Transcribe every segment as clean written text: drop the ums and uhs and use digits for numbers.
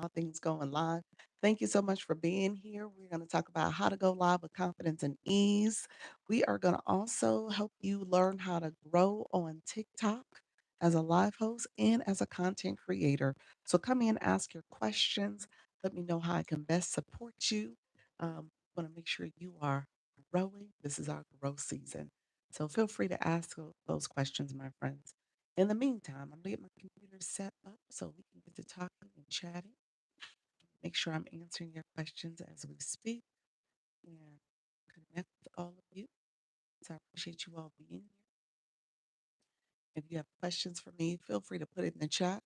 All Things Going Live. Thank you so much for being here. We're going to talk about how to go live with confidence and ease. We are going to also help you learn how to grow on TikTok as a live host and as a content creator. So come in, ask your questions. Let me know how I can best support you. Want to make sure you are growing. This is our growth season. So feel free to ask those questions, my friends. In the meantime, I'm gonna get my computer set up so we can get to talking and chatting. Make sure I'm answering your questions as we speak and connect with all of you. So I appreciate you all being here. If you have questions for me, feel free to put it in the chat.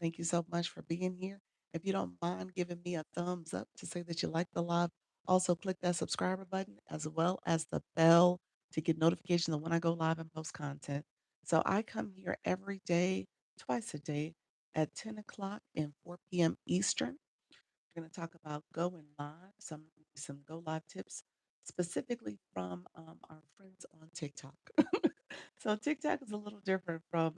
Thank you so much for being here. If you don't mind giving me a thumbs up to say that you like the live, also click that subscriber button as well as the bell to get notifications of when I go live and post content. So I come here every day, twice a day at 10 o'clock and 4 p.m. Eastern. We're going to talk about going live, some go live tips, specifically from our friends on TikTok. So TikTok is a little different from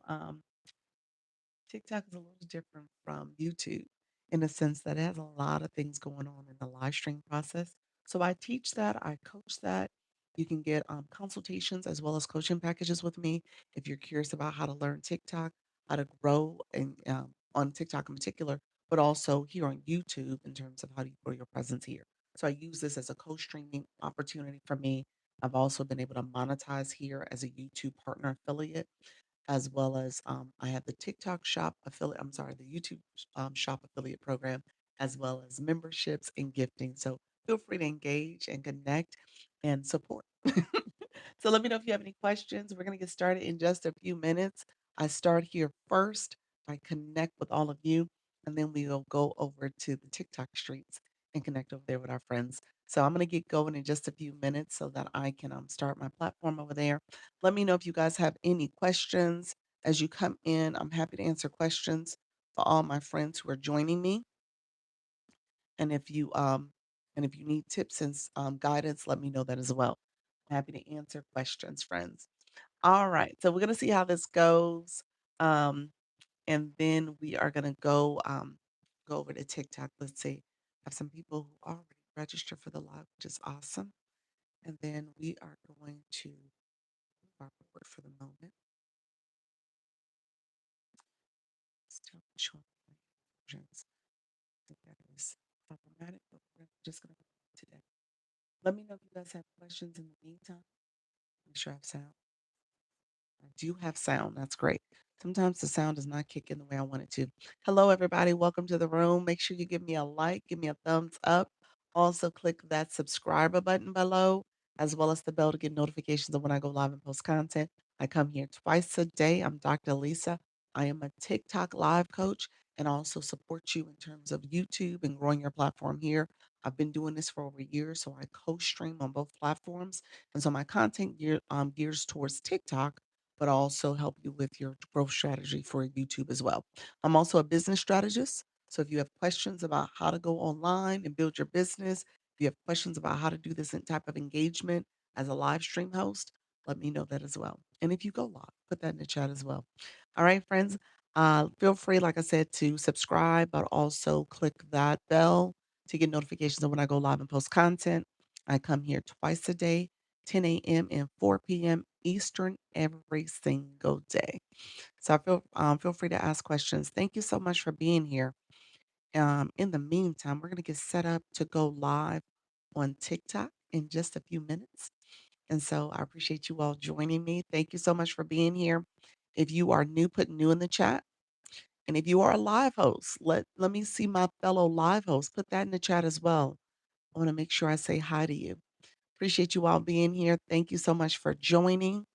TikTok is a little different from YouTube in the sense that it has a lot of things going on in the live stream process. So I teach that, I coach that. You can get consultations as well as coaching packages with me if you're curious about how to learn TikTok, how to grow and on TikTok in particular, but also here on YouTube in terms of how do you grow your presence here. So I use this as a co-streaming opportunity for me. I've also been able to monetize here as a YouTube partner affiliate as well as I have the TikTok shop affiliate. I'm sorry, the YouTube shop affiliate program, as well as memberships and gifting. So feel free to engage and connect and support. So let me know if you have any questions. We're going to get started in just a few minutes. I start here first. I connect with all of you, and then we'll go over to the TikTok streets and connect over there with our friends. So I'm going to get going in just a few minutes so that I can start my platform over there. Let me know if you guys have any questions as you come in. I'm happy to answer questions for all my friends who are joining me. And if you need tips and guidance, let me know that as well. I'm happy to answer questions, friends. All right, so we're gonna see how this goes, and then we are gonna go over to TikTok. Let's see, I have some people who already registered for the live, which is awesome. And then we are going to move our board for the moment. Still not showing my versions. I think that is problematic, but we're just gonna go today. Let me know if you guys have questions in the meantime. Make sure I have sound. I do have sound. That's great. Sometimes the sound does not kick in the way I want it to. Hello, everybody. Welcome to the room. Make sure you give me a like, give me a thumbs up. Also, click that subscriber button below, as well as the bell to get notifications of when I go live and post content. I come here twice a day. I'm Dr. Lisa. I am a TikTok live coach and also support you in terms of YouTube and growing your platform here. I've been doing this for over a year, so I co-stream on both platforms. And so my content gears towards TikTok but also help you with your growth strategy for YouTube as well. I'm also a business strategist. So if you have questions about how to go online and build your business, if you have questions about how to do this type of engagement as a live stream host, let me know that as well. And if you go live, put that in the chat as well. All right, friends. Feel free, like I said, to subscribe, but also click that bell to get notifications of when I go live and post content. I come here twice a day, 10 a.m. and 4 p.m. Eastern every single day. So feel free to ask questions. Thank you so much for being here. In the meantime, we're gonna get set up to go live on TikTok in just a few minutes. And so I appreciate you all joining me. Thank you so much for being here. If you are new, put new in the chat. And if you are a live host, let me see my fellow live hosts. Put that in the chat as well. I want to make sure I say hi to you. Appreciate you all being here. Thank you so much for joining.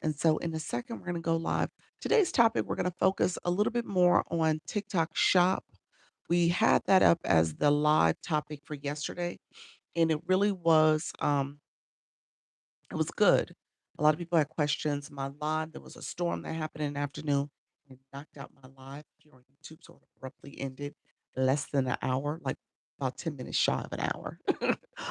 And so in a second, we're going to go live. Today's topic, we're going to focus a little bit more on TikTok Shop. We had that up as the live topic for yesterday, and it really was it was good. A lot of people had questions. My live, there was a storm that happened in the afternoon and it knocked out my live here on YouTube, so it abruptly ended less than an hour, like about 10 minutes shy of an hour.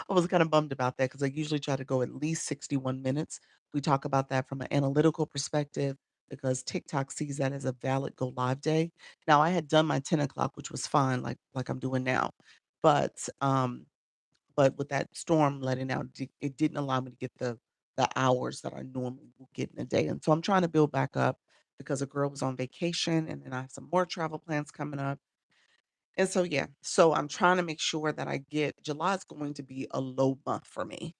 I was kind of bummed about that because I usually try to go at least 61 minutes. We talk about that from an analytical perspective. because TikTok sees that as a valid go live day. Now I had done my 10 o'clock, which was fine, like I'm doing now. But but with that storm letting out, it didn't allow me to get the hours that I normally will get in a day. And so I'm trying to build back up because a girl was on vacation and then I have some more travel plans coming up. And so, yeah, so I'm trying to make sure that I get July is going to be a low month for me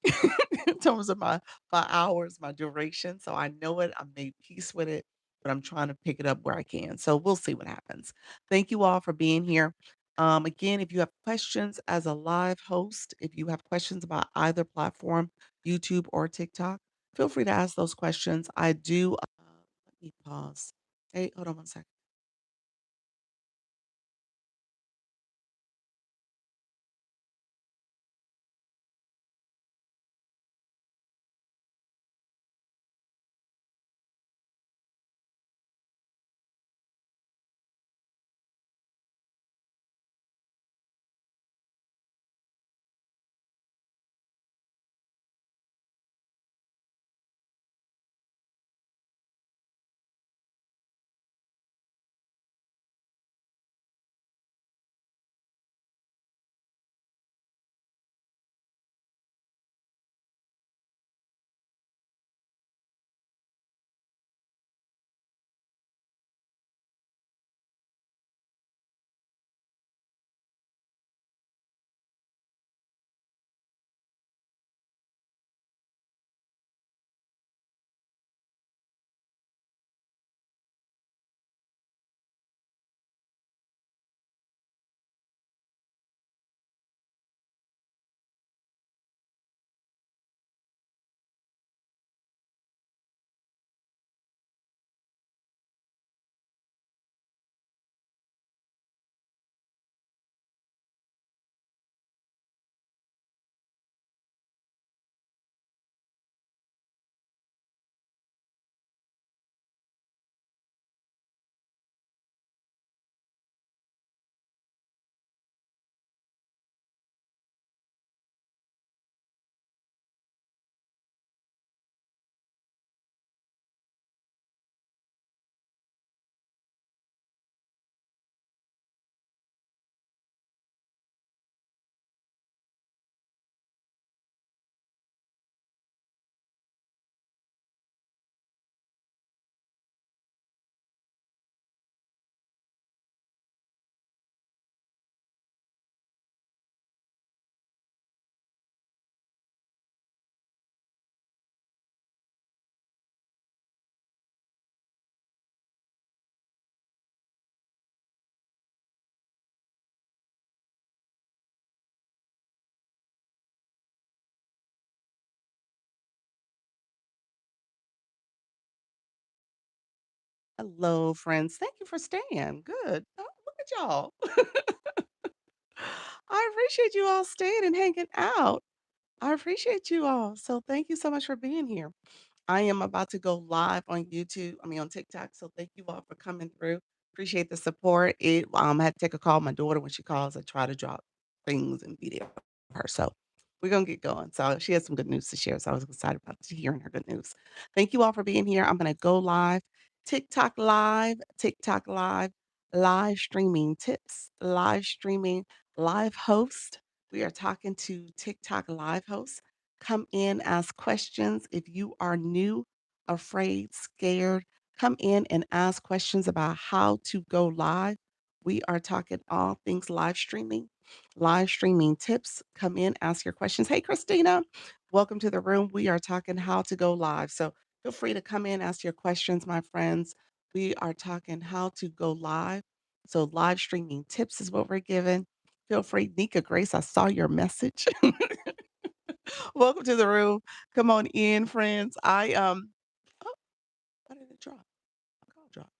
in terms of my hours, my duration. So I know it. I made peace with it, but I'm trying to pick it up where I can. So we'll see what happens. Thank you all for being here. Again, if you have questions as a live host, if you have questions about either platform, YouTube or TikTok, feel free to ask those questions. I do. Let me pause. Hey, hold on one second. Hello, friends. Thank you for staying. Good. Oh, look at y'all. I appreciate you all staying and hanging out. I appreciate you all. So thank you so much for being here. I am about to go live on YouTube, I mean on TikTok. So thank you all for coming through. Appreciate the support. I had to take a call. My daughter, when she calls, I try to drop things and video for her. So we're gonna get going. So she has some good news to share. So I was excited about hearing her good news. Thank you all for being here. I'm gonna go live. TikTok live, live streaming tips, live streaming, live host. We are talking to TikTok live hosts. Come in, ask questions. If you are new, afraid, scared, come in and ask questions about how to go live. We are talking all things live streaming tips. Come in, ask your questions. Hey, Christina, welcome to the room. We are talking how to go live. So feel free to come in, ask your questions, my friends. We are talking how to go live. So live streaming tips is what we're giving. Feel free, Nika Grace. I saw your message. Welcome to the room. Come on in, friends. Oh, why did it drop? My call dropped.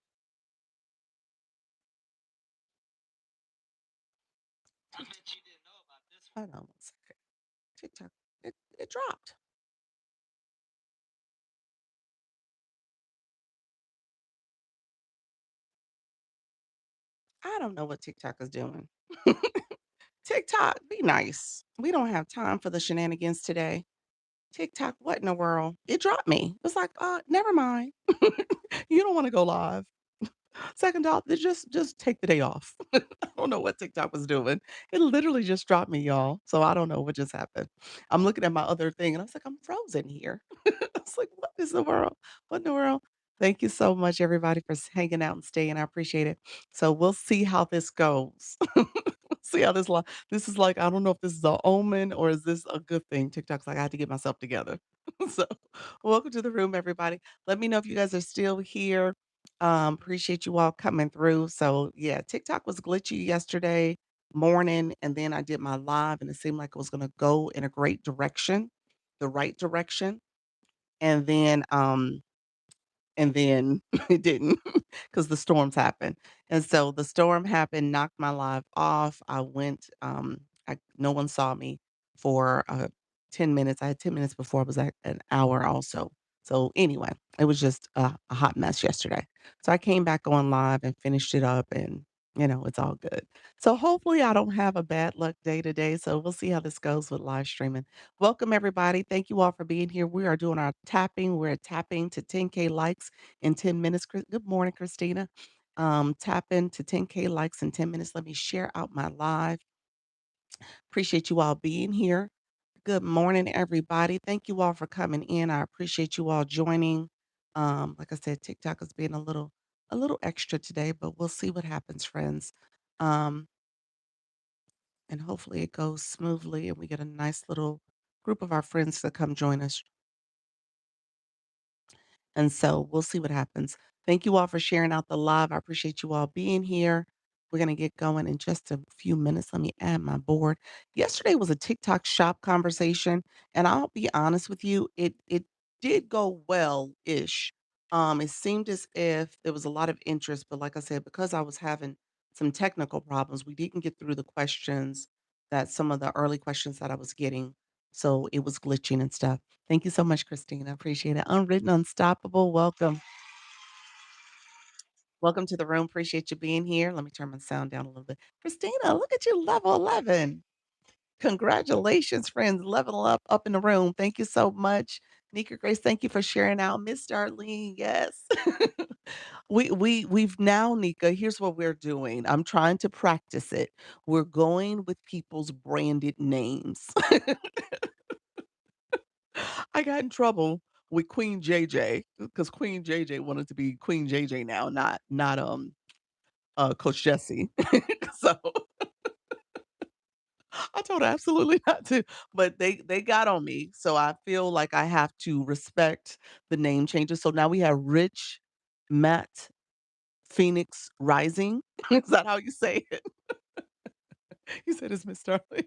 Hold on one second. TikTok, it dropped. I don't know what TikTok is doing. TikTok, be nice. We don't have time for the shenanigans today. TikTok, what in the world? It dropped me. It's like, never mind. You don't wanna go live. Second off, they just take the day off. I don't know what TikTok was doing. It literally just dropped me, y'all, so I don't know what just happened. I'm looking at my other thing, and I was like, "I'm frozen here." I was like, "What is the world? What in the world?" Thank you so much, everybody, for hanging out and staying. I appreciate it. So we'll see how this goes. We'll see how this is like, I don't know if this is a omen or is this a good thing. TikTok's like, "I had to get myself together." So, welcome to the room, everybody. Let me know if you guys are still here. Appreciate you all coming through. So yeah, TikTok was glitchy yesterday morning, and then I did my live, and it seemed like it was gonna go in a great direction, the right direction. And then and then it didn't because the storms happened. And so the storm happened, knocked my live off. I went, no one saw me for 10 minutes. I had 10 minutes before I was at an hour also. So anyway, it was just a hot mess yesterday. So I came back on live and finished it up and it's all good. So hopefully I don't have a bad luck day today. So we'll see how this goes with live streaming. Welcome everybody. Thank you all for being here. We are doing our tapping. We're tapping to 10K likes in 10 minutes. Good morning, Christina. Tap into 10K likes in 10 minutes. Let me share out my live. Appreciate you all being here. Good morning, everybody. Thank you all for coming in. I appreciate you all joining. Like I said, TikTok is being a little extra today, but we'll see what happens, friends. Um, and hopefully it goes smoothly and we get a nice little group of our friends to come join us. And so we'll see what happens. Thank you all for sharing out the live. I appreciate you all being here. We're going to get going in just a few minutes. Let me add my board. Yesterday was a TikTok shop conversation, and I'll be honest with you, it did go well-ish. It seemed as if there was a lot of interest, but like I said, because I was having some technical problems, we didn't get through the questions that some of the early questions that I was getting. So it was glitching and stuff. Thank you so much, Christina. I appreciate it. Unwritten Unstoppable, welcome. Welcome to the room. Appreciate you being here. Let me turn my sound down a little bit. Christina, look at you, level 11. Congratulations, friends. Level up in the room. Thank you so much. Nika Grace, thank you for sharing out. Miss Darlene, yes. We've now, Nika, here's what we're doing. I'm trying to practice it. We're going with people's branded names. I got in trouble with Queen JJ because Queen JJ wanted to be Queen JJ now, not Coach Jesse. So I told her absolutely not to, but they got on me. So I feel like I have to respect the name changes. So now we have Rich Matt Phoenix Rising. Is that how you say it? You said it's Miss Starling.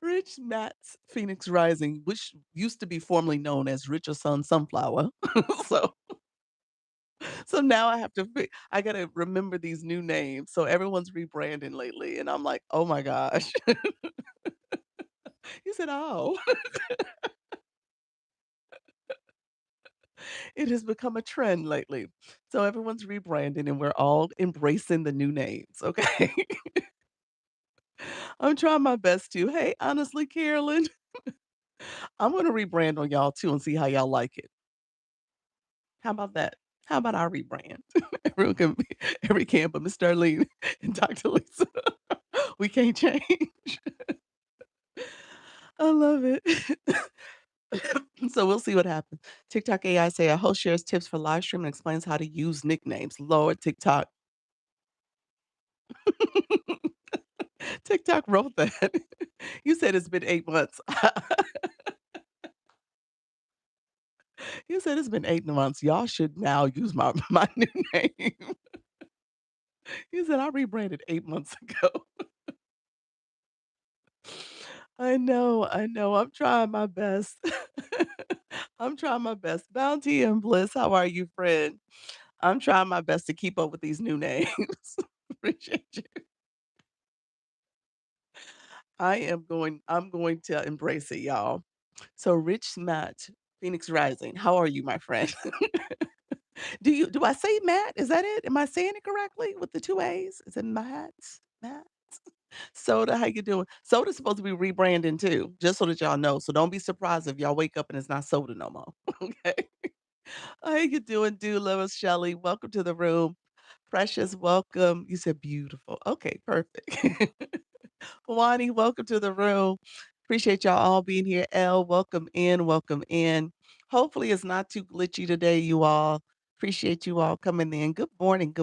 Rich Matt's Phoenix Rising, which used to be formerly known as Richard Sun Sunflower. So so now I gotta remember these new names. So everyone's rebranding lately, and I'm like, "Oh my gosh." He said, "Oh." It has become a trend lately. So everyone's rebranding, and we're all embracing the new names, okay? I'm trying my best to. Hey, honestly, Carolyn, I'm gonna rebrand on y'all too and see how y'all like it. How about that? How about our rebrand? Everyone can be every can but Miss Darlene and Dr. Lisa. We can't change. I love it. So we'll see what happens. TikTok AI say a host shares tips for live stream and explains how to use nicknames. Lord, TikTok. TikTok wrote that. You said it's been 8 months. You said it's been 8 months. Y'all should now use my new name. You said I rebranded 8 months ago. I know, I know. I'm trying my best. I'm trying my best. Bounty and Bliss, how are you, friend? I'm trying my best to keep up with these new names. Appreciate you. I'm going to embrace it, y'all. So Rich Matt, Phoenix Rising, how are you, my friend? Do I say Matt? Is that it? Am I saying it correctly with the 2 A's? Is it Matt? Matt? Soda, how you doing? Soda's supposed to be rebranding too, just so that y'all know. So don't be surprised if y'all wake up and it's not soda no more. Okay. How you doing, Miss Shelley? Welcome to the room. Precious, welcome. You said beautiful. Okay, perfect. Wani, welcome to the room. Appreciate y'all all being here. Elle, welcome in, welcome in. Hopefully it's not too glitchy today, you all. Appreciate you all coming in. Good morning,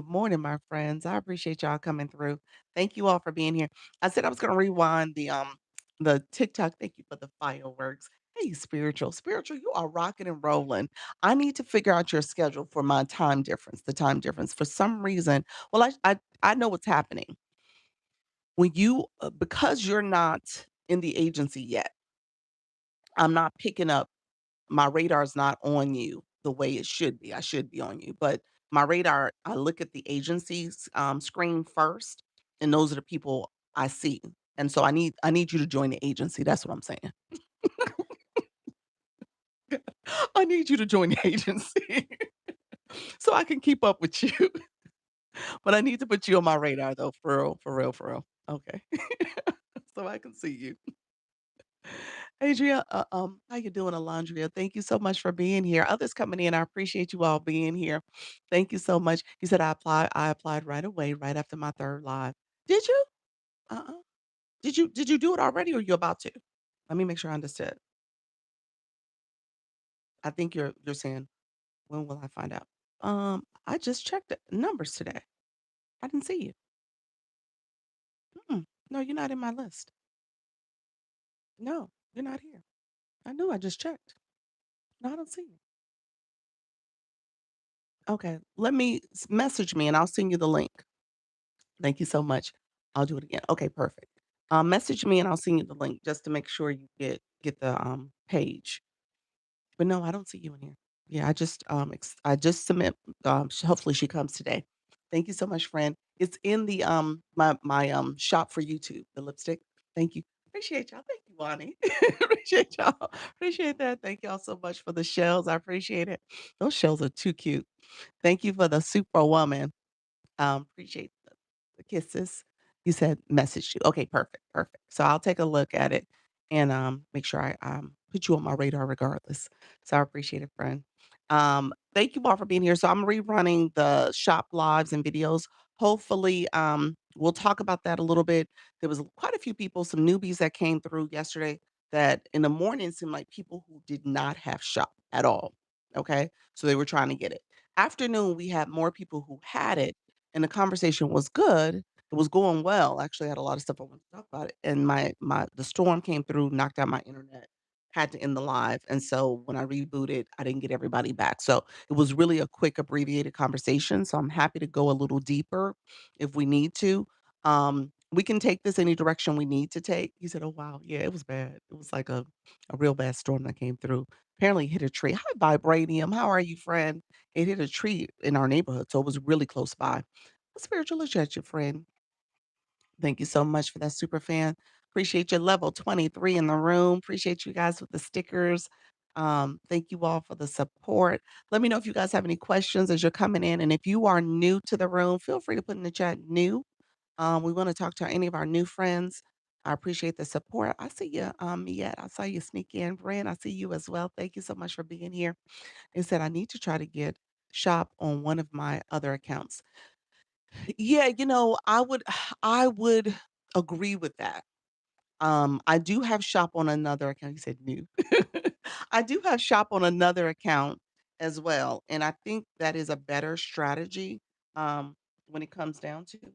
my friends. I appreciate y'all coming through. Thank you all for being here. I said I was gonna rewind the TikTok. Thank you for the fireworks. Hey, spiritual, you are rocking and rolling. I need to figure out your schedule for my time difference, the time difference. For some reason, well, I know what's happening when you because you're not in the agency yet. I'm not picking up, my radar's not on you the way it should be. I should be on you, but my radar, I look at the agency's screen first, and those are the people I see. And so I need you to join the agency. That's what I'm saying. I need you to join the agency so I can keep up with you. But I need to put you on my radar though, for real, for real, for real. Okay. So I can see you. Adria, how you doing, Alondria? Thank you so much for being here. Others coming in, I appreciate you all being here. Thank you so much. You said I applied right away, right after my third live. Did you? Uh-uh. Did you do it already or you about to? Let me make sure I understood. I think you're saying, when will I find out? I just checked the numbers today. I didn't see you. Mm-mm. No, you're not in my list. No, you're not here. I knew, I just checked. No, I don't see you. Okay, let me message me and I'll send you the link. Thank you so much. I'll do it again. Okay, perfect. Message me and I'll send you the link just to make sure you get the page. But no, I don't see you in here. Yeah, I just submit. Hopefully she comes today. Thank you so much, friend. It's in the my shop for YouTube. The lipstick. Thank you. Appreciate y'all. Thank you, Bonnie. Appreciate y'all. Appreciate that. Thank y'all so much for the shells. I appreciate it. Those shells are too cute. Thank you for the superwoman. Appreciate the kisses. You said message you. Okay, perfect, perfect. So I'll take a look at it and make sure I put you on my radar regardless. So I appreciate it, friend. Thank you all for being here. So I'm rerunning the shop lives and videos. Hopefully, we'll talk about that a little bit. There was quite a few people, some newbies that came through yesterday that in the morning seemed like people who did not have shop at all. Okay. So they were trying to get it. Afternoon, we had more people who had it and the conversation was good. It was going well. Actually, I had a lot of stuff I wanted to talk about it. And my the storm came through, knocked out my internet, had to end the live. And so when I rebooted, I didn't get everybody back. So it was really a quick, abbreviated conversation. So I'm happy to go a little deeper if we need to. We can take this any direction we need to take. He said, "Oh wow, yeah, it was bad. It was like a real bad storm that came through. Apparently hit a tree. Hi, Vibranium. How are you, friend? It hit a tree in our neighborhood, so it was really close by. Spiritual your friend. Thank you so much for that super fan. Appreciate your level 23 in the room. Appreciate you guys with the stickers. Thank you all for the support. Let me know if you guys have any questions as you're coming in. And if you are new to the room, feel free to put in the chat new. We want to talk to any of our new friends. I appreciate the support. I see you, Miette. I saw you sneak in. Brand, I see you as well. Thank you so much for being here. They said I need to try to get shop on one of my other accounts. Yeah, I would agree with that. I do have shop on another account. You said new. I do have shop on another account as well, and I think that is a better strategy, when it comes down to it.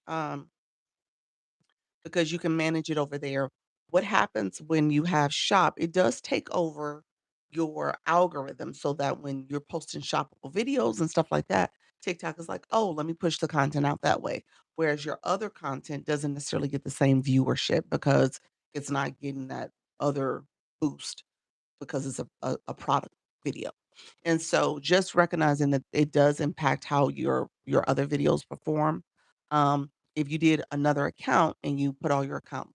Um, because you can manage it over there. What happens when you have shop, it does take over your algorithm so that when you're posting shoppable videos and stuff like that, TikTok is like, "Oh, let me push the content out that way." Whereas your other content doesn't necessarily get the same viewership because it's not getting that other boost because it's a product video. And so just recognizing that it does impact how your other videos perform. If you did another account and you put all your account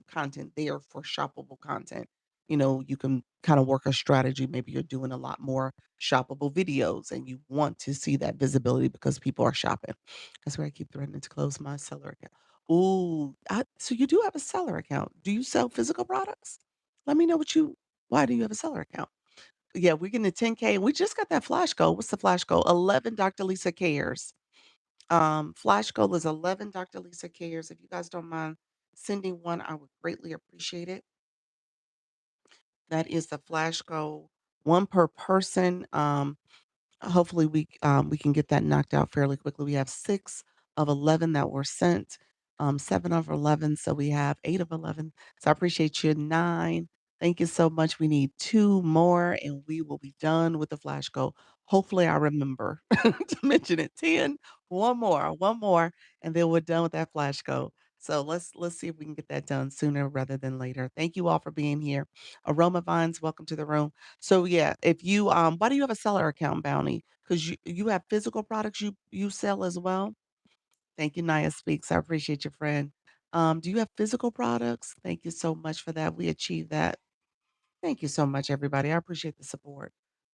content there for shoppable content, you can kind of work a strategy. Maybe you're doing a lot more shoppable videos and you want to see that visibility because people are shopping. That's where I keep threatening to close my seller account. Ooh, so you do have a seller account. Do you sell physical products? Let me know what you Why do you have a seller account? Yeah, we're getting to 10K, and we just got that flash goal. What's the flash goal? 11 Dr. Lisa cares. Flash goal is 11 Dr. Lisa cares. If you guys don't mind sending one, I would greatly appreciate it. That is the flash goal, one per person. Hopefully, we can get that knocked out fairly quickly. We have 6 of 11 that were sent, 7 of 11, so we have 8 of 11. So I appreciate you. 9, thank you so much. We need 2 more, and we will be done with the flash goal. Hopefully, I remember to mention it. 10, one more, and then we're done with that flash goal. So let's see if we can get that done sooner rather than later. Thank you all for being here. Aroma Vines, welcome to the room. So yeah, if you why do you have a seller account, Bounty? Because you have physical products you sell as well? Thank you, Naya Speaks. I appreciate your friend. Do you have physical products? Thank you so much for that. We achieved that. Thank you so much, everybody. I appreciate the support.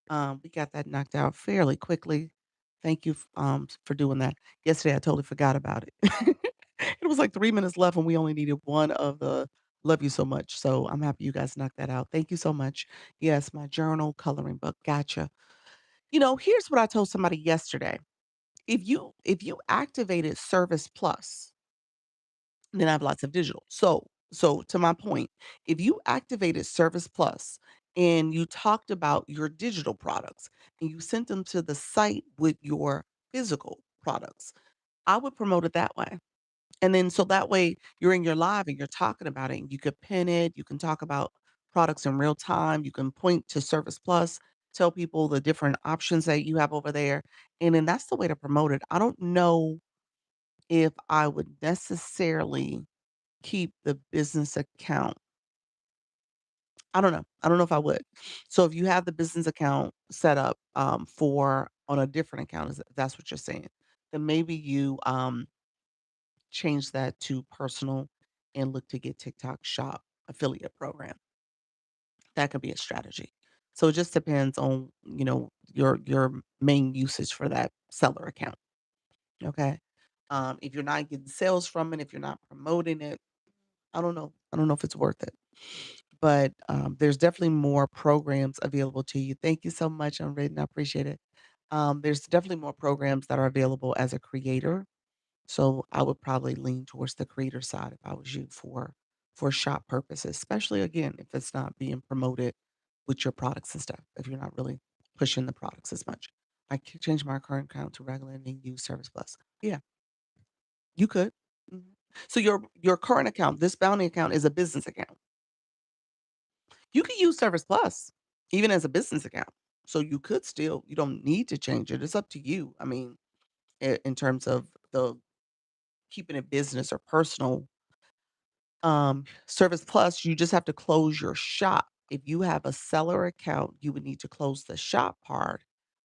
We got that knocked out fairly quickly. Thank you for doing that. Yesterday I totally forgot about it. It was like 3 minutes left and we only needed one of the love you so much. So I'm happy you guys knocked that out. Thank you so much. Yes, my journal coloring book. Gotcha. Here's what I told somebody yesterday. If you activated Service Plus, then I have lots of digital. So to my point, if you activated Service Plus and you talked about your digital products and you sent them to the site with your physical products, I would promote it that way. And then so that way you're in your live and you're talking about it and you could pin it, you can talk about products in real time, you can point to Service Plus, tell people the different options that you have over there. And then that's the way to promote it. I don't know if I would necessarily keep the business account. I don't know. I don't know if I would. So if you have the business account set up for on a different account, if that's what you're saying, then maybe you change that to personal and look to get TikTok Shop affiliate program. That could be a strategy. So it just depends on, your main usage for that seller account. Okay. If you're not getting sales from it, if you're not promoting it, I don't know. I don't know if it's worth it. But there's definitely more programs available to you. Thank you so much, Unwritten. I appreciate it. There's definitely more programs that are available as a creator. So I would probably lean towards the creator side if I was you for shop purposes, especially again if it's not being promoted with your products and stuff. If you're not really pushing the products as much, I could change my current account to regular and then use Service Plus. Yeah, you could. Mhm. So your current account, this bounty account, is a business account. You can use Service Plus even as a business account. So you don't need to change it. It's up to you. I mean, in terms of the keeping it business or personal. Service Plus, you just have to close your shop. If you have a seller account, you would need to close the shop part.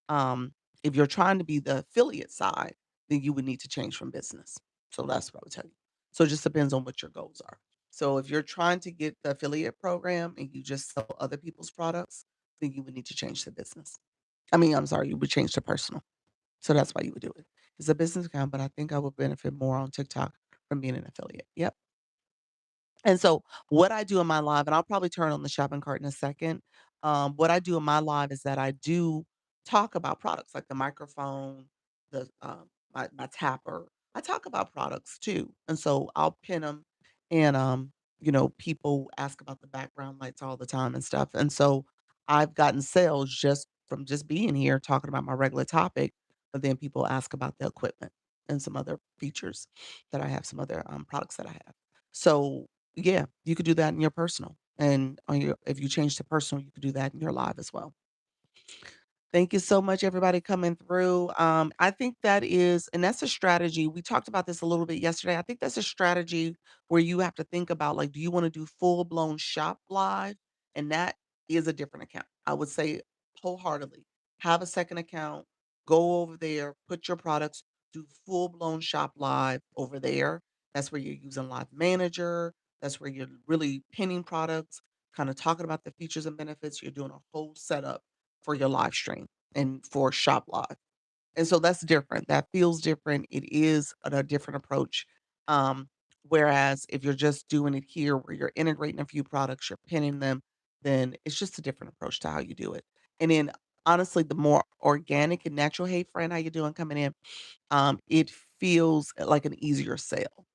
Um, if you're trying to be the affiliate side, then you would need to change from business. So that's what I would tell you. So it just depends on what your goals are. So if you're trying to get the affiliate program and you just sell other people's products, then you would need to change the business. I mean, I'm sorry, you would change to personal. So that's why you would do it. It's a business account, but I think I would benefit more on TikTok from being an affiliate. Yep. And so what I do in my live, and I'll probably turn on the shopping cart in a second. What I do in my live is that I do talk about products like the microphone, my tapper. I talk about products too, and so I'll pin them, and people ask about the background lights all the time and stuff. And so I've gotten sales just from just being here talking about my regular topic, but then people ask about the equipment and some other features that I have, some other products that I have. So yeah, you could do that in your personal, and on your if you change to personal, you could do that in your live as well. Thank you so much, everybody coming through. I think that's a strategy. We talked about this a little bit yesterday. I think that's a strategy where you have to think about like, do you want to do full blown shop live? And that is a different account. I would say wholeheartedly have a second account, go over there, put your products, do full blown shop live over there. That's where you're using Live Manager. That's where you're really pinning products, kind of talking about the features and benefits. You're doing a whole setup for your live stream and for Shop Live. And so that's different. That feels different. It is a different approach. Um, Whereas if you're just doing it here where you're integrating a few products, you're pinning them, then it's just a different approach to how you do it. And then honestly, the more organic and natural, "Hey friend, how you doing?" coming in, it feels like an easier sale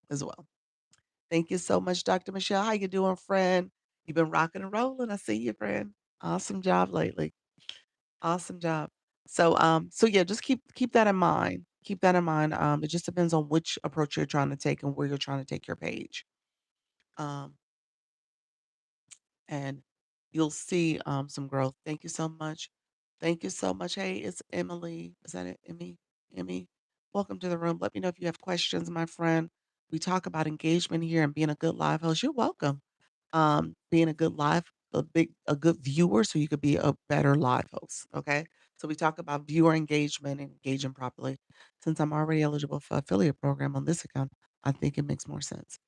as well. Thank you so much, Dr. Michelle. How you doing, friend? You've been rocking and rolling. I see you, friend. Awesome job lately. Awesome job. So yeah, just keep that in mind. Keep that in mind. It just depends on which approach you're trying to take and where you're trying to take your page. Um, and you'll see some growth. Thank you so much. Thank you so much. Hey, it's Emily. Is that it? Emmy? Emmy? Welcome to the room. Let me know if you have questions, my friend. We talk about engagement here and being a good live host. You're welcome. Being a good a good viewer so you could be a better live host. Okay. So we talk about viewer engagement and engaging properly. Since I'm already eligible for affiliate program on this account, I think it makes more sense.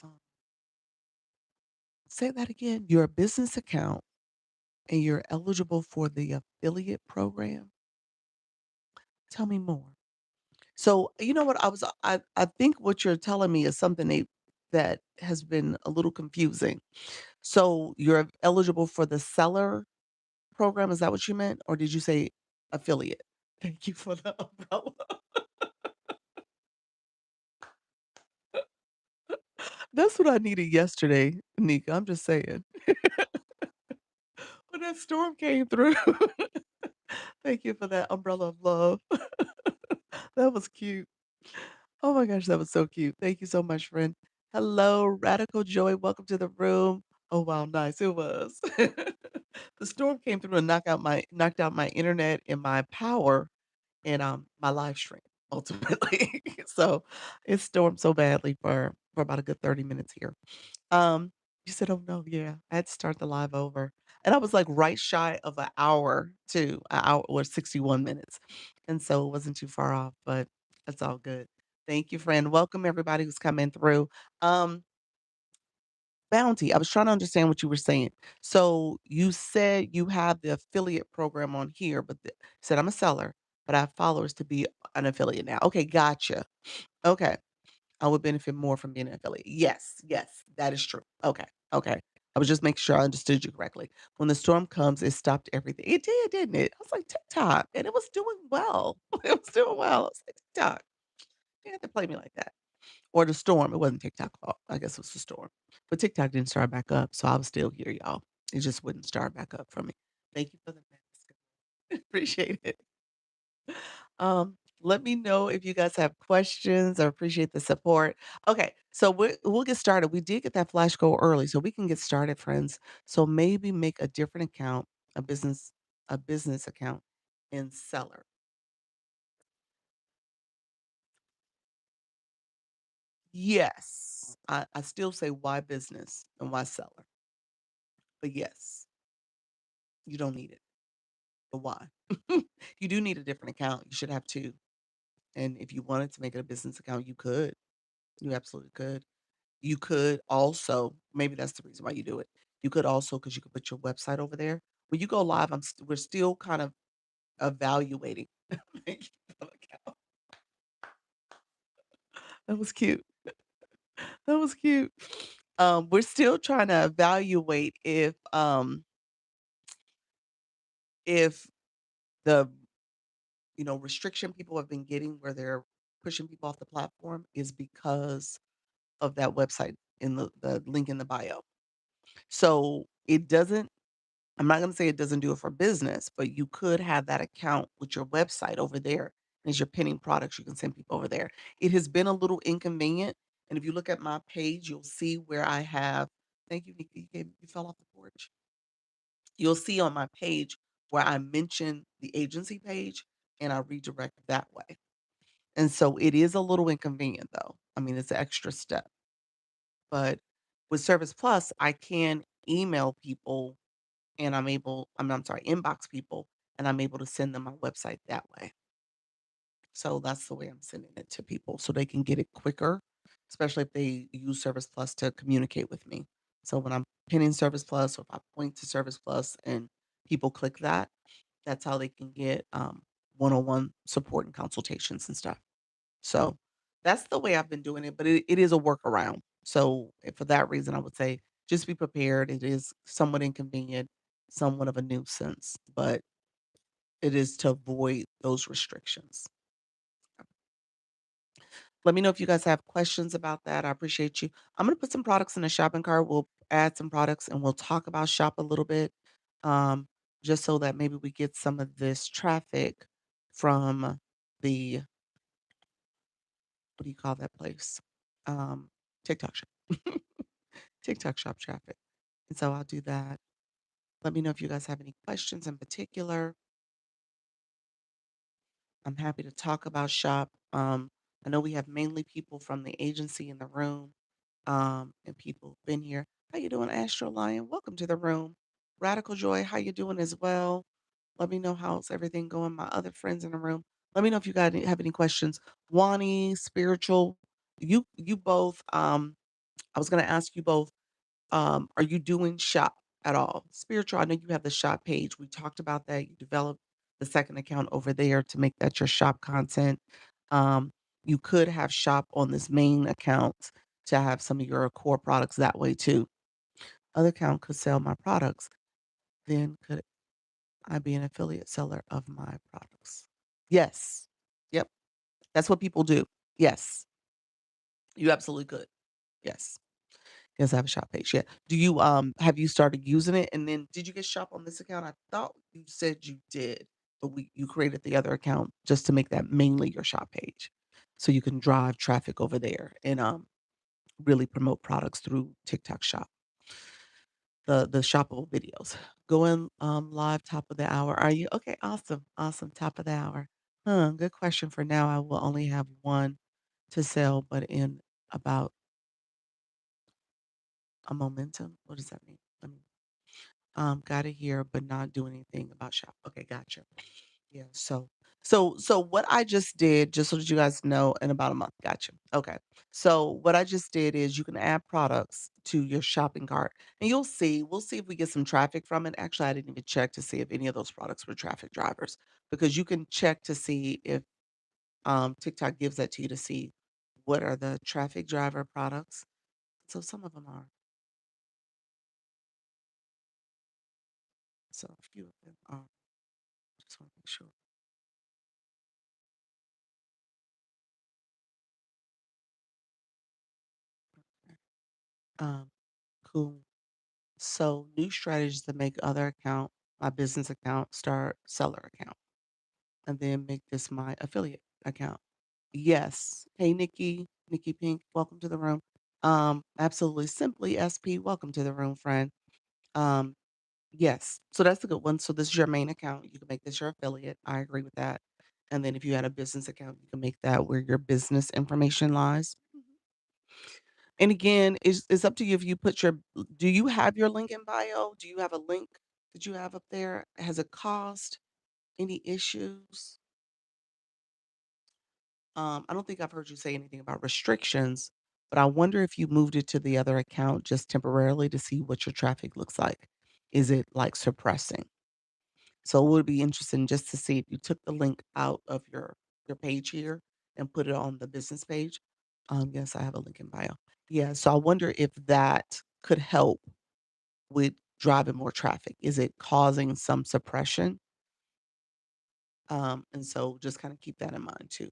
Um, say that again. Your business account and you're eligible for the affiliate program. Tell me more. So you know what I think what you're telling me is something that has been a little confusing. So you're eligible for the seller program, is that what you meant, or did you say affiliate? Thank you for the umbrella. That's what I needed yesterday, Nika, I'm just saying. When that storm came through. Thank you for that umbrella of love. That was cute. Oh my gosh, that was so cute. Thank you so much, friend. Hello, Radical Joy, welcome to the room. Oh, wow, nice, it was. The storm came through and knocked out my internet and my power and, my live stream ultimately. So, it stormed so badly for about a good 30 minutes here. Um, you said, "Oh, no," yeah, I had to start the live over, and I was, like, right shy of an hour to an hour or 61 minutes, and so it wasn't too far off, but it's all good. Thank you, friend. Welcome everybody who's coming through. Um, Bounty, I was trying to understand what you were saying. So, you said you have the affiliate program on here, but the said, "I'm a seller, but I have followers to be an affiliate now." Okay, gotcha. Okay. I would benefit more from being an affiliate. Yes, yes, that is true. Okay, okay. I was just making sure I understood you correctly. When the storm comes, it stopped everything. It did, didn't it? I was like, TikTok, and it was doing well. It was doing well. I was like, TikTok, you had to play me like that. Or the storm. It wasn't TikTok fault. I guess it was the storm. But TikTok didn't start back up, so I was still here, y'all. It just wouldn't start back up for me. Thank you for the mask. Appreciate it. Let me know if you guys have questions. I appreciate the support. Okay, so we'll get started. We did get that flash go early, so we can get started, friends. So maybe make a different account, a business, a business account in Seller. Yes, I still say why business and why seller, but yes, you don't need it. But why? You do need a different account. You should have two. And if you wanted to make it a business account, you could. You absolutely could. You could also maybe that's the reason why you do it. You could also because you could put your website over there. When you go live, we're still kind of evaluating. That was cute. That was cute. We're still trying to evaluate if the, restriction people have been getting where they're pushing people off the platform is because of that website in the link in the bio. So, it doesn't I'm not gonna say it doesn't do it for business, but you could have that account with your website over there. As you're pinning products, you can send people over there. It has been a little inconvenient, and if you look at my page, you'll see where I have thank you, Nikki, you fell off the porch. You'll see on my page where I mention the agency page, and I redirect that way. And so it is a little inconvenient, though. I mean, it's an extra step, but with Service Plus, I can email people and I'm sorry, inbox people, and I'm able to send them my website that way. So that's the way I'm sending it to people so they can get it quicker, especially if they use Service Plus to communicate with me. So when I'm pinning Service Plus or if I point to Service Plus and people click that, that's how they can get one-on-one support and consultations and stuff. So that's the way I've been doing it, but it is a workaround. So for that reason, I would say just be prepared. It is somewhat inconvenient, somewhat of a nuisance, but it is to avoid those restrictions. Let me know if you guys have questions about that. I appreciate you. I'm gonna put some products in the shopping cart. We'll add some products and we'll talk about shop a little bit, um, just so that maybe we get some of this traffic from the what do you call that place? Um, TikTok shop. TikTok shop traffic. And so I'll do that. Let me know if you guys have any questions in particular. I'm happy to talk about shop. I know we have mainly people from the agency in the room, and people who've been here. How you doing, Astro Lion? Welcome to the room. Radical Joy, how you doing as well? Let me know how's everything going. My other friends in the room. Let me know if you have any questions. Wani, spiritual, you both. I was gonna ask you both. Are you doing shop at all? Spiritual, I know you have the shop page. We talked about that. You developed the second account over there to make that your shop content. Um, you could have shop on this main account to have some of your core products that way too. Other account could sell my products. Then could I be an affiliate seller of my products? Yes. Yep. That's what people do. Yes. You absolutely could. Yes. Yes, I have a shop page, yeah. Do you, have you started using it? And then did you get shop on this account? I thought you said you did, but you created the other account just to make that mainly your shop page. So you can drive traffic over there and, really promote products through TikTok Shop, the shoppable videos. Going, live top of the hour. Are you? Okay, awesome, awesome, top of the hour. Good question. For now, I will only have 1 to sell, but in about a momentum. What does that mean? Let me got it here, but not do anything about shop. Okay, gotcha. Yeah. So what I just did, just so that you guys know, in about a month. Gotcha. Okay. So what I just did is you can add products to your shopping cart, and you'll see. We'll see if we get some traffic from it. Actually, I didn't even check to see if any of those products were traffic drivers because you can check to see if TikTok gives that to you to see what are the traffic driver products. So some of them are. So a few of them are. Just want to make sure. Um, cool. So new strategies to make other account, my business account, start seller account, and then make this my affiliate account. Yes. Hey, Nikki Pink, welcome to the room. Absolutely. Simply SP, welcome to the room, friend. Um, yes. So that's a good one. So this is your main account. You can make this your affiliate. I agree with that. And then if you had a business account, you can make that where your business information lies. And again, it's up to you if you put your do you have your link in bio? Do you have a link that you have up there? Has it caused any issues? I don't think I've heard you say anything about restrictions, but I wonder if you moved it to the other account just temporarily to see what your traffic looks like. Is it like suppressing? So it would be interesting just to see if you took the link out of your page here and put it on the business page. Yes, I have a link in bio. Yeah, so I wonder if that could help with driving more traffic? Is it causing some suppression? And so just kind of keep that in mind too.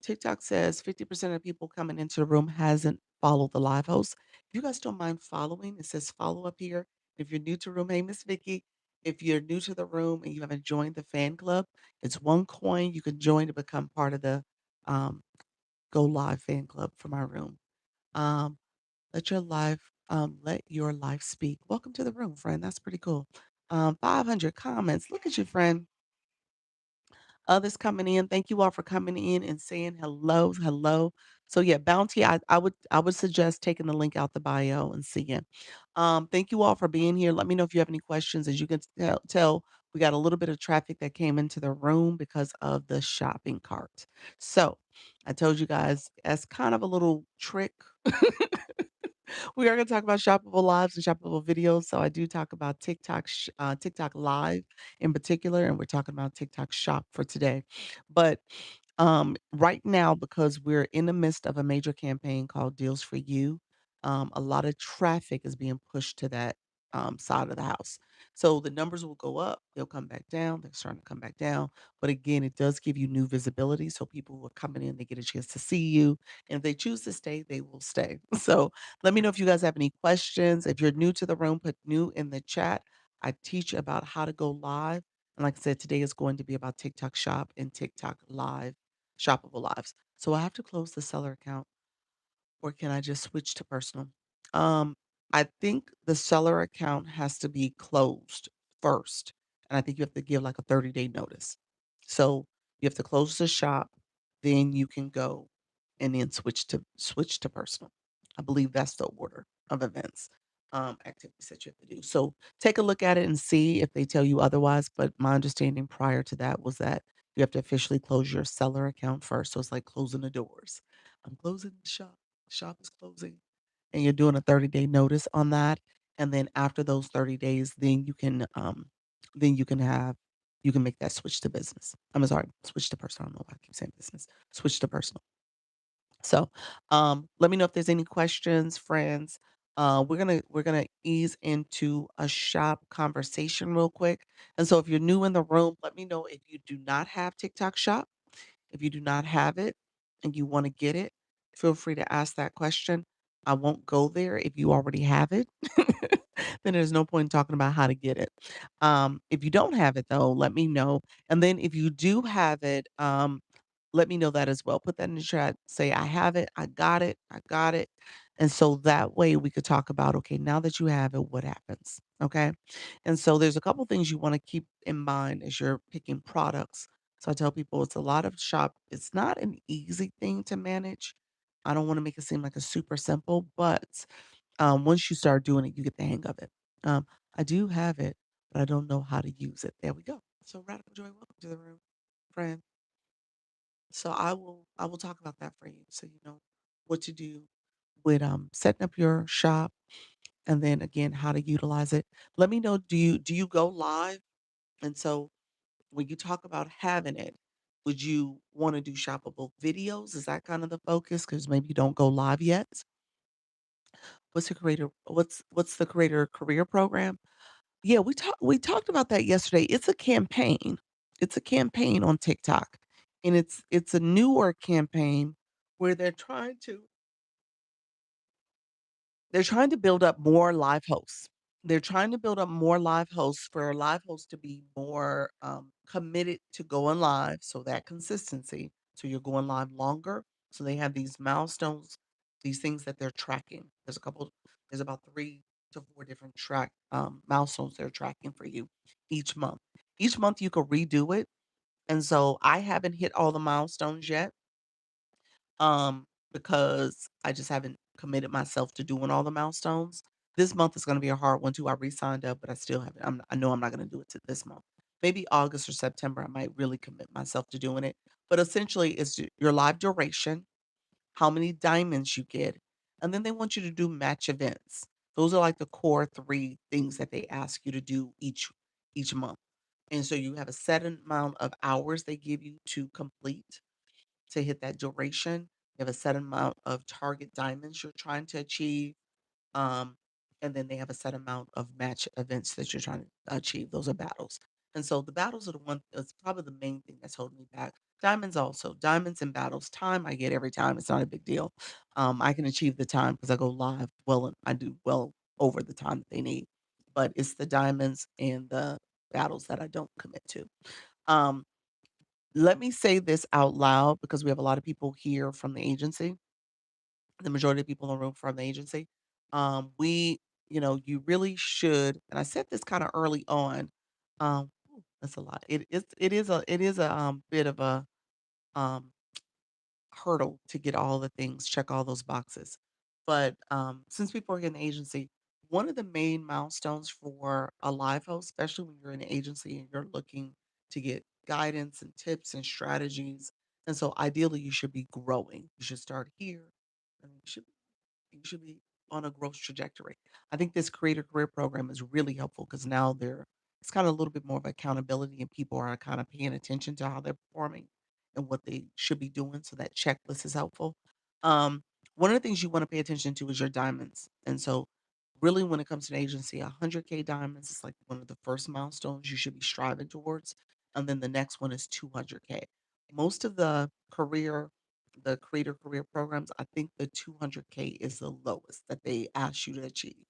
TikTok says 50% of people coming into the room hasn't followed the live host. If you guys don't mind following, it says follow up here. If you're new to the room, hey Miss Vicky. If you're new to the room and you haven't joined the fan club, it's 1 coin. You can join to become part of the um, Go Live fan club from our room. Um, let your life speak. Welcome to the room, friend. That's pretty cool. 500 comments. Look at you, friend. Others coming in. Thank you all for coming in and saying hello, hello. So yeah, Bounty, I would suggest taking the link out the bio and seeing. Thank you all for being here. Let me know if you have any questions. As you can tell, we got a little bit of traffic that came into the room because of the shopping cart. So I told you guys as kind of a little trick. We are gonna talk about shoppable lives and shoppable videos. So I do talk about TikTok Live in particular, and we're talking about TikTok Shop for today. But right now, because we're in the midst of a major campaign called Deals for You, A lot of traffic is being pushed to that side of the house. So the numbers will go up, they'll come back down, they're starting to come back down. But again, it does give you new visibility. So people who are coming in, they get a chance to see you. And if they choose to stay, they will stay. So let me know if you guys have any questions. If you're new to the room, put new in the chat. I teach about how to go live. And like I said, today is going to be about TikTok Shop and TikTok Live, shoppable lives. So I have to close the seller account or can I just switch to personal? Um, I think the seller account has to be closed first, and I think you have to give like a 30-day notice. So you have to close the shop, then you can go and then switch to personal. I believe that's the order of events, activities that you have to do. So take a look at it and see if they tell you otherwise. But my understanding prior to that was that you have to officially close your seller account first. So it's like closing the doors. I'm closing the shop is closing, and you're doing a 30-day notice on that, and then after those 30 days, then you can have you can make that switch to business. I'm sorry, switch to personal. I don't know why I keep saying business. Switch to personal. So, let me know if there's any questions, friends. We're gonna ease into a shop conversation real quick. And so if you're new in the room, let me know if you do not have TikTok Shop. If you do not have it and you wanna get it, feel free to ask that question. I won't go there if you already have it. Then there's no point in talking about how to get it. If you don't have it though, let me know. And then if you do have it, let me know that as well. Put that in the chat. Say, I have it. I got it. I got it. And so that way we could talk about, okay, now that you have it, what happens? Okay. And so there's a couple things you want to keep in mind as you're picking products. So I tell people it's a lot of shop. It's not an easy thing to manage. I don't want to make it seem like it's super simple, but once you start doing it, you get the hang of it. Um, I do have it, but I don't know how to use it. There we go. So Radical Joy, welcome to the room, friend. So I will talk about that for you so you know what to do with setting up your shop and then again how to utilize it. Let me know, do you go live? And so when you talk about having it, would you want to do shoppable videos? Is that kind of the focus? Because maybe you don't go live yet. What's the creator career program? Yeah, we talked about that yesterday. It's a campaign. It's a campaign on TikTok, and it's a newer campaign where they're trying to build up more live hosts. They're trying to build up more live hosts for live hosts to be more, committed to going live, so that consistency, so you're going live longer. So they have these milestones, these things that they're tracking. There's about 3 to 4 different milestones they're tracking for you each month. Each month you could redo it, and so I haven't hit all the milestones yet because I just haven't committed myself to doing all the milestones. This month is gonna be a hard one too. I re-signed up, but I still haven't. I know I'm not gonna do it to this month. Maybe August or September, I might really commit myself to doing it. But essentially, it's your live duration, how many diamonds you get, and then they want you to do match events. Those are like the core 3 things that they ask you to do each month. And so you have a set amount of hours they give you to complete to hit that duration. You have a set amount of target diamonds you're trying to achieve. Um, and then they have a set amount of match events that you're trying to achieve. Those are battles. And so the battles are the one that's probably the main thing that's holding me back. Diamonds also. Diamonds and battles. Time I get every time. It's not a big deal. I can achieve the time because I go live well and I do well over the time that they need. But it's the diamonds and the battles that I don't commit to. Um, let me say this out loud because we have a lot of people here from the agency. The majority of people in the room from the agency. We, you really should, and I said this kind of early on. That's a lot. It is a bit of a um hurdle to get all the things, check all those boxes. But since people are in the agency, one of the main milestones for a live host, especially when you're in an agency and you're looking to get guidance and tips and strategies, and so ideally you should be growing. You should start here, and you should be on a growth trajectory. I think this creator career program is really helpful because now it's kind of a little bit more of accountability and people are kind of paying attention to how they're performing and what they should be doing. So that checklist is helpful. Um, One of the things you wanna pay attention to is your diamonds, and so, really, when it comes to an agency, 100K diamonds is, like, one of the first milestones you should be striving towards, and then the next one is 200K. Most of the creator career programs, I think the 200K is the lowest that they ask you to achieve.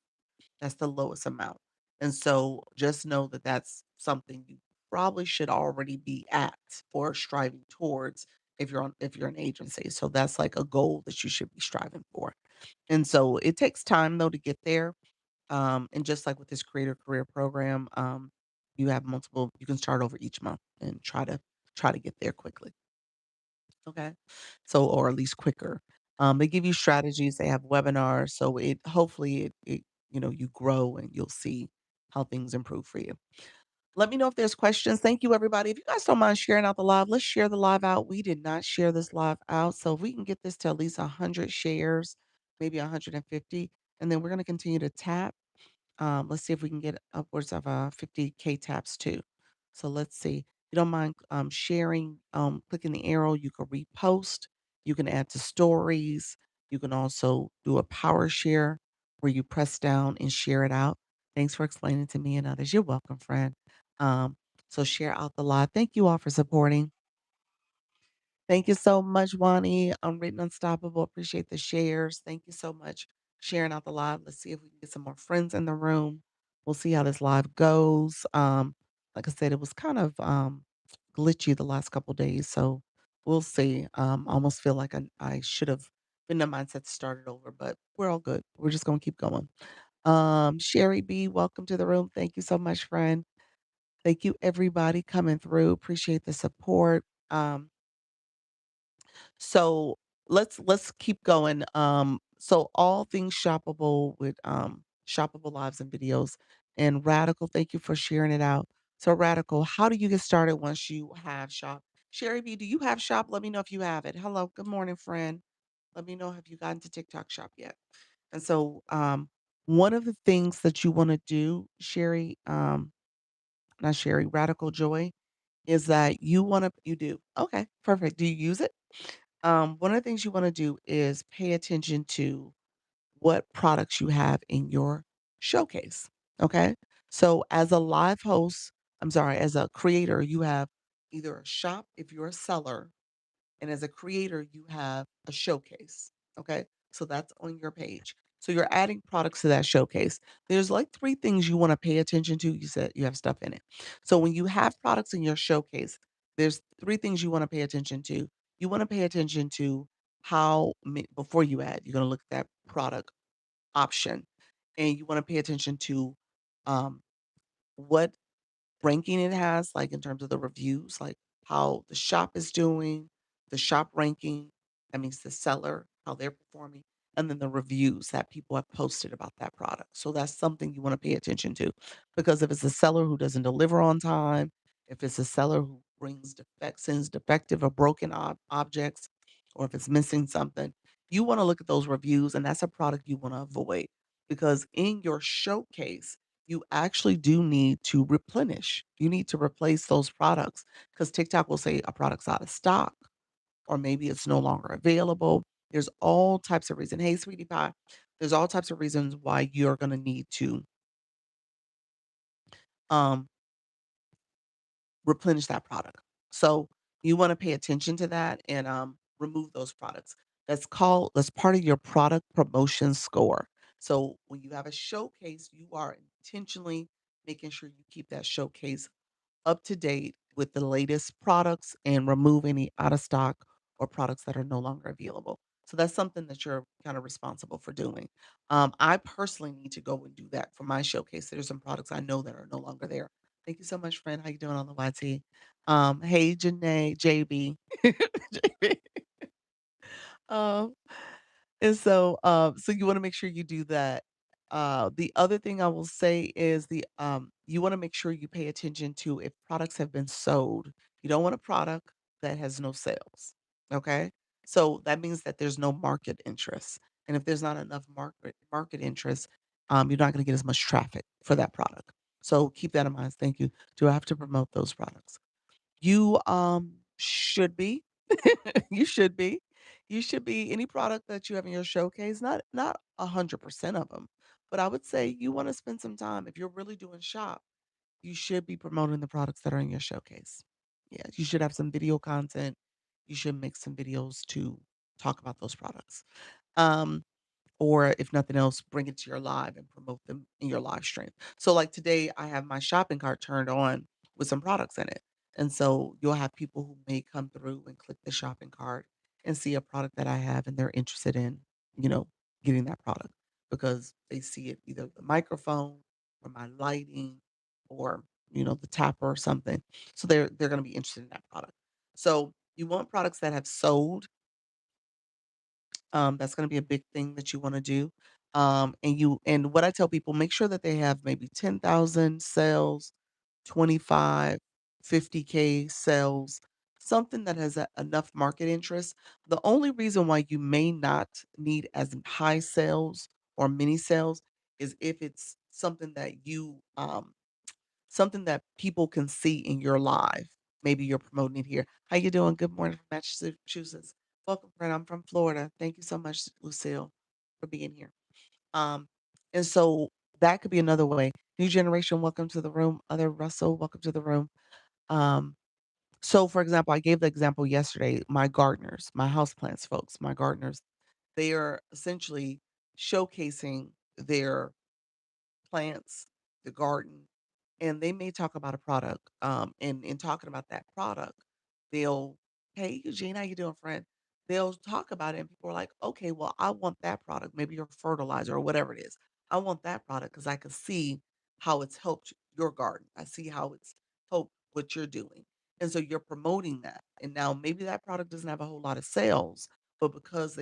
That's the lowest amount, and so, just know that that's something you probably should already be at or striving towards if you're an agency, so that's, like, a goal that you should be striving for. And so it takes time though to get there. And just like with this creator career program, you can start over each month and try to get there quickly. Okay. So or at least quicker. They give you strategies, they have webinars, so it hopefully you grow and you'll see how things improve for you. Let me know if there's questions. Thank you, everybody. If you guys don't mind sharing out the live, let's share the live out. We did not share this live out. So if we can get this to at least 100 shares, maybe 150, and then we're going to continue to tap. Let's see if we can get upwards of 50K taps too. So let's see. You don't mind sharing, clicking the arrow, you can repost, you can add to stories, you can also do a power share where you press down and share it out. Thanks for explaining to me and others. You're welcome, friend. Um, so share out the live. Thank you all for supporting. Thank you so much, Wani. Unwritten Unstoppable. Appreciate the shares. Thank you so much sharing out the live. Let's see if we can get some more friends in the room. We'll see how this live goes. Like I said, it was kind of glitchy the last couple days, so we'll see. I almost feel like I should have been in the mindset to start it over, but we're all good. We're just gonna keep going. Sherry B, welcome to the room. Thank you so much, friend. Thank you, everybody coming through. Appreciate the support. So let's keep going. So all things shoppable with shoppable lives and videos. And Radical, thank you for sharing it out. So Radical, how do you get started once you have shop? Sherry B, do you have shop? Let me know if you have it. Hello, good morning, friend. Let me know have you gotten to TikTok shop yet? And so one of the things that you want to do, Sherry, not Sherry, Radical Joy, is that you do. Okay, perfect. Do you use it? One of the things you wanna do is pay attention to what products you have in your showcase, okay? So, as a live host I'm sorry, as a creator, you have either a shop if you're a seller, and as a creator, you have a showcase, okay? So that's on your page. So you're adding products to that showcase. There's like 3 things you wanna pay attention to. You said you have stuff in it. So when you have products in your showcase, there's 3 things you wanna pay attention to. You wanna pay attention to how ma before you add, you're gonna look at that product option, and you wanna pay attention to, um, what ranking it has, like, in terms of the reviews, like, how the shop is doing, the shop ranking, that means the seller, how they're performing, and then the reviews that people have posted about that product. So that's something you wanna pay attention to, because if it's a seller who doesn't deliver on time, if it's a seller who sends defective or broken objects, or if it's missing something, you wanna look at those reviews, and that's a product you wanna avoid, because in your showcase you actually do need to replenish. You need to replace those products because TikTok will say a product's out of stock or maybe it's no longer available. There's all types of reasons. Hey, sweetie pie. There's all types of reasons why you're going to need to um, replenish that product. So you want to pay attention to that and remove those products. That's part of your product promotion score. So when you have a showcase, you are intentionally making sure you keep that showcase up to date with the latest products and remove any out of stock or products that are no longer available. So that's something that you're kind of responsible for doing. I personally need to go and do that for my showcase. There's some products I know that are no longer there. Thank you so much, friend. How you doing on the YT? Hey, Janae, JB. JB. Um, and so you wanna make sure you do that. The other thing I will say is you wanna make sure you pay attention to if products have been sold. You don't want a product that has no sales, okay? So that means that there's no market interest, and if there's not enough market interest, you're not gonna get as much traffic for that product. So keep that in mind. Thank you. Do I have to promote those products? You should be. You should be. You should be any product that you have in your showcase, not 100% of them, but I would say you wanna spend some time if you're really doing shop, you should be promoting the products that are in your showcase. Yeah, you should have some video content. You should make some videos to talk about those products. Um, or if nothing else, bring it to your live and promote them in your live stream. So like today, I have my shopping cart turned on with some products in it. And so you'll have people who may come through and click the shopping cart and see a product that I have and they're interested in, you know, getting that product because they see it either the microphone or my lighting or, the tapper or something. So they're going to be interested in that product. So you want products that have sold. That's gonna be a big thing that you wanna do. And what I tell people, make sure that they have maybe 10,000 sales, 25, 50K sales, something that has enough market interest. The only reason why you may not need as high sales or many sales is if it's something that people can see in your live. Maybe you're promoting it here. "How you doing? Good morning from Massachusetts. Welcome, friend. I'm from Florida. Thank you so much, Lucille, for being here." Um, and so that could be another way. New generation, welcome to the room. Other Russell, welcome to the room. Um, so for example, I gave the example yesterday, my gardeners, my houseplants folks, my gardeners, they are essentially showcasing their plants, the garden, and they may talk about a product, and in talking about that product, they'll, "Hey, Eugene, how you doing, friend?" They'll talk about it, and people are like, "Okay, well, I want that product," maybe your fertilizer or whatever it is. "I want that product because I can see how it's helped your garden. I see how it's helped what you're doing." And so you're promoting that, and now maybe that product doesn't have a whole lot of sales, but because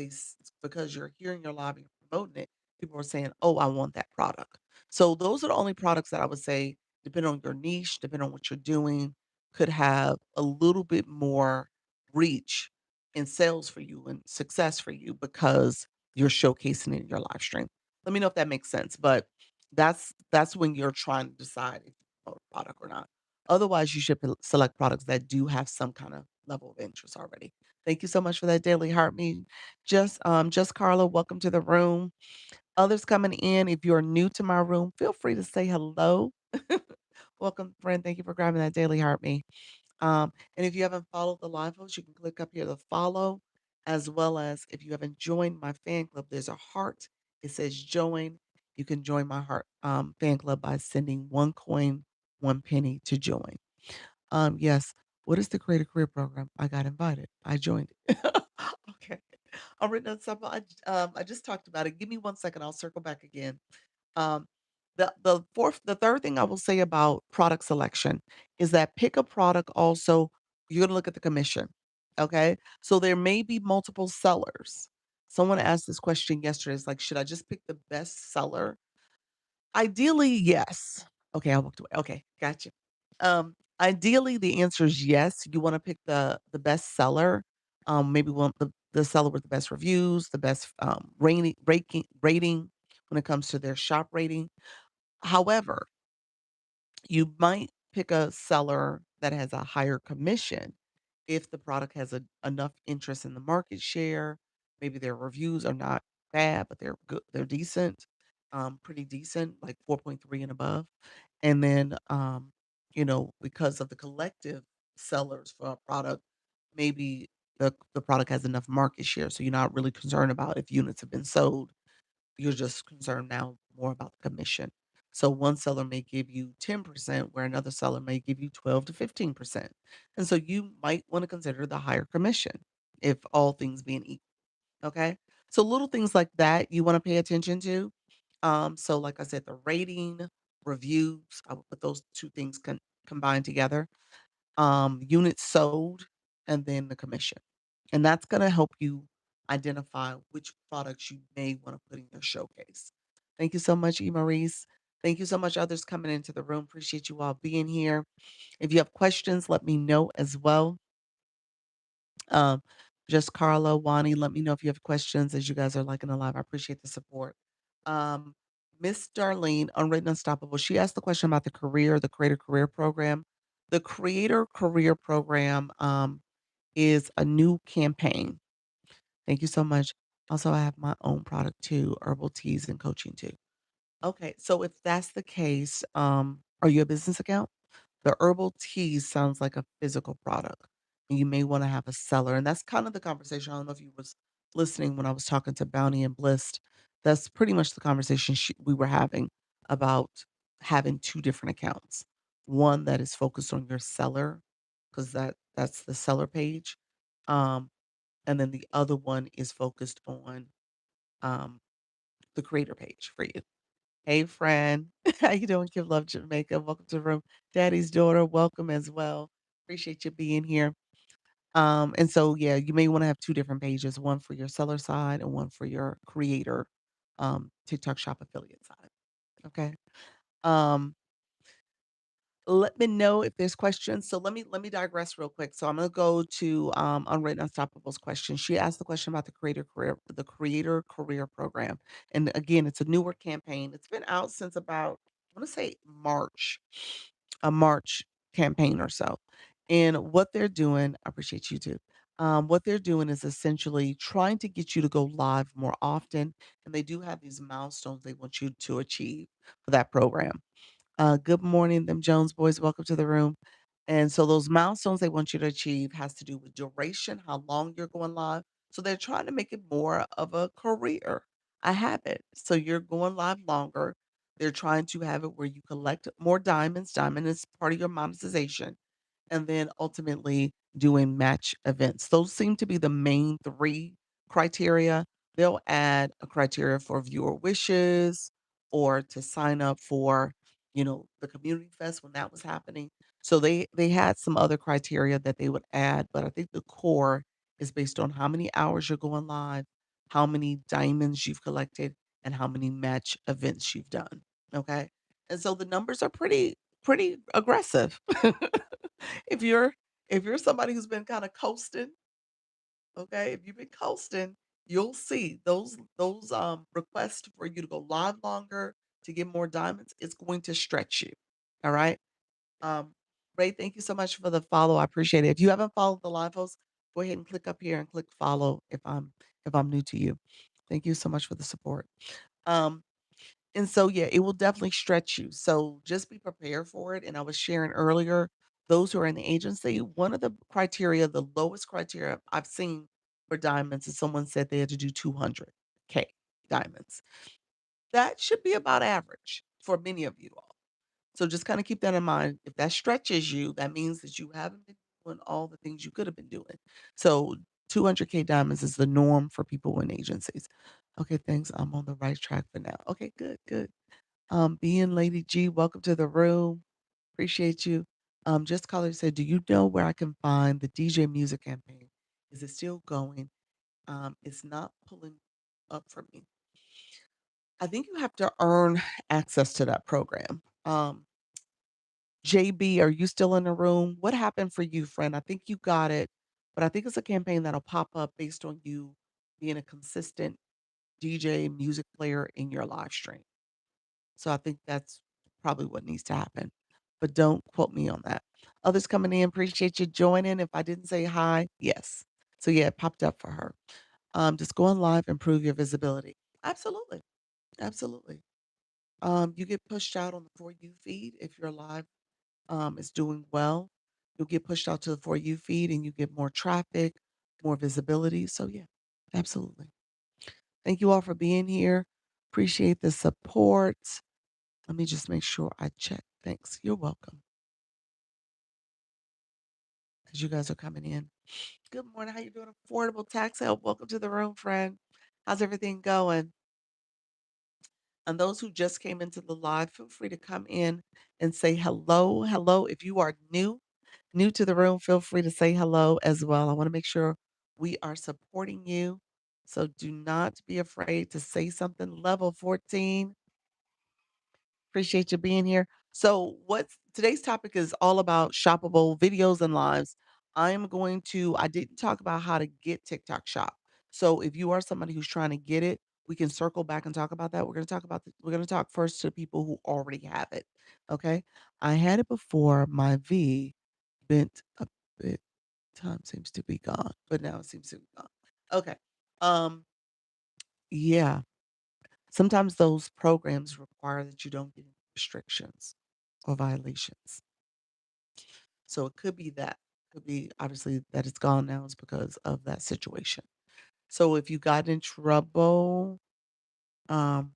you're hearing your lobby and promoting it, people are saying, "Oh, I want that product." So those are the only products that I would say, depending on your niche, depending on what you're doing, could have a little bit more reach in sales for you and success for you because you're showcasing it in your live stream. Let me know if that makes sense. But that's when you're trying to decide if you promote a product or not. Otherwise, you should select products that do have some kind of level of interest already. Thank you so much for that daily heart meeting. Just Carla, welcome to the room. Others coming in, if you're new to my room, feel free to say hello. Welcome, friend. Thank you for grabbing that daily heart me. And if you haven't followed the live post, you can click up here to follow, as well as if you haven't joined my fan club, there's a heart. It says join. You can join my heart fan club by sending 1 coin, 1 penny to join. Yes. What is the Creator Career Program? I got invited. I joined it. Okay. I'm written on something. I just talked about it. Give me 1 second. I'll circle back again. Um, the third thing I will say about product selection is that pick a product also, you're gonna look at the commission. Okay. So there may be multiple sellers. Someone asked this question yesterday. It's like, should I just pick the best seller? Ideally, yes. Okay, I walked away. Okay, gotcha. Ideally, the answer is yes. You wanna pick the best seller, maybe one the seller with the best reviews, the best, rating when it comes to their shop rating. However, you might pick a seller that has a higher commission if the product has enough interest in the market share, maybe their reviews are not bad, but they're good, they're decent, pretty decent, like 4.3 and above. And then, because of the collective sellers for a product, maybe the product has enough market share. So you're not really concerned about if units have been sold, you're just concerned now more about the commission. So one seller may give you 10%, where another seller may give you 12 to 15%. And so you might want to consider the higher commission if all things being equal. Okay. So little things like that you want to pay attention to. So like I said, the rating, reviews, I would put those two things combined together, units sold, and then the commission. And that's gonna help you identify which products you may wanna put in your showcase. Thank you so much, E. Maurice. Thank you so much, others coming into the room. Appreciate you all being here. If you have questions, let me know as well. Um, just Carla, Wani, let me know if you have questions as you guys are liking the live. I appreciate the support. Um, Miss Darlene, Unwritten Unstoppable, she asked the question about the Creator Career Program. The Creator Career Program is a new campaign. Thank you so much. Also, I have my own product too, herbal teas and coaching too. Okay, so if that's the case, are you a business account? The herbal tea sounds like a physical product, and you may wanna have a seller, and that's kind of the conversation. I don't know if you was listening when I was talking to Bounty and Bliss. That's pretty much the conversation we were having about having 2 different accounts. One that is focused on your seller, 'cause that's the seller page, um, and then the other one is focused on, um, the creator page for you. Hey, friend. How you doing? Give love Jamaica. Welcome to the room. Daddy's daughter, welcome as well. Appreciate you being here. And so yeah, you may want to have two different pages, one for your seller side and one for your creator TikTok shop affiliate side. Okay. Um, let me know if there's questions. So let me digress real quick. So I'm gonna go to Unwritten Unstoppables question. She asked the question about the creator career program. And again, it's a newer campaign. It's been out since about I want to say March, a March campaign or so. And what they're doing, I appreciate you too. What they're doing is essentially trying to get you to go live more often. And they do have these milestones they want you to achieve for that program. Good morning, them Jones boys. Welcome to the room. And so those milestones they want you to achieve has to do with duration, how long you're going live. So they're trying to make it more of a career, a habit. So you're going live longer. They're trying to have it where you collect more diamonds. Diamond is part of your monetization and then ultimately doing match events. Those seem to be the main 3 criteria. They'll add a criteria for viewer wishes or to sign up for, the community fest when that was happening. So they had some other criteria that they would add, but I think the core is based on how many hours you're going live, how many diamonds you've collected, and how many match events you've done. Okay? And so the numbers are pretty aggressive. If you're somebody who's been kinda coasting, okay, if you've been coasting, you'll see those requests for you to go live longer, to get more diamonds, it's going to stretch you, alright? Ray, thank you so much for the follow, I appreciate it. If you haven't followed the live host, go ahead and click up here and click follow if I'm new to you. Thank you so much for the support. Um and so, yeah, it will definitely stretch you. So just be prepared for it. And I was sharing earlier, those who are in the agency, one of the criteria, the lowest criteria I've seen for diamonds is someone said they had to do 200K diamonds. That should be about average for many of you all. So just kind of keep that in mind. If that stretches you, that means that you haven't been doing all the things you could have been doing. So 200K diamonds is the norm for people in agencies. Okay, thanks. I'm on the right track for now. Okay, good, good. Being Lady G, welcome to the room. Appreciate you. Just caller said, do you know where I can find the DJ music campaign? Is it still going? It's not pulling up for me. I think you have to earn access to that program. JB, are you still in the room? What happened for you, friend? I think you got it, but I think it's a campaign that'll pop up based on you being a consistent DJ music player in your live stream. So I think that's probably what needs to happen, but don't quote me on that. Others coming in, appreciate you joining. If I didn't say hi, yes. So yeah, it popped up for her. Just go on live, improve your visibility. Absolutely. Absolutely. You get pushed out on the For You feed if your live is doing well. You'll get pushed out to the For You feed and you get more traffic, more visibility. So yeah, absolutely. Thank you all for being here. Appreciate the support. Let me just make sure I check. Thanks. You're welcome. As you guys are coming in. Good morning. How you doing? Affordable tax help. Welcome to the room, friend. How's everything going? And those who just came into the live, feel free to come in and say hello. Hello. If you are new to the room, feel free to say hello as well. I want to make sure we are supporting you. So do not be afraid to say something. Level 14. Appreciate you being here. So, what's today's topic is all about shoppable videos and lives. I didn't talk about how to get TikTok shop. So, if you are somebody who's trying to get it, we can circle back and talk about that. We're going to talk first to people who already have it. Okay? I had it before my V bent a bit. Time seems to be gone, but now it seems to be gone. Okay. Um, yeah. Sometimes those programs require that you don't get any restrictions or violations. So it could be that. Could be obviously that it's gone now is because of that situation. So if you got in trouble, um,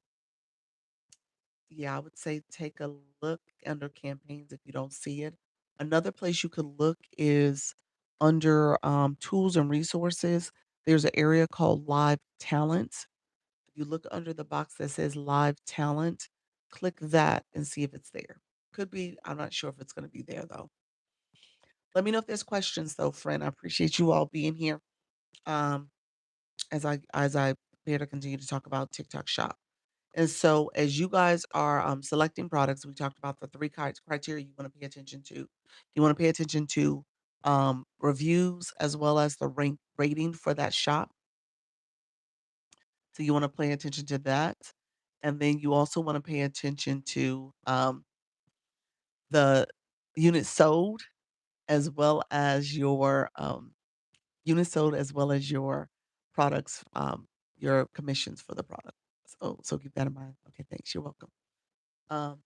yeah, I would say take a look under campaigns if you don't see it. Another place you could look is under tools and resources. There's an area called live talent. If you look under the box that says live talent, click that and see if it's there. Could be, I'm not sure if it's going to be there though. Let me know if there's questions though, friend. I appreciate you all being here. Um, as I prepare to continue to talk about TikTok Shop. And so as you guys are selecting products, we talked about the three criteria you want to pay attention to. You want to pay attention to reviews as well as the rating for that shop. So you want to pay attention to that. And then you also want to pay attention to the units sold as well as your units sold as well as your products, your commissions for the product. So keep that in mind. Okay, thanks. You're welcome. Um,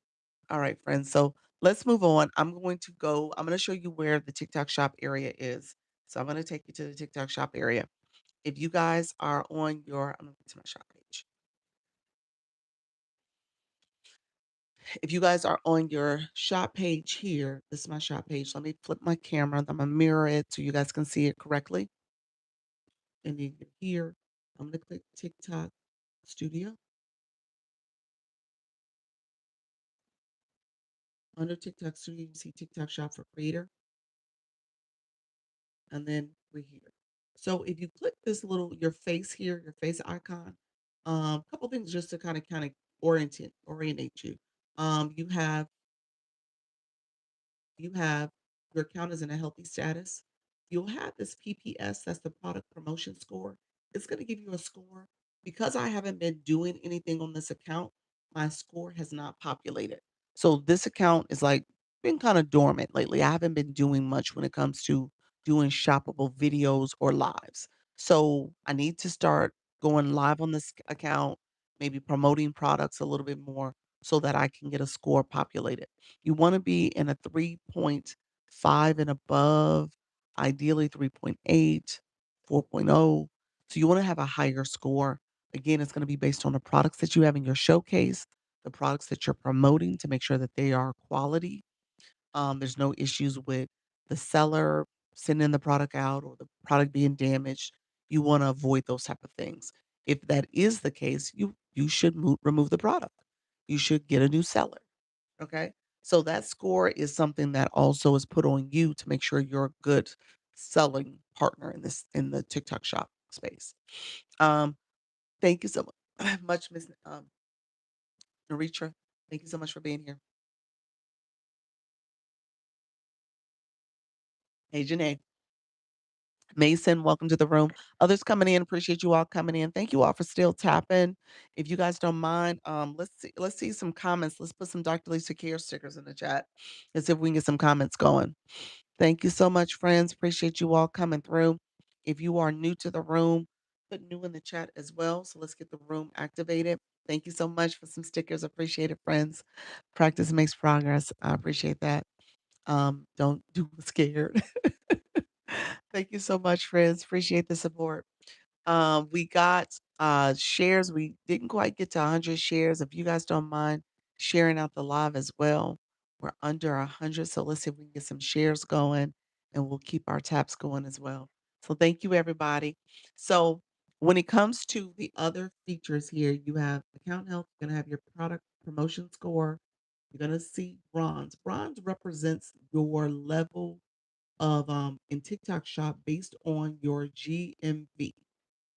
all right, friends. So let's move on. I'm going to show you where the TikTok shop area is. So I'm going to take you to the TikTok shop area. If you guys are on your, I'm going to get to my shop page. If you guys are on your shop page here, this is my shop page. Let me flip my camera. I'm going to mirror it so you guys can see it correctly. And then here, I'm going to click TikTok Studio. Under TikTok Studio, you see TikTok Shop for Creator, and then we're here. So if you click this little your face here, your face icon, a couple things just to kind of orientate you. You have you have your account is in a healthy status. You'll have this PPS, that's the product promotion score. It's going to give you a score. Because I haven't been doing anything on this account, my score has not populated. So this account is like been kind of dormant lately. I haven't been doing much when it comes to doing shoppable videos or lives. So I need to start going live on this account, maybe promoting products a little bit more so that I can get a score populated. You wanna be in a 3.5 and above, ideally 3.8, 4.0. So you wanna have a higher score. Again, it's gonna be based on the products that you have in your showcase, the products that you're promoting to make sure that they are quality. There's no issues with the seller sending the product out or the product being damaged. You wanna avoid those type of things. If that is the case, you should remove the product. You should get a new seller. Okay. So that score is something that also is put on you to make sure you're a good selling partner in the TikTok shop space. Um, thank you so much, Miss Naritra. Thank you so much for being here. Hey, Janae. Mason, welcome to the room. Others coming in, appreciate you all coming in. Thank you all for still tapping. If you guys don't mind, let's see some comments. Let's put some Dr. Lisa Care stickers in the chat. Let's see if we can get some comments going. Thank you so much, friends. Appreciate you all coming through. If you are new to the room, put new in the chat as well. So let's get the room activated. Thank you so much for some stickers. Appreciate it, friends. Practice makes progress. I appreciate that. Don't do scared. Thank you so much, friends. Appreciate the support. We got shares. We didn't quite get to 100 shares. If you guys don't mind sharing out the live as well, we're under 100. So let's see if we can get some shares going and we'll keep our taps going as well. So thank you, everybody. So when it comes to the other features here, you have account health, you're going to have your product promotion score. You're going to see bronze. Bronze represents your level of in TikTok shop based on your GMV,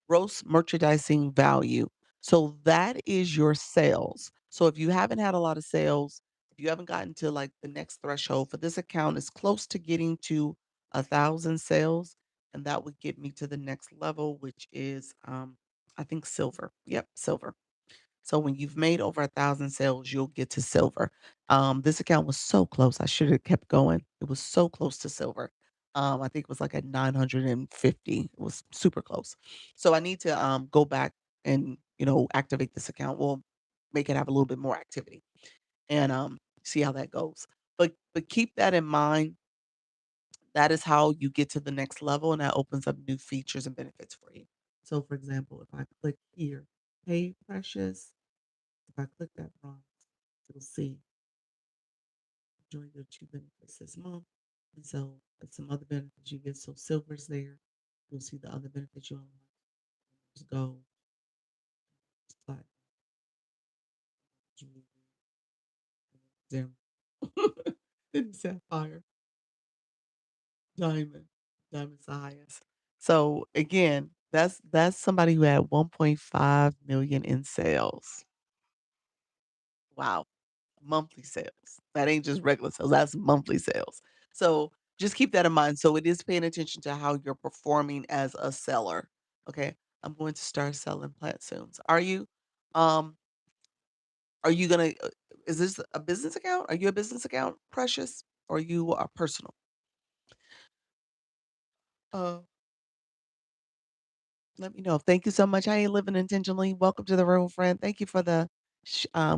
gross merchandising value. So that is your sales. So if you haven't had a lot of sales, if you haven't gotten to like the next threshold for this account is close to getting to 1,000 sales, and that would get me to the next level, which is I think silver. Yep, silver. So when you've made over 1,000 sales, you'll get to silver. This account was so close. I should have kept going. It was so close to silver. I think it was like at 950. It was super close. So I need to go back and, activate this account. We'll make it have a little bit more activity and see how that goes. But keep that in mind. That is how you get to the next level, and that opens up new features and benefits for you. So for example, if I click here, "Hey Precious," if I click that prompt, you'll see enjoy your 2 benefits this month. And so there's some other benefits you get. So silver's there. You'll see the other benefits you unlock. There's gold, there's platinum, jewelry, dim, then sapphire, diamond. Diamond's the highest. So again, that's somebody who had 1.5 million in sales. Wow. Monthly sales. That ain't just regular sales, that's monthly sales. So, just keep that in mind. So, it is paying attention to how you're performing as a seller, okay? I'm going to start selling plant soon. Are you? Um, are you gonna is this a business account? Are you a business account, Precious? Or you are personal? Uh, Let me know. Thank you so much. I ain't living intentionally. Welcome to the room, friend. Thank you for the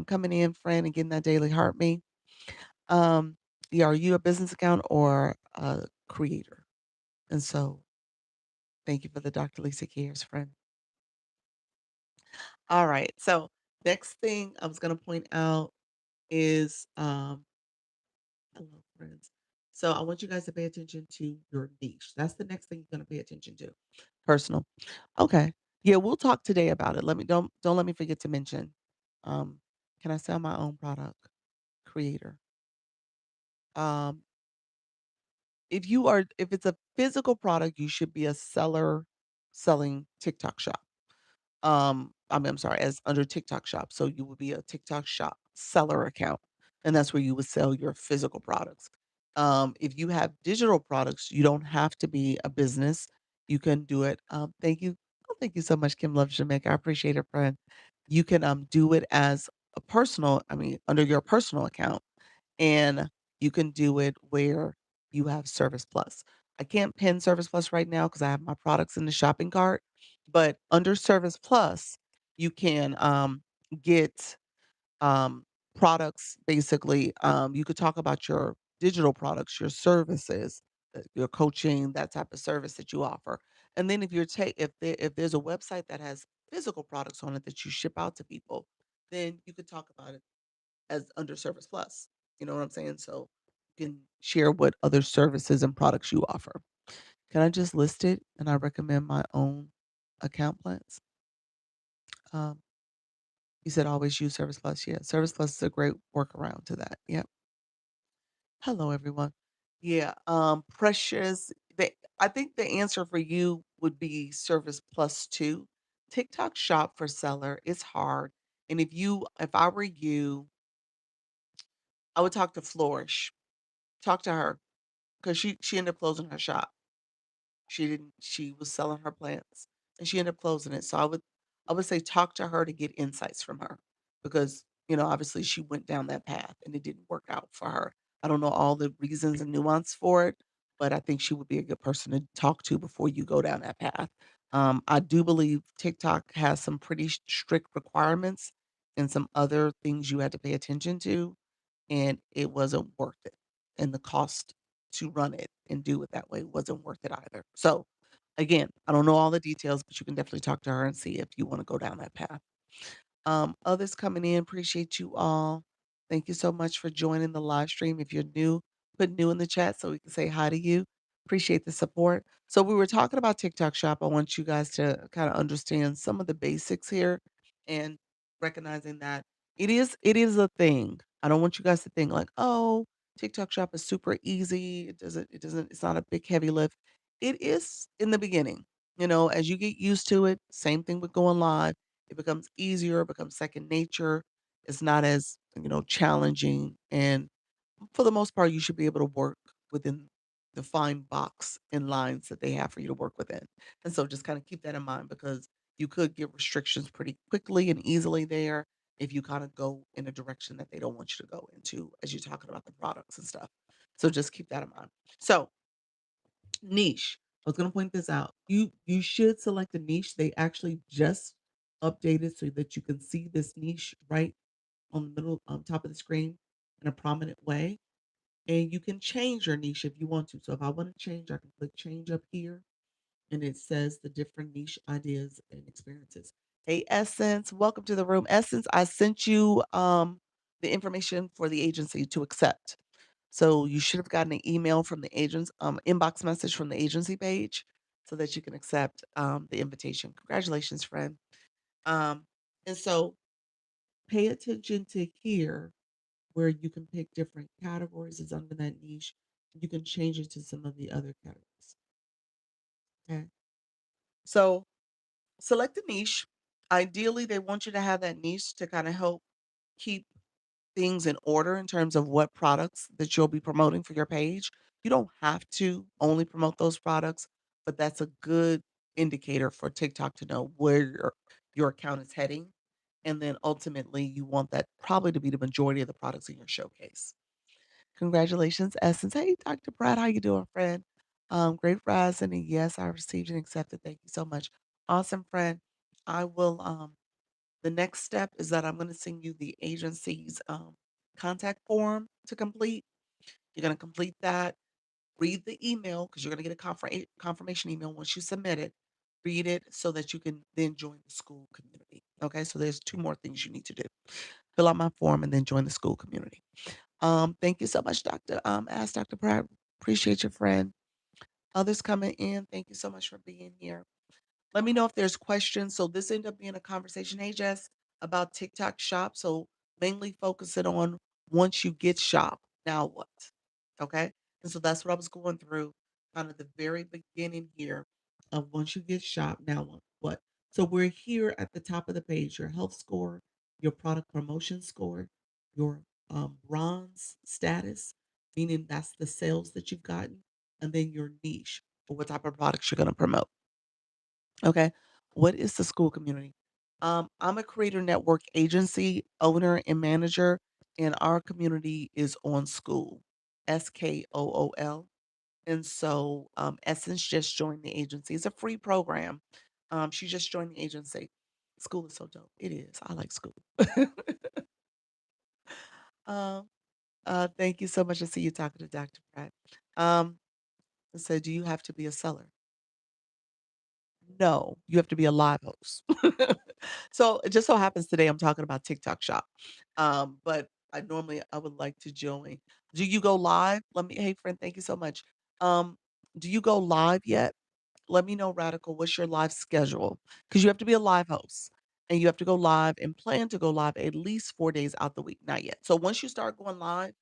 coming in, friend, and getting that daily heart me. Um, yeah, are you a business account or a creator? And so thank you for the Dr. Lisa Cares, friend. All right. So next thing I was gonna point out is hello friends. So I want you guys to pay attention to your niche. That's the next thing you're gonna pay attention to. Personal. Okay. Yeah, we'll talk today about it. Let me forget to mention. Um, can I sell my own product? Creator. Um, if it's a physical product, you should be a seller selling TikTok shop. I'm sorry, as under TikTok shop. So you would be a TikTok shop seller account, and that's where you would sell your physical products. If you have digital products, you don't have to be a business. You can do it. Thank you. Oh, thank you so much, Kim Love Jamaica. I appreciate it, friend. You can do it as a personal, I mean, under your personal account and you can do it where you have Service Plus. I can't pin Service Plus right now because I have my products in the shopping cart, but under Service Plus, you can get um, products basically. You could talk about your digital products, your services, your coaching, that type of service that you offer. And then if there's a website that has physical products on it that you ship out to people, then you could talk about it as under Service Plus. You know what I'm saying? So you can share what other services and products you offer. Can I just list it and I recommend my own account plans? Um, you said always use Service Plus. Yeah, Service Plus is a great workaround to that. Yep. Hello, everyone. Yeah, Precious. I think the answer for you would be Service Plus too. TikTok Shop for seller is hard, and if I were you, I would talk to Flourish. Talk to her. 'Cause she ended up closing her shop. She was selling her plants, and she ended up closing it, so I would say talk to her to get insights from her because, obviously, she went down that path, and it didn't work out for her. I don't know all the reasons and nuance for it, but I think she would be a good person to talk to before you go down that path. I do believe TikTok has some pretty strict requirements and some other things you had to pay attention to, and it wasn't worth it, and the cost to run it and do it that way wasn't worth it either. So, again, I don't know all the details, but you can definitely talk to her and see if you wanna go down that path. Others coming in, appreciate you all. Thank you so much for joining the live stream. If you're new, put new in the chat so we can say hi to you. Appreciate the support. So we were talking about TikTok Shop. I want you guys to kind of understand some of the basics here and recognizing that it is a thing. I don't want you guys to think like, oh, TikTok Shop is super easy. It's not a big heavy lift. It is in the beginning. As you get used to it, same thing with going live it becomes easier, it becomes second nature. It's not as, challenging. And for the most part, you should be able to work within the fine box and lines that they have for you to work within. And so just kind of keep that in mind because you could get restrictions pretty quickly and easily there if you kind of go in a direction that they don't want you to go into as you're talking about the products and stuff. So just keep that in mind. So Niche. I was gonna point this out. You should select a niche. They actually just updated so that you can see this niche right on the middle top of the screen in a prominent way. And you can change your niche if you want to. So if I want to change, I can click change up here and it says the different niche ideas and experiences. Hey Essence, welcome to the room. Essence, I sent you the information for the agency to accept. So you should have gotten an email from the agent's inbox message from the agency page so that you can accept the invitation. Congratulations, friend. Um, and so pay attention to here where you can pick different categories is under that niche. You can change it to some of the other categories. Okay. So select a niche. Ideally, they want you to have that niche to kind of help keep things in order in terms of what products that you'll be promoting for your page. You don't have to only promote those products, but that's a good indicator for TikTok to know where your account is heading. And then ultimately, you want that probably to be the majority of the products in your showcase. Congratulations, Essence. Hey, Dr. Brad, how you doing, friend? Great rising, and yes, I received and accepted. Thank you so much. Awesome, friend. I will the next step is that I'm going to send you the agency's contact form to complete. You're going to complete that, read the email because you're going to get a confirmation email once you submit it. Read it so that you can then join the school community. Okay, so there's two more things you need to do. Fill out my form and then join the school community. Thank you so much, Dr. Ask Dr. Pratt. Appreciate your friend. Others coming in. Thank you so much for being here. Let me know if there's questions. So this ended up being a conversation, hey Jess, about TikTok Shop. So mainly focusing on once you get Shop, now what? Okay. And so that's what I was going through, kind of the very beginning here of once you get Shop, now what? So we're here at the top of the page, your health score, your product promotion score, your bronze status, meaning that's the sales that you've gotten, and then your niche or what type of products you're going to promote. Okay. What is the school community? I'm a creator network agency owner and manager, and our community is on school, SKOOL. And so Essence just joined the agency. It's a free program. She just joined the agency. School is so dope. It is. I like school. um, thank you so much. I see you talking to Dr. Pratt. Um, so, do you have to be a seller? No, you have to be a live host. So, it just so happens today I'm talking about TikTok Shop. But I would like to join. Do you go live? Let me Hey friend, thank you so much. Um, do you go live yet? Let me know, Radical, what's your live schedule? Because you have to be a live host and you have to go live and plan to go live at least 4 days out the week, not yet. So once you start going live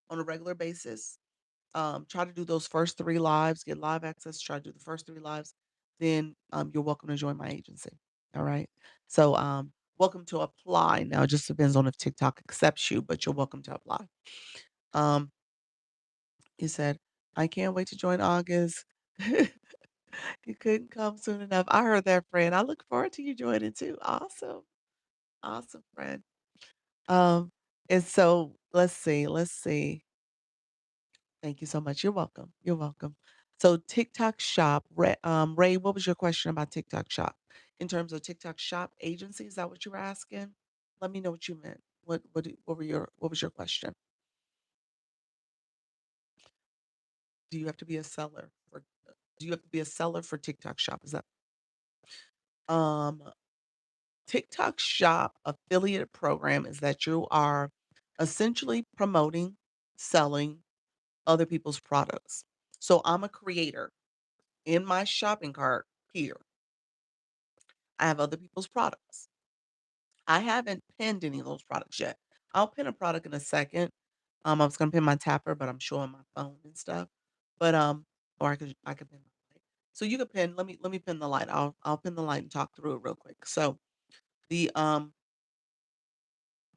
on a regular basis, try to do those first 3 lives, get live access, try to do the first 3 lives, then, you're welcome to join my agency, alright? So, welcome to apply. Now it just depends on if TikTok accepts you, but you're welcome to apply. Um, he said, "I can't wait to join August." You couldn't come soon enough. I heard that, friend. I look forward to you joining too. Awesome. Awesome, friend. Um, and so let's see. Thank you so much. You're welcome. You're welcome. So TikTok Shop, Ray, what was your question about TikTok Shop? In terms of TikTok Shop agency, is that what you were asking? Let me know what you meant. What was your question? Do you have to be a seller for do you have to be a seller for TikTok Shop? Is that um TikTok Shop affiliate program is that you are essentially promoting, selling other people's products. So I'm a creator. In my shopping cart here, I have other people's products. I haven't pinned any of those products yet. I'll pin a product in a second. I was gonna pin my tapper, but I'm showing my phone and stuff. But or I could pin my light. So you could pin. Let me pin the light. I'll pin the light and talk through it real quick. So the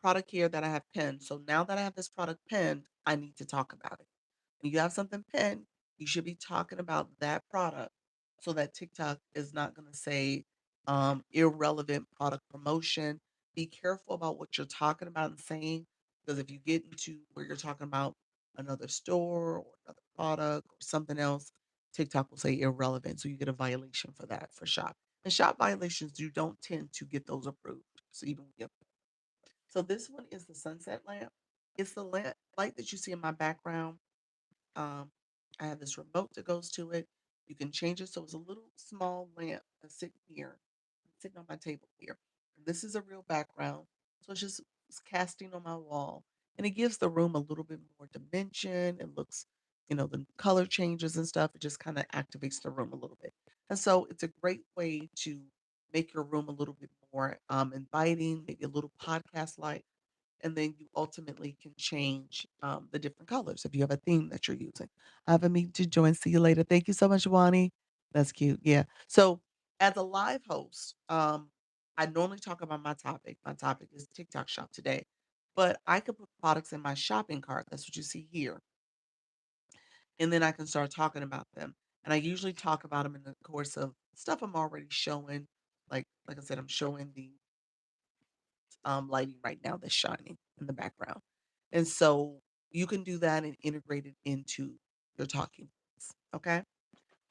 product here that I have pinned. So now that I have this product pinned, I need to talk about it. When you have something pinned, you should be talking about that product so that TikTok is not going to say irrelevant product promotion. Be careful about what you're talking about and saying because if you get into where you're talking about another store or another product or something else, TikTok will say irrelevant, so you get a violation for that for shop. And shop violations, you don't tend to get those approved. So even with so this one is the sunset lamp. It's the light that you see in my background. um, I have this remote that goes to it. You can change it so it's a little small lamp that's sitting here, sitting on my table here. This is a real background, so it's casting on my wall, and it gives the room a little bit more dimension. It looks, the color changes and stuff. It just kind of activates the room a little bit, and so it's a great way to make your room a little bit more inviting, maybe a little podcast light, and then you ultimately can change the different colors if you have a theme that you're using. I have a meeting to join. See you later. Thank you so much, Wani. That's cute. Yeah. So as a live host, I normally talk about my topic. My topic is TikTok shop today, but I could put products in my shopping cart. That's what you see here. And then I can start talking about them. And I usually talk about them in the course of stuff I'm already showing. Like I said, I'm showing the lighting right now that's shining in the background. And so you can do that and integrate it into your talking points. Okay.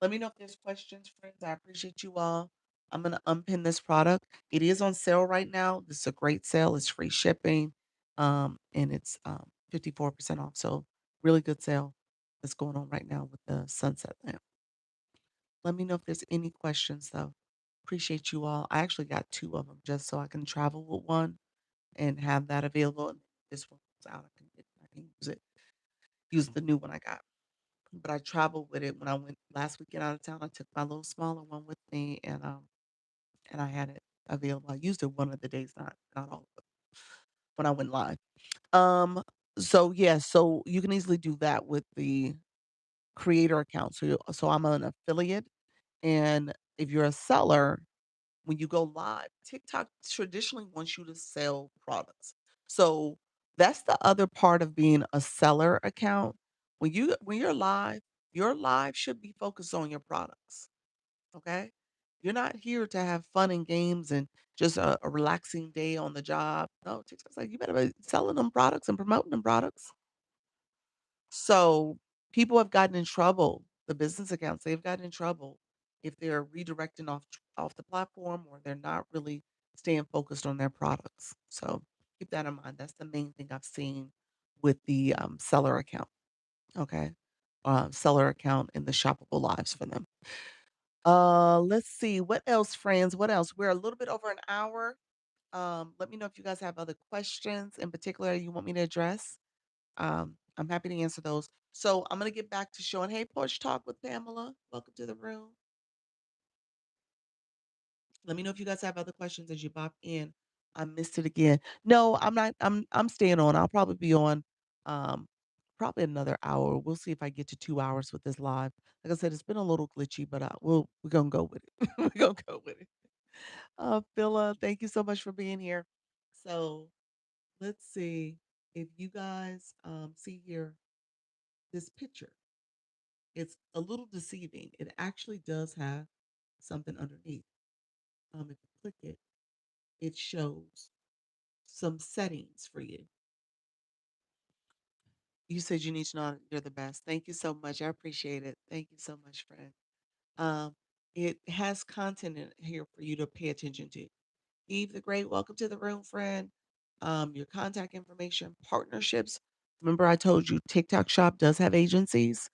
Let me know if there's questions, friends. I appreciate you all. I'm going to unpin this product. It is on sale right now. This is a great sale. It's free shipping. And it's 54% off. So really good sale that's going on right now with the sunset lamp. Let me know if there's any questions though. Appreciate you all. I actually got two of them just so I can travel with one and have that available. And this one goes out, I can use the new one I got. But I traveled with it when I went last weekend out of town. I took my little smaller one with me, and I had it available. I used it one of the days, not all of it, when I went live. Um, so yeah, so you can easily do that with the creator account. So I'm an affiliate, and if you're a seller, when you go live, TikTok traditionally wants you to sell products. So that's the other part of being a seller account. When you're live, your live should be focused on your products. Okay. You're not here to have fun and games and just a relaxing day on the job. No, TikTok's like, you better be selling them products and promoting them products. So, people have gotten in trouble, the business accounts, they've gotten in trouble if they're redirecting off the platform or they're not really staying focused on their products. So, keep that in mind. That's the main thing I've seen with the, seller account, okay? Seller account and the shoppable lives for them. Let's see, what else, friends? What else? We're a little bit over an hour. Let me know if you guys have other questions in particular you want me to address. I'm happy to answer those. So I'm gonna get back to showing. Hey, Porch Talk with Pamela. Welcome to the room. Let me know if you guys have other questions as you pop in. I missed it again. No, I'm not. I'm staying on. I'll probably be on um probably another hour. We'll see if I get to 2 hours with this live. Like I said, it's been a little glitchy, but we're gonna go with it. We're gonna go with it. Phila, thank you so much for being here. So let's see if you guys see here this picture. It's a little deceiving. It actually does have something underneath. If you click it, it shows some settings for you. You said you need to know you're the best. Thank you so much. I appreciate it. Thank you so much, friend. Um, it has content in here for you to pay attention to. Eve the Great, welcome to the room, friend. Your contact information, partnerships. Remember, I told you TikTok Shop does have agencies.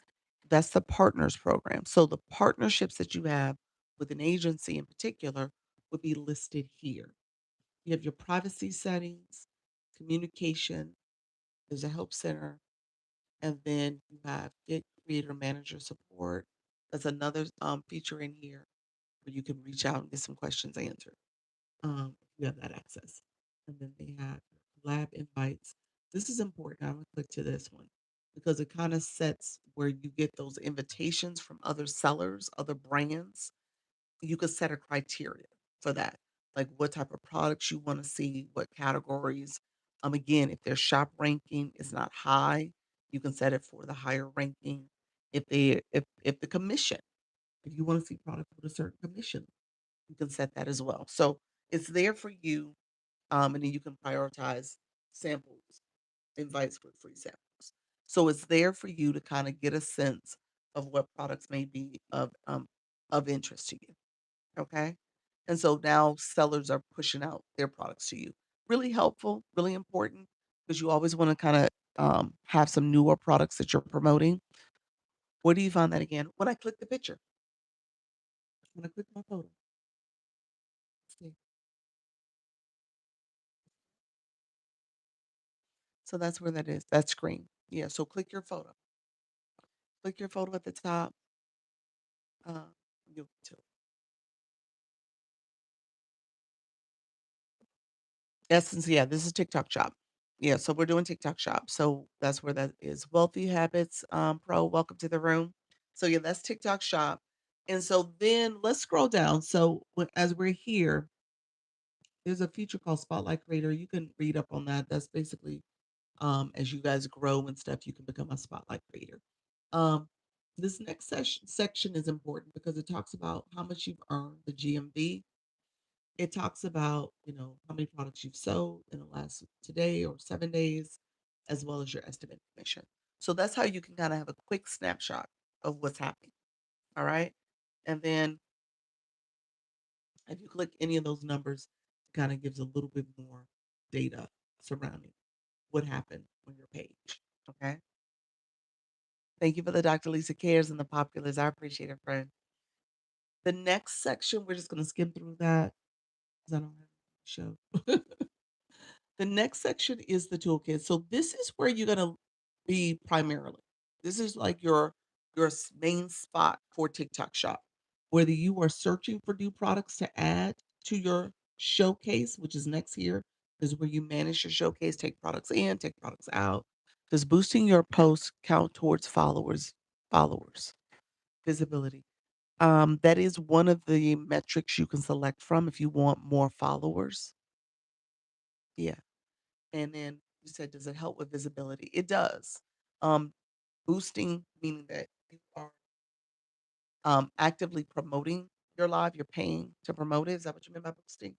That's the partners program. So the partnerships that you have with an agency in particular would be listed here. You have your privacy settings, communication, there's a help center, and then you have Get Creator Manager support. That's another feature in here where you can reach out and get some questions answered. You have that access. And then they have lab invites. This is important. I'm gonna click to this one because it kind of sets where you get those invitations from other sellers, other brands. You could set a criteria for that, like what type of products you want to see, what categories. Again, if their shop ranking is not high, you can set it for the higher ranking. If the commission, if you want to see products with a certain commission, you can set that as well. So it's there for you, and then you can prioritize samples, invites with free samples. So it's there for you to kind of get a sense. of what products may be of interest to you. Okay. And so now sellers are pushing out their products to you. Really helpful, really important because you always want to kind of have some newer products that you're promoting. Where do you find that again? When I click the picture, when I click my photo. See? So that's where that is. That screen. Yeah. So click your photo. Click your photo at the top. Uh, you'll get to it. Essence, yeah, this is TikTok Shop. Yeah, so we're doing TikTok Shop. So that's where that is. Wealthy Habits Pro, welcome to the room. So yeah, that's TikTok Shop. And so then let's scroll down. So as we're here, there's a feature called Spotlight Creator. You can read up on that. That's basically as you guys grow and stuff, you can become a Spotlight Creator. Um, this next section is important because it talks about how much you've earned, the GMV. It talks about, how many products you've sold in the last today or 7 days, as well as your estimate commission. So that's how you can kinda have a quick snapshot of what's happening, all right? And then if you click any of those numbers, it kinda gives a little bit more data surrounding what happened on your page, okay? Thank you for the Dr. Lisa Cares and the populars. I appreciate it, friend. The next section, we're just gonna skim through that 'cause I don't have a show. The next section is the toolkit. So this is where you're gonna be primarily. This is like your main spot for TikTok Shop. Whether you are searching for new products to add to your showcase, which is next here, is where you manage your showcase, take products in, take products out. Does boosting your posts count towards followers, visibility? That is one of the metrics you can select from if you want more followers. Yeah. And then you said, does it help with visibility? It does. Um, Boosting, meaning that you are actively promoting your live, you're paying to promote it. Is that what you mean by boosting?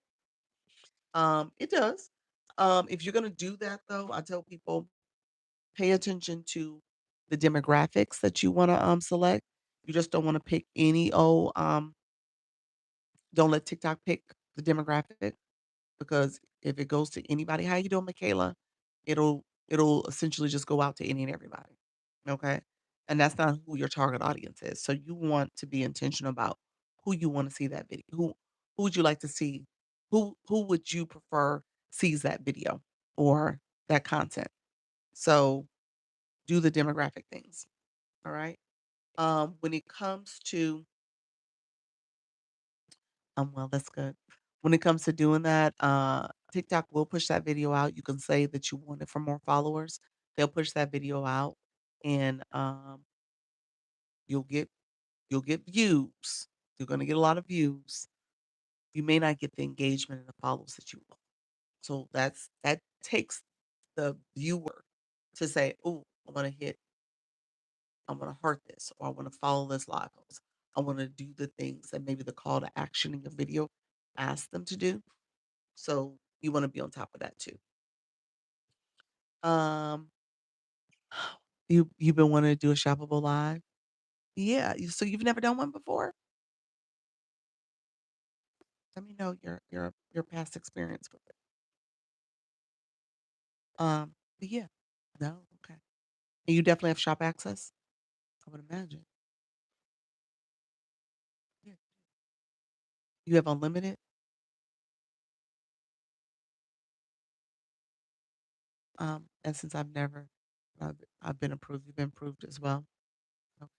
It does. If you're going to do that, though, I tell people pay attention to the demographics that you want to select. You just don't want to pick any old, don't let TikTok pick the demographic because if it goes to anybody, how you doing, Michaela? It'll essentially just go out to any and everybody. Okay? And that's not who your target audience is. So you want to be intentional about who you want to see that video. Who would you like to see? Who would you prefer sees that video or that content? So do the demographic things. All right. When it comes to well, that's good. When it comes to doing that, TikTok will push that video out. You can say that you want it for more followers. They'll push that video out and you'll get you'll get views. You're gonna get a lot of views. You may not get the engagement and the follows that you want. So that takes the viewer to say, oh, I wanna heart this or I wanna follow this live post. I wanna do the things that maybe the call to action in your video asks them to do. So you wanna be on top of that too. Um, you've been wanting to do a shoppable live? Yeah, so you've never done one before? Let me know your past experience with it. But yeah. No? Okay. And you definitely have shop access? I would imagine. Yeah. You have unlimited? And since I've been approved, you've been approved as well? Okay.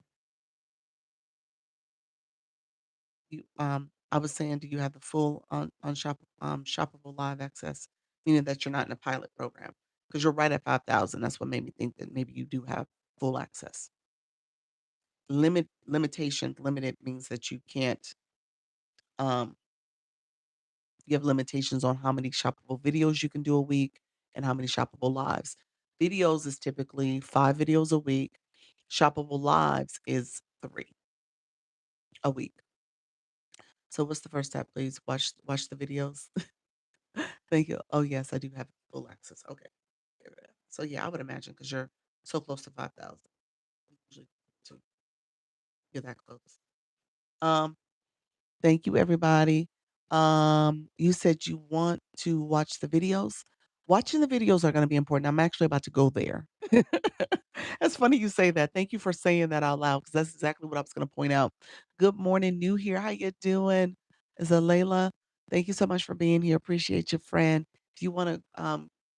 I was saying, do you have the full shoppable live access, meaning that you're not in a pilot program? Because 'Cause you're right at 5,000. That's what made me think that maybe you do have full access. Limited means that um, you have limitations on how many shoppable videos you can do a week and how many shoppable lives. Videos is typically 5 videos a week. Shoppable lives is 3 a week. So what's the first step, please? Watch the videos. Thank you. Oh, yes, I do have full access. Okay. So, yeah, I would imagine because 'cause you're so close to 5,000. Usually 2. Get that close. Um, Thank you, everybody. You said you want to watch the videos. Watching the videos are gonna be important. I'm actually about to go there. That's funny you say that. Thank you for saying that out loud, because that's exactly what I was gonna point out. Good morning, new here. How you doing? Is it Layla? Thank you so much for being here. Appreciate you, friend. If you wanna,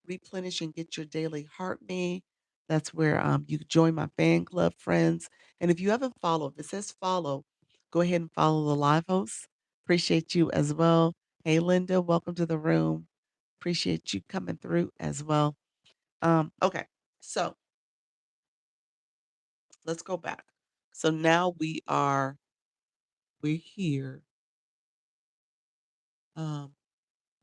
replenish and get your daily heart me, that's where, you can join my fan club, friends. And if you haven't followed, if it says follow, go ahead and follow the live host. Appreciate you as well. Hey, Linda, welcome to the room. Appreciate you coming through as well. Okay, so let's go back. So now we're here. Um,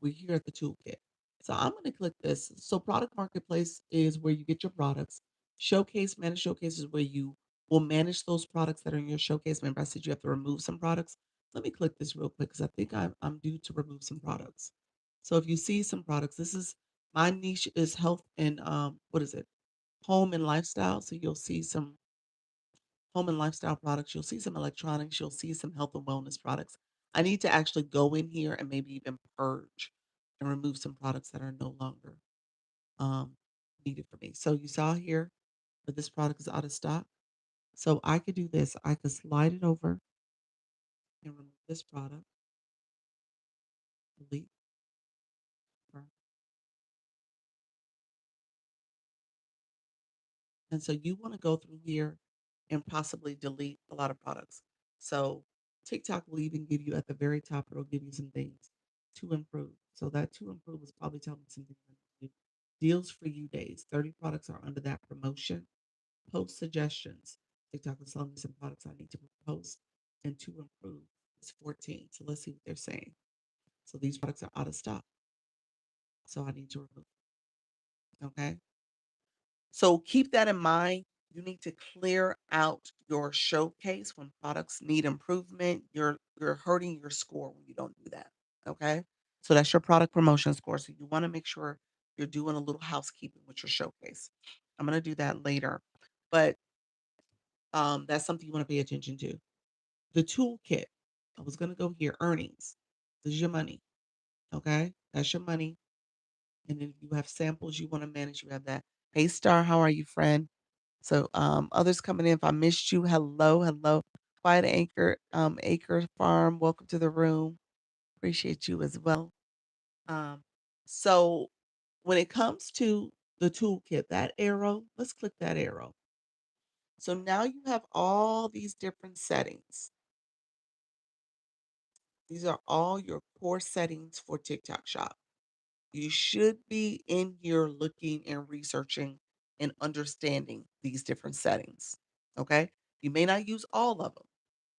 we're here at the toolkit. So I'm going to click this. So product marketplace is where you get your products. Showcase, manage showcase is where you will manage those products that are in your showcase. Remember, I said you have to remove some products. Let me click this real quick because I think I'm due to remove some products. So if you see some products, this is my niche is health and what is it? Home and lifestyle. So you'll see some home and lifestyle products. You'll see some electronics. You'll see some health and wellness products. I need to actually go in here and maybe even purge and remove some products that are no longer um, needed for me. So you saw here that this product is out of stock. So I could do this. I could slide it over and remove this product, delete, and so you want to go through here and possibly delete a lot of products. So TikTok will even give you at the very top, it'll give you some things to improve. So that to improve is probably telling me something I need to do. Deals for you days. 30 products are under that promotion. Post suggestions. TikTok is telling me some products I need to post and to improve. It's 14. So let's see what they're saying. So these products are out of stock. So I need to remove. Okay. So keep that in mind. You need to clear out your showcase when products need improvement. You're hurting your score when you don't do that. Okay. So that's your product promotion score. So you want to make sure you're doing a little housekeeping with your showcase. I'm gonna do that later. But that's something you want to pay attention to. The toolkit. I was gonna go here. Earnings. This is your money. Okay. That's your money. And then you have samples you want to manage. You have that. Hey Star, how are you, friend? So, others coming in, if I missed you, hello, hello. Quiet Anchor, Acre Farm, welcome to the room. Appreciate you as well. Um, so when it comes to the toolkit, that arrow, let's click that arrow. So now you have all these different settings. These are all your core settings for TikTok Shop. You should be in here looking and researching and understanding these different settings. Okay. You may not use all of them,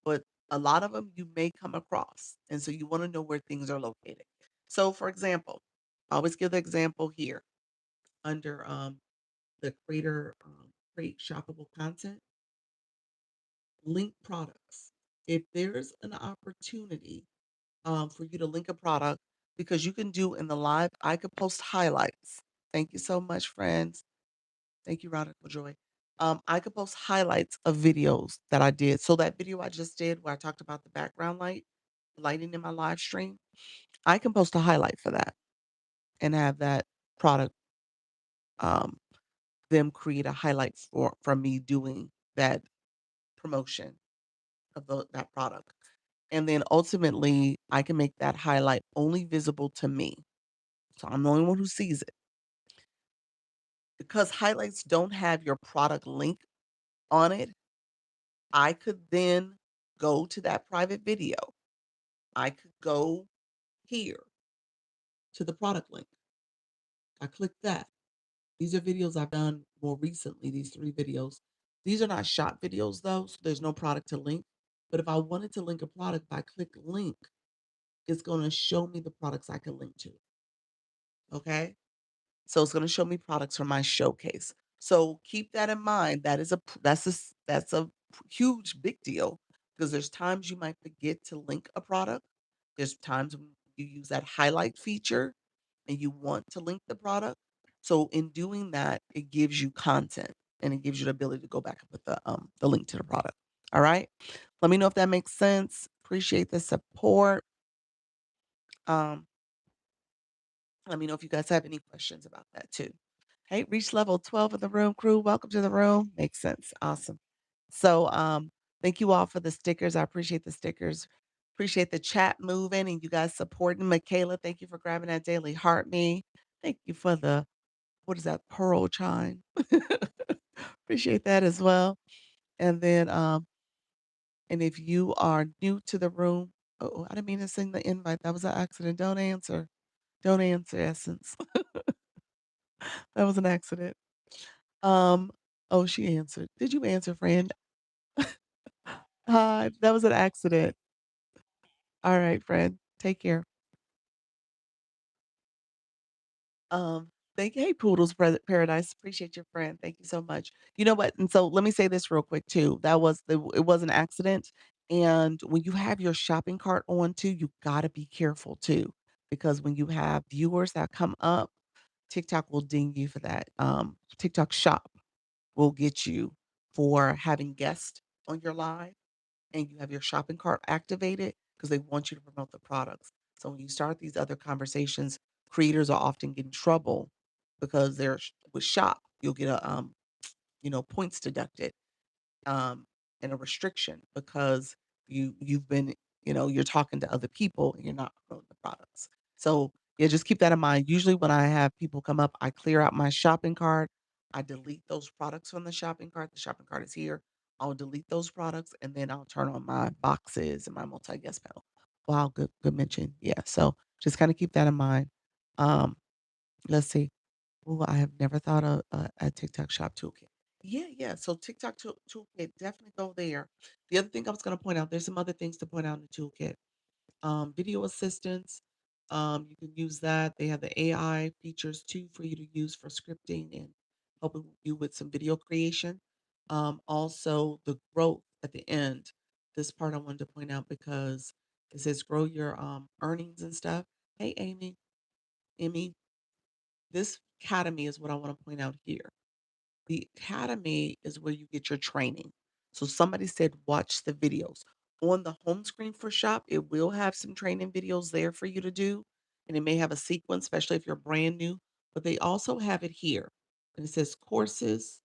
but a lot of them you may come across. And so you want to know where things are located. So, for example, I always give the example here under the creator create shoppable content, link products. If there's an opportunity for you to link a product, because you can do in the live, I could post highlights. Thank you so much, friends. Thank you, Radical Joy. I could post highlights of videos that I did. So that video I just did where I talked about the background lighting in my live stream, I can post a highlight for that and have that product, um, them create a highlight for from me doing that promotion of that product. And then ultimately, I can make that highlight only visible to me. So I'm the only one who sees it. Because highlights don't have your product link on it, I could then go to that private video. I could go here to the product link. I click that. These are videos I've done more recently, these 3 videos. These are not shot videos though, so there's no product to link. But if I wanted to link a product, if I click link, it's gonna show me the products I can link to. Okay? So it's gonna show me products from my showcase. So keep that in mind. That's a huge big deal because there's times you might forget to link a product. There's times when you use that highlight feature and you want to link the product. So in doing that, it gives you content and it gives you the ability to go back and put the link to the product. All right. Let me know if that makes sense. Appreciate the support. Um, Let me know if you guys have any questions about that too. Hey, reach level 12 in the room, crew. Welcome to the room. Makes sense. Awesome. So thank you all for the stickers. I appreciate the stickers. Appreciate the chat moving and you guys supporting. Michaela, thank you for grabbing that daily heart me. Thank you for the what is that, pearl chime. Appreciate that as well. And then and if you are new to the room, oh, I didn't mean to send the invite. That was an accident. Don't answer. Don't answer, Essence. That was an accident. Um, oh, she answered. Did you answer, friend? Hi, that was an accident. All right, friend. Take care. Thank you. Hey, Poodles Paradise. Appreciate your friend. Thank you so much. You know what? And so let me say this real quick too. It was an accident. And when you have your shopping cart on too, you gotta be careful too. Because when you have viewers that come up, TikTok will ding you for that. TikTok shop will get you for having guests on your live and you have your shopping cart activated because they want you to promote the products. So when you start these other conversations, creators are often get in trouble because they're with shop. You'll get a points deducted and a restriction because you've been you're talking to other people and you're not promoting the products. So yeah, just keep that in mind. Usually when I have people come up, I clear out my shopping cart. I delete those products from the shopping cart. The shopping cart is here. I'll delete those products and then I'll turn on my boxes and my multi-guest panel. Wow, good mention. Yeah. So just kind of keep that in mind. Um, let's see. Oh, I have never thought of a TikTok shop toolkit. Yeah, yeah. So TikTok toolkit, definitely go there. The other thing I was going to point out, there's some other things to point out in the toolkit. Video assistance, you can use that. They have the AI features too for you to use for scripting and helping you with some video creation. Also, the growth at the end. This part I wanted to point out because it says grow your earnings and stuff. Hey, Amy, this academy is what I want to point out here. The academy is where you get your training. So somebody said, watch the videos. On the home screen for shop, it will have some training videos there for you to do. And it may have a sequence, especially if you're brand new. But they also have it here. And it says courses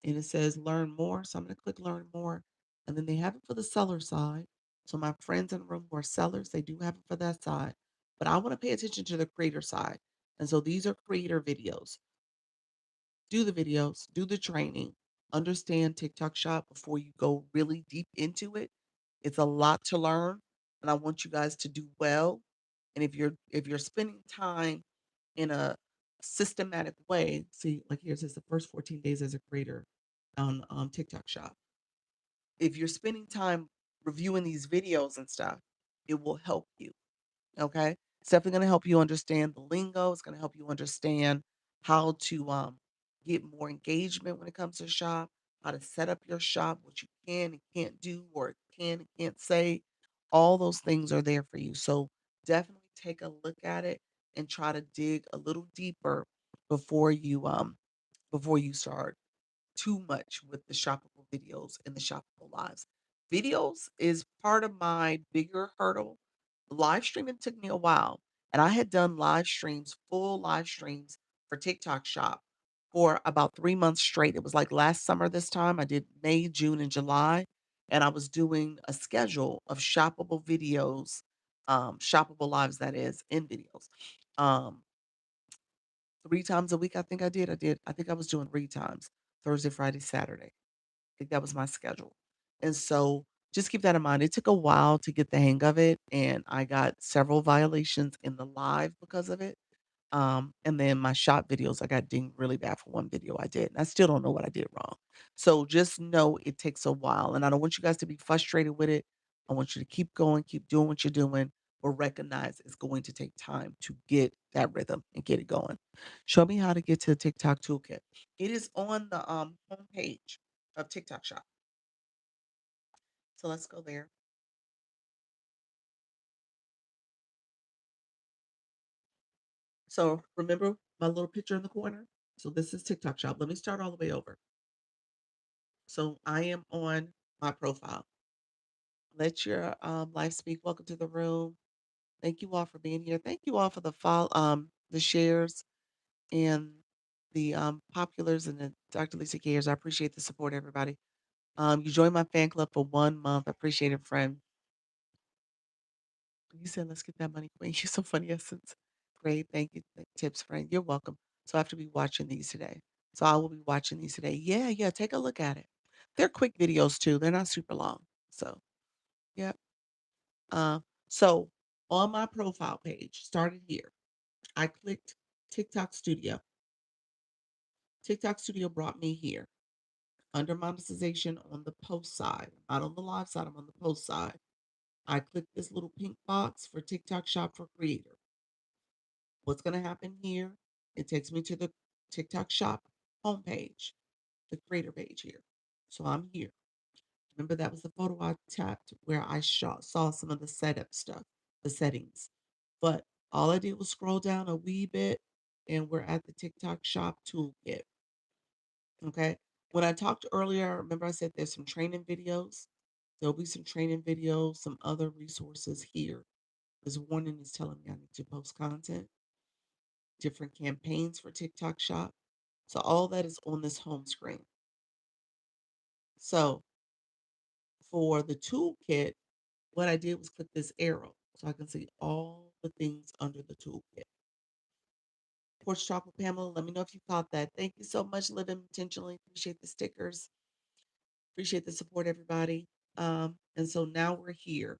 and it says learn more. So I'm going to click learn more. And then they have it for the seller side. So my friends in the room who are sellers, they do have it for that side. But I want to pay attention to the creator side. And so these are creator videos. Do the videos, do the training, understand TikTok Shop before you go really deep into it. It's a lot to learn, and I want you guys to do well. And if you're spending time in a systematic way, see, like here it says the first 14 days as a creator on TikTok Shop. If you're spending time reviewing these videos and stuff, it will help you. Okay. It's definitely going to help you understand the lingo. It's going to help you understand how to get more engagement when it comes to shop, how to set up your shop, what you can and can't do, or can and can't say. All those things are there for you. So definitely take a look at it and try to dig a little deeper before you start too much with the shoppable videos and the shoppable lives. Videos is part of my bigger hurdle. Live streaming took me a while, and I had done live streams, full live streams for TikTok Shop for about 3 months straight. It was like last summer this time. I did May, June, and July, and I was doing a schedule of shoppable videos, shoppable lives that is in videos. Um, 3 times a week, I think I was doing 3 times, Thursday, Friday, Saturday. I think that was my schedule. And so just keep that in mind. It took a while to get the hang of it, and I got several violations in the live because of it. And then my shop videos, I got dinged really bad for one video I did. And I still don't know what I did wrong. So just know it takes a while. And I don't want you guys to be frustrated with it. I want you to keep going, keep doing what you're doing, but recognize it's going to take time to get that rhythm and get it going. Show me how to get to the TikTok toolkit. It is on the homepage of TikTok Shop. So let's go there. So remember my little picture in the corner? So this is TikTok Shop. Let me start all the way over. So I am on my profile. Let your life speak. Welcome to the room. Thank you all for being here. Thank you all for the shares and the populars and the Dr. Lisa cares. I appreciate the support, everybody. You joined my fan club for 1 month. I appreciate it, friend. You said, let's get that money, Queen. You're so funny, Essence. Great. Thank you. Tips, friend. You're welcome. So I have to be watching these today. So I will be watching these today. Yeah, yeah. Take a look at it. They're quick videos too. They're not super long. So, yeah. Uh, so on my profile page, started here. I clicked TikTok Studio. TikTok Studio brought me here under monetization on the post side, not on the live side. I'm on the post side. I click this little pink box for TikTok Shop for Creator. What's going to happen here? It takes me to the TikTok Shop homepage, the creator page here. So I'm here. Remember, that was the photo I tapped where I saw some of the setup stuff, the settings. But all I did was scroll down a wee bit, and we're at the TikTok Shop toolkit. Okay. When I talked earlier, remember I said there's some training videos. There'll be some training videos, some other resources here. This warning is telling me I need to post content, different campaigns for TikTok Shop. So all that is on this home screen. So for the toolkit, what I did was click this arrow so I can see all the things under the toolkit. Porch Talk with Pamela, let me know if you caught that. Thank you so much, Live Intentionally. Appreciate the stickers. Appreciate the support, everybody. And so now we're here.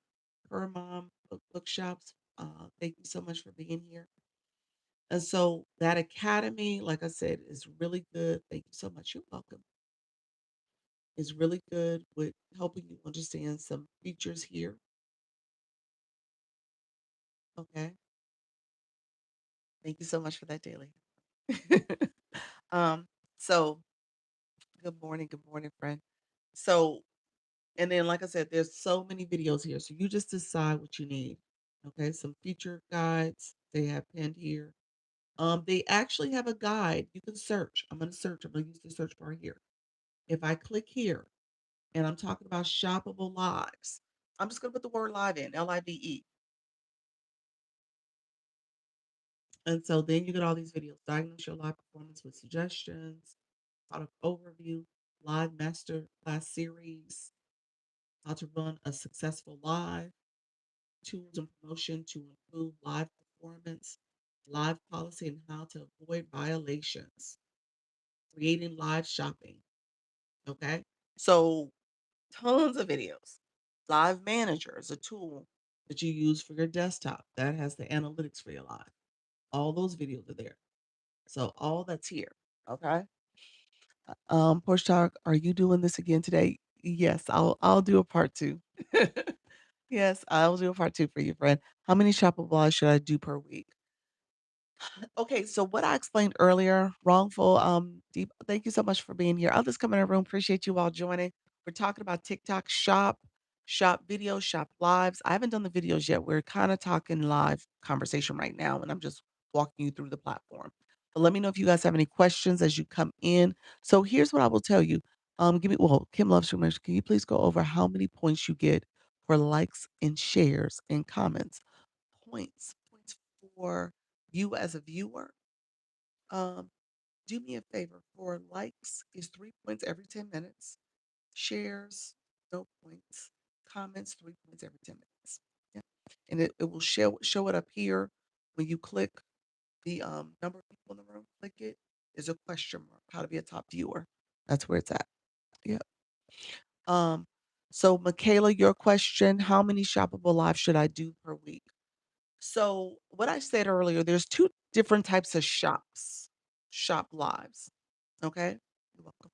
Her mom bookshops. Thank you so much for being here. And so that academy, like I said, is really good. Thank you so much. You're welcome. Is really good with helping you understand some features here. Okay. Thank you so much for that, Daily. um, so good morning, friend. So, and then like I said, there's so many videos here. So you just decide what you need. Okay, some feature guides they have pinned here. They actually have a guide. You can search. I'm gonna search. I'm gonna use the search bar here. If I click here and I'm talking about shoppable lives, I'm just gonna put the word live in, LIVE. And so then you get all these videos, diagnose your live performance with suggestions, product overview, live master class series, how to run a successful live, tools and promotion to improve live performance, live policy and how to avoid violations, creating live shopping. Okay. So tons of videos. Live Manager is a tool that you use for your desktop that has the analytics for your live. All those videos are there. So all that's here. Okay. Porch Talk, are you doing this again today? Yes, I'll do a part two. Yes, I will do a part two for you, friend. How many shoppable blogs should I do per week? Okay, so what I explained earlier, wrongful, deep. Thank you so much for being here. Others come in the room. Appreciate you all joining. We're talking about TikTok shop, shop videos, shop lives. I haven't done the videos yet. We're kind of talking live conversation right now, and I'm just walking you through the platform. But let me know if you guys have any questions as you come in. So here's what I will tell you. Kim loves you much. Can you please go over how many points you get for likes and shares and comments? Points for you as a viewer. Um, do me a favor. For likes is 3 points every 10 minutes. Shares, no points. Comments, 3 points every 10 minutes. Yeah. And it will show it up here when you click the number of people in the room. Click it. There's a question mark. How to be a top viewer. That's where it's at. Yeah. Um, so Michaela, your question, how many shoppable lives should I do per week? So, what I said earlier, there's two different types of shop lives. Okay. You're welcome.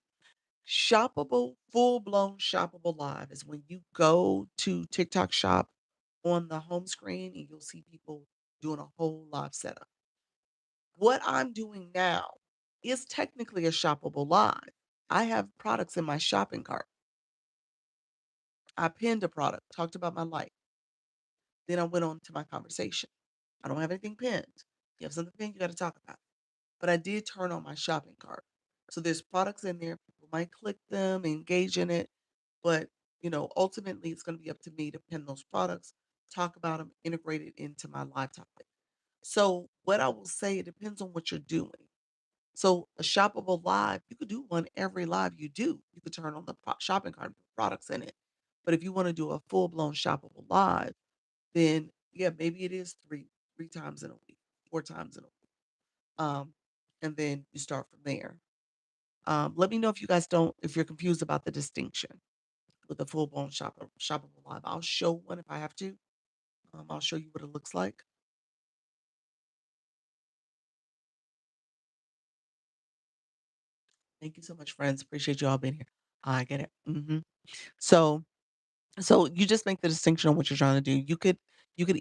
Shoppable, full blown shoppable live is when you go to TikTok shop on the home screen and you'll see people doing a whole live setup. What I'm doing now is technically a shoppable live. I have products in my shopping cart. I pinned a product, talked about my life. Then I went on to my conversation. I don't have anything pinned. You have something pinned, you got to talk about it. But I did turn on my shopping cart. So there's products in there. People might click them, engage in it, but ultimately it's going to be up to me to pin those products, talk about them, integrate it into my live topic. So, what I will say, it depends on what you're doing. So, a shoppable live, you could do one every live you do. You could turn on the shopping cart, put products in it. But if you want to do a full blown shoppable live, then yeah, maybe it is three times in a week, 4 times in a week. Um, and then you start from there. Let me know if you guys don't, if you're confused about the distinction with a full blown shoppable live. I'll show one if I have to. I'll show you what it looks like. Thank you so much, friends. Appreciate you all being here. I get it. So, so you just make the distinction on what you're trying to do. You could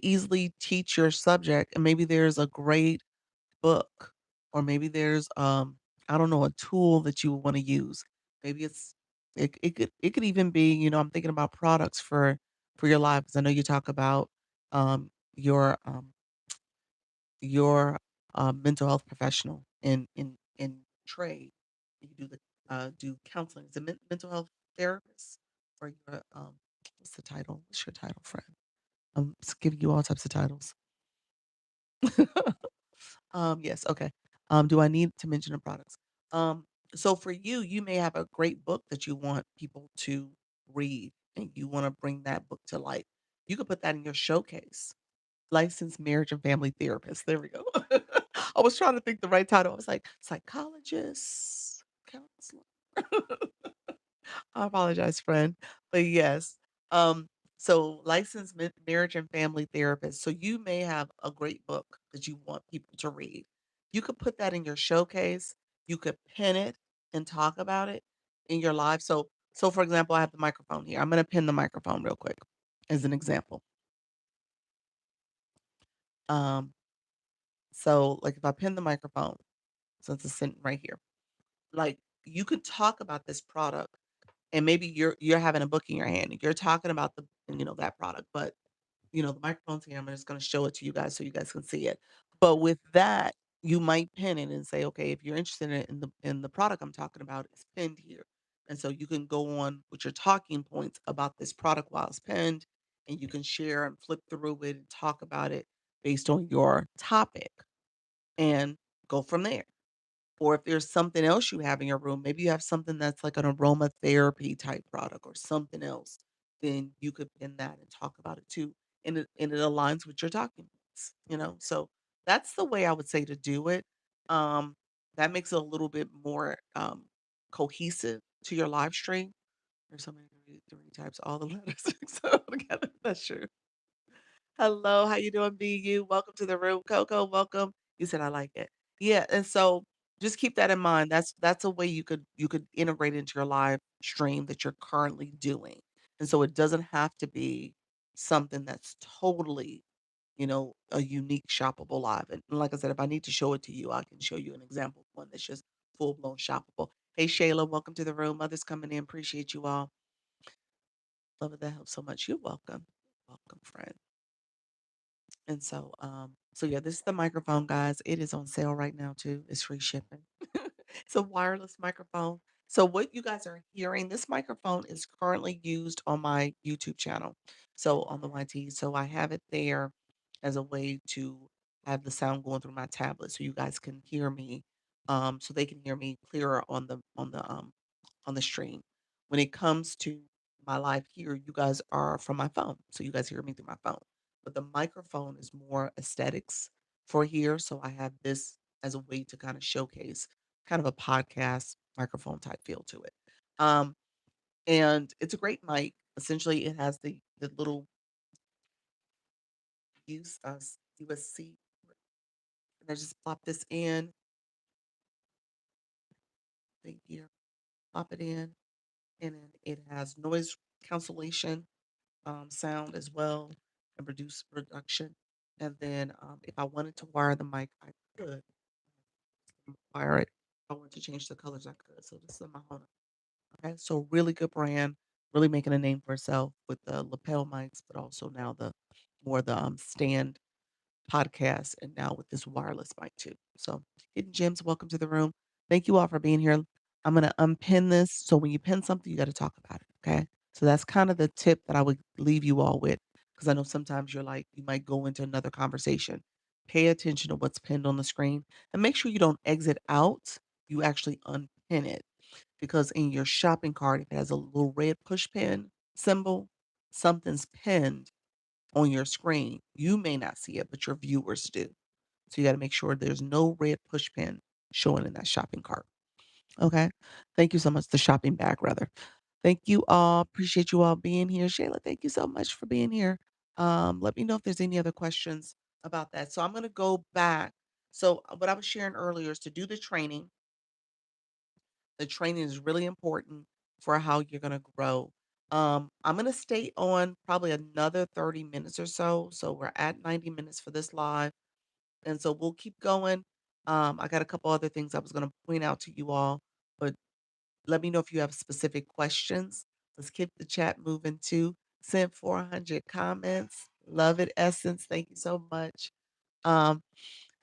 easily teach your subject, and maybe there's a great book, or maybe there's I don't know, a tool that you want to use. Maybe it could even be, I'm thinking about products for your life, because I know you talk about um your um your mental health professional in trade. You do the do counseling. Is it mental health therapist, or your what's the title? What's your title, friend? I'm just giving you all types of titles. Yes, okay. Do I need to mention the products? Um, so for you, you may have a great book that you want people to read, and you want to bring that book to life. You could put that in your showcase. Licensed marriage and family therapist. There we go. I was trying to think the right title. I was like, psychologist, counselor. I apologize, friend. But yes, so licensed marriage and family therapist. So you may have a great book that you want people to read. You could put that in your showcase. You could pin it and talk about it in your live. So for example, I have the microphone here. I'm going to pin the microphone real quick as an example. Um, so like if I pin the microphone, since it's sitting right here, like you could talk about this product, and maybe you're having a book in your hand and you're talking about that product, but the microphone's here. I'm just going to show it to you guys so you guys can see it. But with that, you might pin it and say, okay, if you're interested in the product I'm talking about, it's pinned here. And so you can go on with your talking points about this product while it's pinned, and you can share and flip through it and talk about it based on your topic, and go from there. Or if there's something else you have in your room, maybe you have something that's like an aromatherapy type product or something else, then you could pin that and talk about it too. And it aligns with your talking points. So that's the way I would say to do it. Um, that makes it a little bit more cohesive to your live stream. There's so many three types, all the letters so together. That's true. Hello, how you doing, BU? Welcome to the room. Coco, welcome. You said I like it. Yeah, and so just keep that in mind. That's a way you could integrate into your live stream that you're currently doing. And so it doesn't have to be something that's totally, a unique shoppable live. And like I said, if I need to show it to you, I can show you an example of one that's just full blown shoppable. Hey Shayla, welcome to the room. Others coming in. Appreciate you all. Love it. That helps so much. You're welcome. Welcome, friend. And so yeah, this is the microphone, guys. It is on sale right now too. It's free shipping. It's a wireless microphone. So what you guys are hearing, this microphone is currently used on my YouTube channel. So on the YT. So I have it there as a way to have the sound going through my tablet so you guys can hear me. So they can hear me clearer on the stream. When it comes to my live here, you guys are from my phone. So you guys hear me through my phone. But the microphone is more aesthetics for here. So I have this as a way to kind of showcase kind of a podcast microphone type feel to it. Um, and it's a great mic. Essentially, it has the little USB, and I just plop this in. Thank you. Pop it in, and then it has noise cancellation sound as well, and reduce production. And then if I wanted to wire the mic, I could wire it. If I wanted to change the colors, I could. So this is a Mahona. Okay, so really good brand, really making a name for itself with the lapel mics, but also now the stand podcast, and now with this wireless mic too. So hidden gems, welcome to the room. Thank you all for being here. I'm gonna unpin this. So when you pin something, you got to talk about it. Okay. So that's kind of the tip that I would leave you all with, because I know sometimes you're like, you might go into another conversation. Pay attention to what's pinned on the screen and make sure you don't exit out. You actually unpin it, because in your shopping cart, if it has a little red push pin symbol, something's pinned on your screen. You may not see it, but your viewers do. So you got to make sure there's no red push pin showing in that shopping cart. Okay. Thank you so much. The shopping bag, rather. Thank you all. Appreciate you all being here. Shayla, thank you so much for being here. Let me know if there's any other questions about that. So I'm going to go back. So what I was sharing earlier is to do the training. The training is really important for how you're going to grow. I'm going to stay on probably another 30 minutes or so. So we're at 90 minutes for this live. And so we'll keep going. I got a couple other things I was going to point out to you all, but let me know if you have specific questions. Let's keep the chat moving too. Sent 400 comments. Love it, Essence. Thank you so much. Um,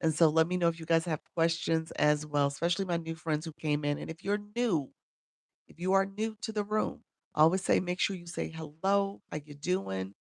and so let me know if you guys have questions as well, especially my new friends who came in. And if you are new to the room, I always say make sure you say hello, how you doing?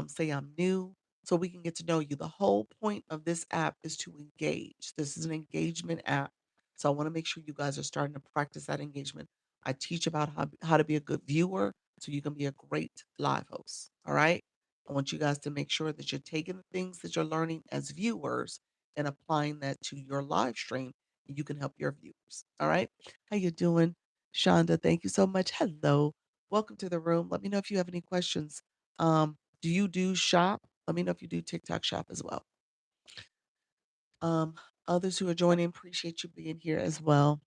Say I'm new so we can get to know you. The whole point of this app is to engage. This is an engagement app. So I want to make sure you guys are starting to practice that engagement. I teach about how to be a good viewer so you can be a great live host. All right. I want you guys to make sure that you're taking the things that you're learning as viewers and applying that to your live stream. And you can help your viewers. All right. How you doing? Shonda, thank you so much. Hello. Welcome to the room. Let me know if you have any questions. Do you do shop? Let me know if you do TikTok shop as well. Um, Others who are joining, appreciate you being here as well.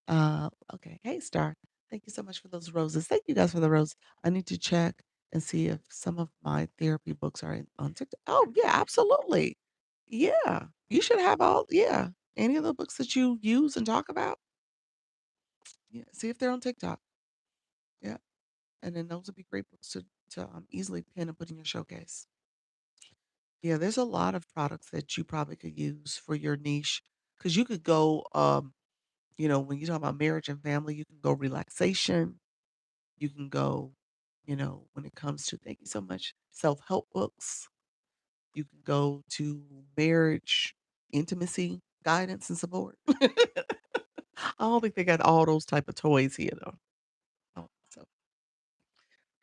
Okay. Hey, Star. Thank you so much for those roses. Thank you guys for the rose. I need to check and see if some of my therapy books are on TikTok. Oh, yeah, absolutely. Yeah. You should have yeah. Any of the books that you use and talk about. Yeah. See if they're on TikTok. Yeah. And then those would be great books to easily pin and put in your showcase. Yeah, there's a lot of products that you probably could use for your niche, because you could go, when you talk about marriage and family, you can go relaxation, you can go, when it comes to, thank you so much, self-help books, you can go to marriage, intimacy, guidance, and support. I don't think they got all those type of toys here though. Oh, so,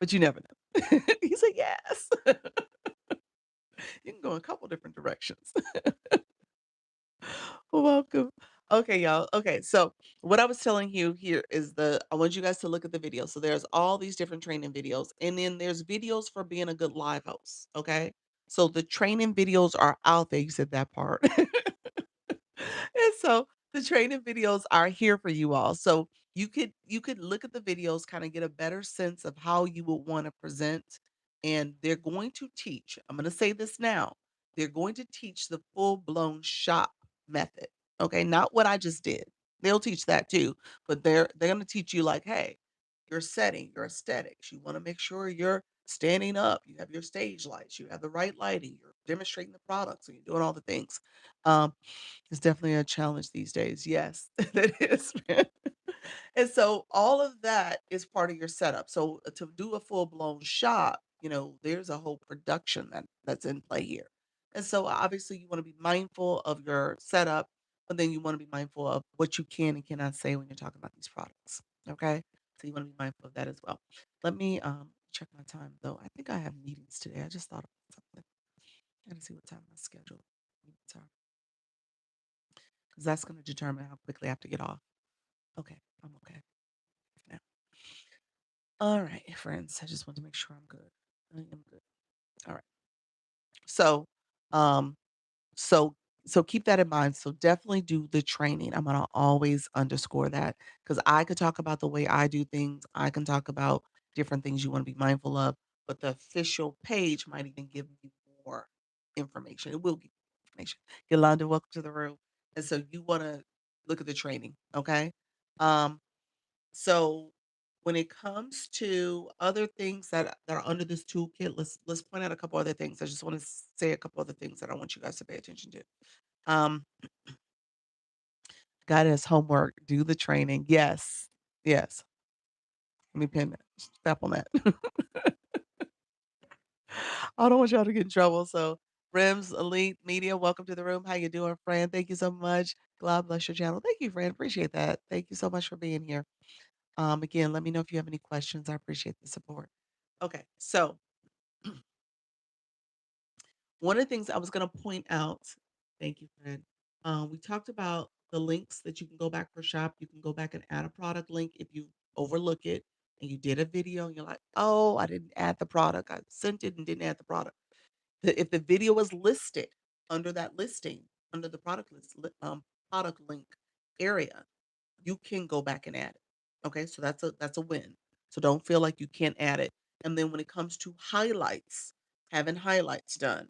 but you never know. He said yes. You can go in a couple different directions. Welcome. Okay, y'all. Okay, so what I was telling you here is I want you guys to look at the video. So there's all these different training videos, and then there's videos for being a good live host. Okay. So the training videos are out there. You said that part. And so the training videos are here for you all. So you could look at the videos, kind of get a better sense of how you would want to present. And they're going to teach. I'm going to say this now. They're going to teach the full-blown shop method. Okay, not what I just did. They'll teach that too, but they're going to teach you like, hey, your setting, your aesthetics. You want to make sure you're standing up. You have your stage lights. You have the right lighting. You're demonstrating the products, and you're doing all the things. Um, it's definitely a challenge these days. Yes, that is. And so all of that is part of your setup. So to do a full-blown shot, there's a whole production that's in play here. And so obviously you want to be mindful of your setup, but then you want to be mindful of what you can and cannot say when you're talking about these products. Okay. So you want to be mindful of that as well. Let me check my time though. I think I have meetings today. I just thought of something. I gotta see what time my schedule meetings are, because that's going to determine how quickly I have to get off. Okay, I'm okay now. All right, friends. I just want to make sure I'm good. I am good. All right. So, um, so keep that in mind. So definitely do the training. I'm gonna always underscore that, because I could talk about the way I do things. I can talk about different things you want to be mindful of, but the official page might even give you more information. It will give you information. Yolanda, welcome to the room. And so you want to look at the training, okay? Um, so when it comes to other things that are under this toolkit, let's point out a couple other things. I just want to say a couple other things that I want you guys to pay attention to. Um, God has homework. Do the training. Yes, yes. Let me pin that. Step on that. I don't want y'all to get in trouble. So, Rims Elite Media, welcome to the room. How you doing, friend? Thank you so much. God bless your channel. Thank you, friend. Appreciate that. Thank you so much for being here. Again, let me know if you have any questions. I appreciate the support. Okay, so one of the things I was going to point out, thank you, friend. We talked about the links that you can go back for shop. You can go back and add a product link if you overlook it and you did a video and you're like, oh, I didn't add the product. I sent it and didn't add the product. If the video is listed under that listing, under the product link area, you can go back and add it. Okay, so that's a win. So don't feel like you can't add it. And then when it comes to highlights, having highlights done,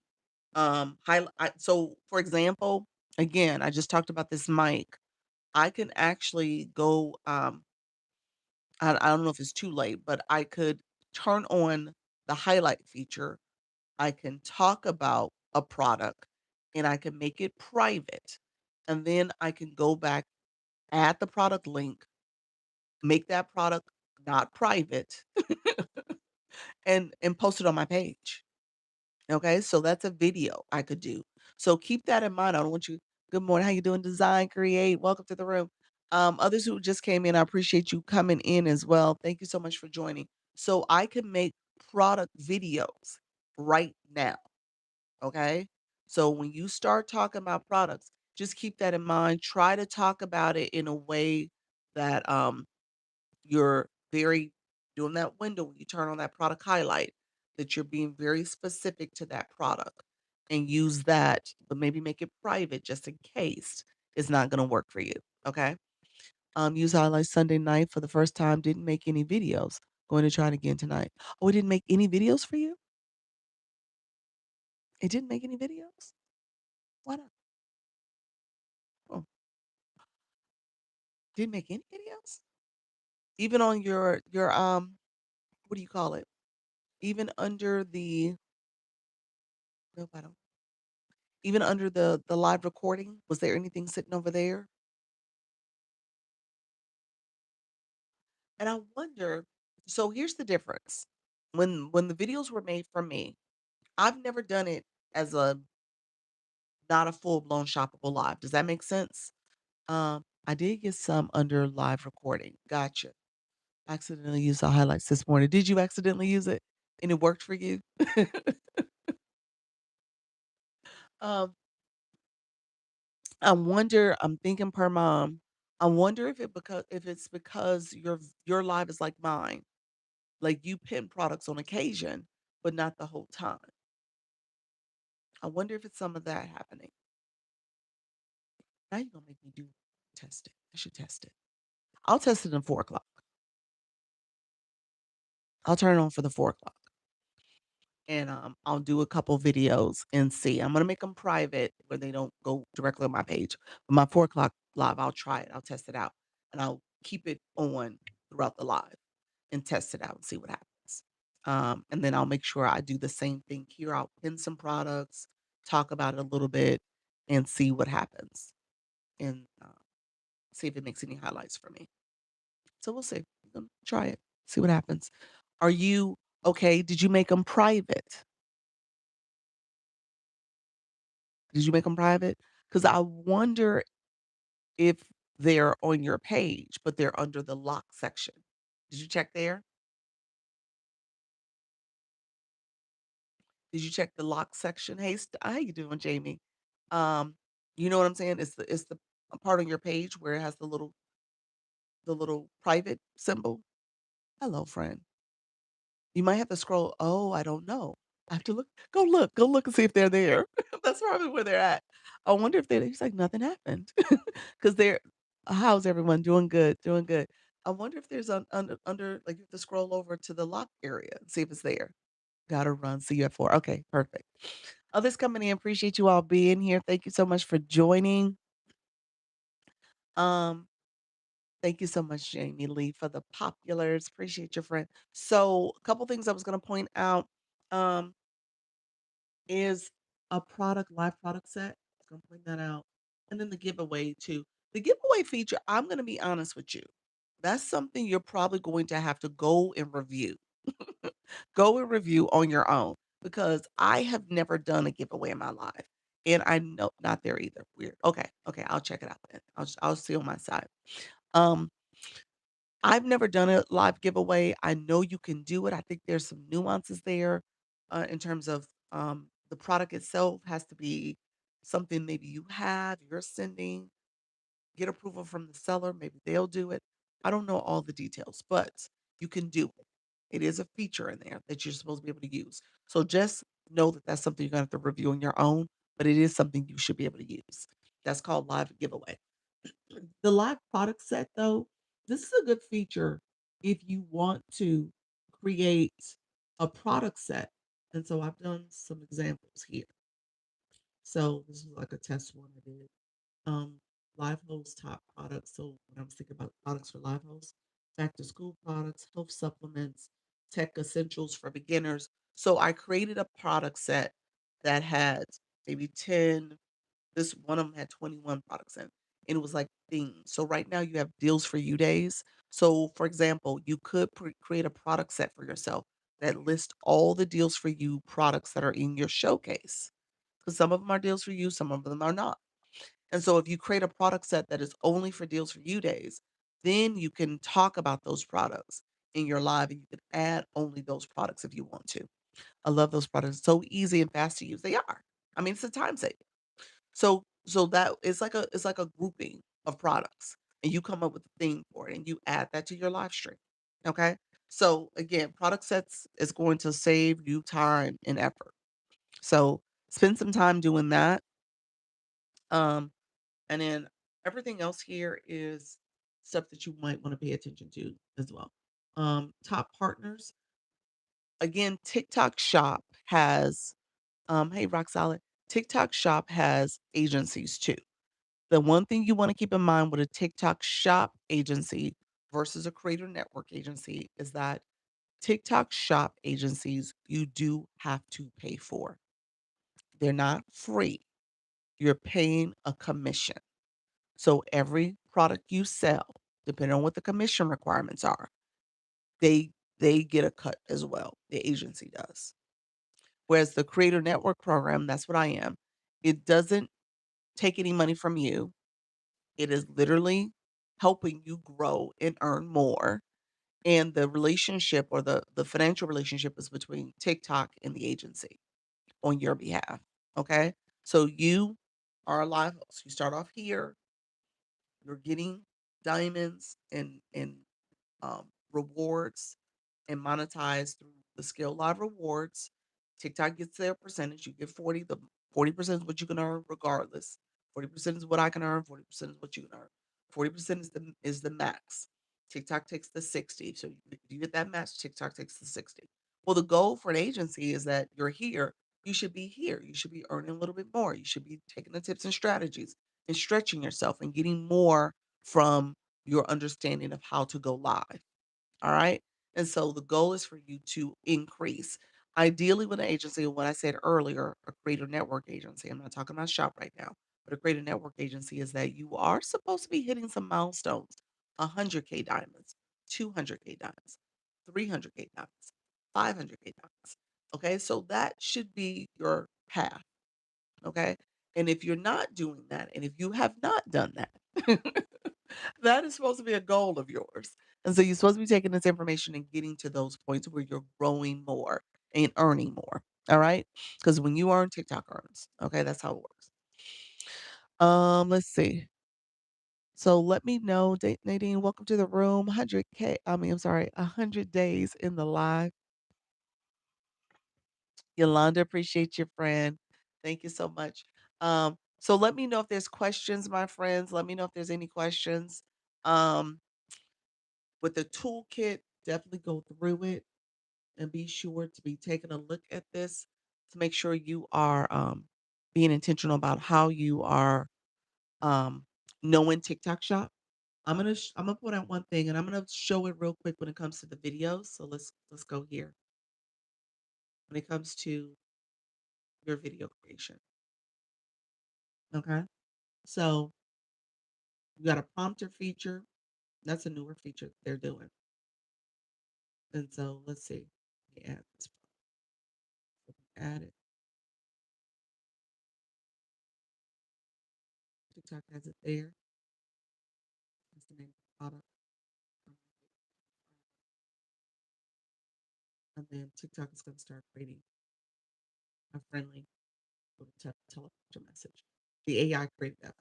so for example, again, I just talked about this mic. I can actually go. I don't know if it's too late, but I could turn on the highlight feature. I can talk about a product and I can make it private. And then I can go back, add the product link, make that product not private, and post it on my page. Okay? So that's a video I could do. So keep that in mind. I don't want you good morning. How you doing? Design, create. Welcome to the room. Others who just came in, I appreciate you coming in as well. Thank you so much for joining. So I can make product videos right now. Okay. So when you start talking about products, just keep that in mind. Try to talk about it in a way that you're very doing that window when you turn on that product highlight, that you're being very specific to that product and use that, but maybe make it private just in case it's not going to work for you. Okay. Use highlight Sunday night for the first time. Didn't make any videos. Going to try it again tonight. Oh, it didn't make any videos for you? It didn't make any videos? Why not? Oh, didn't make any videos? Even on your what do you call it? Even under the no, I don't. Even under the live recording, was there anything sitting over there? And I wonder, so here's the difference. When the videos were made for me, I've never done it as a not a full-blown shoppable live. Does that make sense? I did get some under live recording. Gotcha. Accidentally used the highlights this morning. Did you accidentally use it and it worked for you? Um, I wonder, I'm thinking per mom, I wonder if it's because your live is like mine. Like you pin products on occasion, but not the whole time. I wonder if it's some of that happening. Now you're gonna make me do test it. I should test it. I'll test it in 4 o'clock. I'll turn it on for the 4 o'clock. And I'll do a couple videos and see. I'm gonna make them private where they don't go directly on my page. But my 4 o'clock live, I'll try it. I'll test it out, and I'll keep it on throughout the live and test it out and see what happens. And then I'll make sure I do the same thing here. I'll pin some products, talk about it a little bit, and see what happens, and see if it makes any highlights for me. So we'll see. I'm gonna try it. See what happens. Are you okay? Did you make them private? Did you make them private? Because I wonder if they're on your page, but they're under the lock section. Did you check there? Did you check the lock section? Hey, how you doing, Jamie? Um, you know what I'm saying? It's the part on your page where it has the little private symbol. Hello, friend. You might have to scroll. Oh, I don't know. I have to look. Go look and see if they're there. That's probably where they're at. I wonder if they're. He's like nothing happened because they're. How's everyone doing? Good, doing good. I wonder if there's under like you have to scroll over to the lock area and see if it's there. Gotta run. See you at 4. Okay, perfect. Others coming in. Appreciate you all being here. Thank you so much for joining. Um, Thank you so much, Jamie Lee, for the populars. Appreciate your friend. So, a couple things I was going to point out um, is a product, live product set. I was going to point that out. And then the giveaway, too. The giveaway feature, I'm going to be honest with you. that's something you're probably going to have to go and review. Go and review on your own because I have never done a giveaway in my life. And I know not there either. Weird. Okay. Okay. I'll check it out then. I'll see on my side. Um, I've never done a live giveaway. I know you can do it. I think there's some nuances there in terms of the product itself has to be something maybe you have, you're sending, get approval from the seller. Maybe they'll do it. I don't know all the details, but you can do it. It is a feature in there that you're supposed to be able to use. So just know that that's something you're going to have to review on your own, but it is something you should be able to use. That's called live giveaway. The live product set, though, this is a good feature if you want to create a product set. And so I've done some examples here. So this is like a test one I did. Live top products. So when I was thinking about products for Live back to school products, health supplements, tech essentials for beginners. So I created a product set that had maybe 10, this one of them had 21 products in, and it was like themed. So right now you have deals for you days. So for example, you could create a product set for yourself that lists all the deals for you products that are in your showcase. Because some of them are deals for you, some of them are not. And so if you create a product set that is only for deals for you days, then you can talk about those products in your live and you can add only those products if you want to. I love those products. So easy and fast to use. They are. I mean, it's a time saver. So that it's like a grouping of products, and you come up with a theme for it, and you add that to your live stream, okay? So, again, product sets is going to save you time and effort. So, spend some time doing that, um, and then everything else here is stuff that you might wanna pay attention to as well. Top partners, again, TikTok Shop has, hey, Rock Solid, TikTok Shop has agencies too. The one thing you wanna keep in mind with a TikTok Shop agency versus a Creator Network agency is that TikTok Shop agencies, you do have to pay for. They're not free. You're paying a commission. So every product you sell, depending on what the commission requirements are, they they get a cut as well, the agency does. Whereas the Creator Network program, that's what I am, it doesn't take any money from you. It is literally helping you grow and earn more, and the relationship or the financial relationship is between TikTok and the agency on your behalf, okay? So you are a live host. You start off here, you're getting diamonds and rewards and monetize through the Skill Live rewards. TikTok gets their percentage. You get 40. The 40% is what you can earn regardless. 40% is what I can earn. 40% is what you can earn. 40% is the max. TikTok takes the 60. So if you get that match, TikTok takes the 60. Well, the goal for an agency is that you're here. You should be here. You should be earning a little bit more. You should be taking the tips and strategies and stretching yourself and getting more from your understanding of how to go live. All right. And so the goal is for you to increase. Ideally, with an agency, what I said earlier, a creator network agency, I'm not talking about shop right now, but a creator network agency is that you are supposed to be hitting some milestones 100K diamonds, 200K diamonds, 300K diamonds, 500K diamonds. Okay. So that should be your path. Okay. And if you're not doing that, and if you have not done that, that is supposed to be a goal of yours. And so you're supposed to be taking this information and getting to those points where you're growing more and earning more. All right. Because when you earn, TikTok earns. Okay. That's how it works. Let's see. So let me know, Nadine. Welcome to the room. 100K. I mean, I'm sorry, 100 days in the live. Yolanda, appreciate your friend. Thank you so much. So let me know if there's questions, my friends. Let me know if there's any questions. Um, with the toolkit, definitely go through it and be sure to be taking a look at this to make sure you are being intentional about how you are um, knowing TikTok Shop. I'm gonna point out one thing, and I'm gonna show it real quick when it comes to the videos. So let's go here when it comes to your video creation. Okay, so you got a prompter feature. That's a newer feature they're doing. And so let's see. Let me add this. Add it. TikTok has it there. That's the name of the product. Um, And then TikTok is going to start creating a friendly little teleprompter message. The AI created that.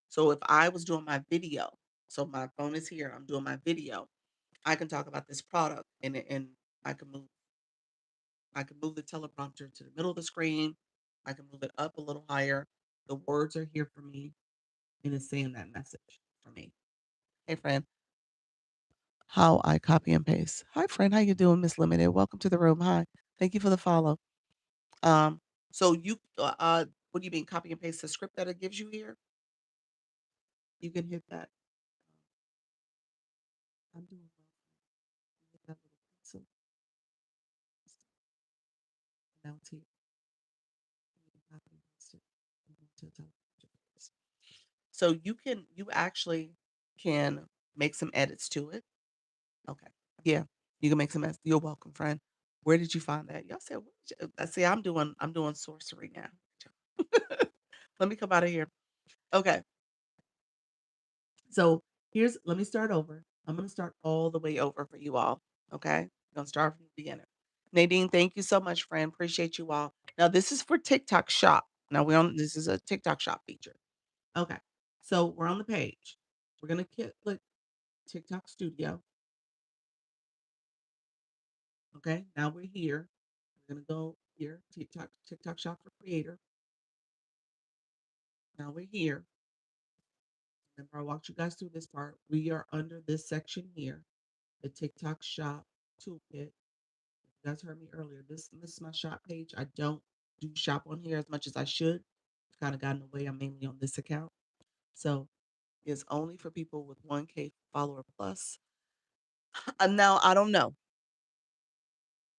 So if I was doing my video, so my phone is here, I'm doing my video, I can talk about this product and I can move I can move the teleprompter to the middle of the screen. I can move it up a little higher. The words are here for me and it's saying that message for me. Hey friend, how I copy and paste. Hi friend, how you doing, Miss Limited? Welcome to the room. Hi. Thank you for the follow. Um, so what do you mean copy and paste the script that it gives you here? You can hit that. I'm doing well. Hit that little pencil. Now it's here. You can copy and paste it. So you actually can make some edits to it. Okay. Yeah. You can make some edits. You're welcome, friend. Where did you find that? Y'all said, I see I'm doing sorcery now. Let me come out of here. Okay. So let me start over. I'm going to start all the way over for you all. Okay. I'm going to start from the beginning. Nadine, thank you so much, friend. Appreciate you all. Now, this is for TikTok Shop. Now, this is a TikTok Shop feature. Okay. So we're on the page. We're going to click TikTok Studio. Okay. Now we're here. We're going to go here, TikTok Shop for Creator. Now we're here. Remember, I walked you guys through this part. We are under this section here, the TikTok Shop Toolkit. You guys heard me earlier. This is my shop page. I don't do shop on here as much as I should. It's kind of gotten away. I'm mainly on this account. So it's only for people with 1K follower plus. Now I don't know.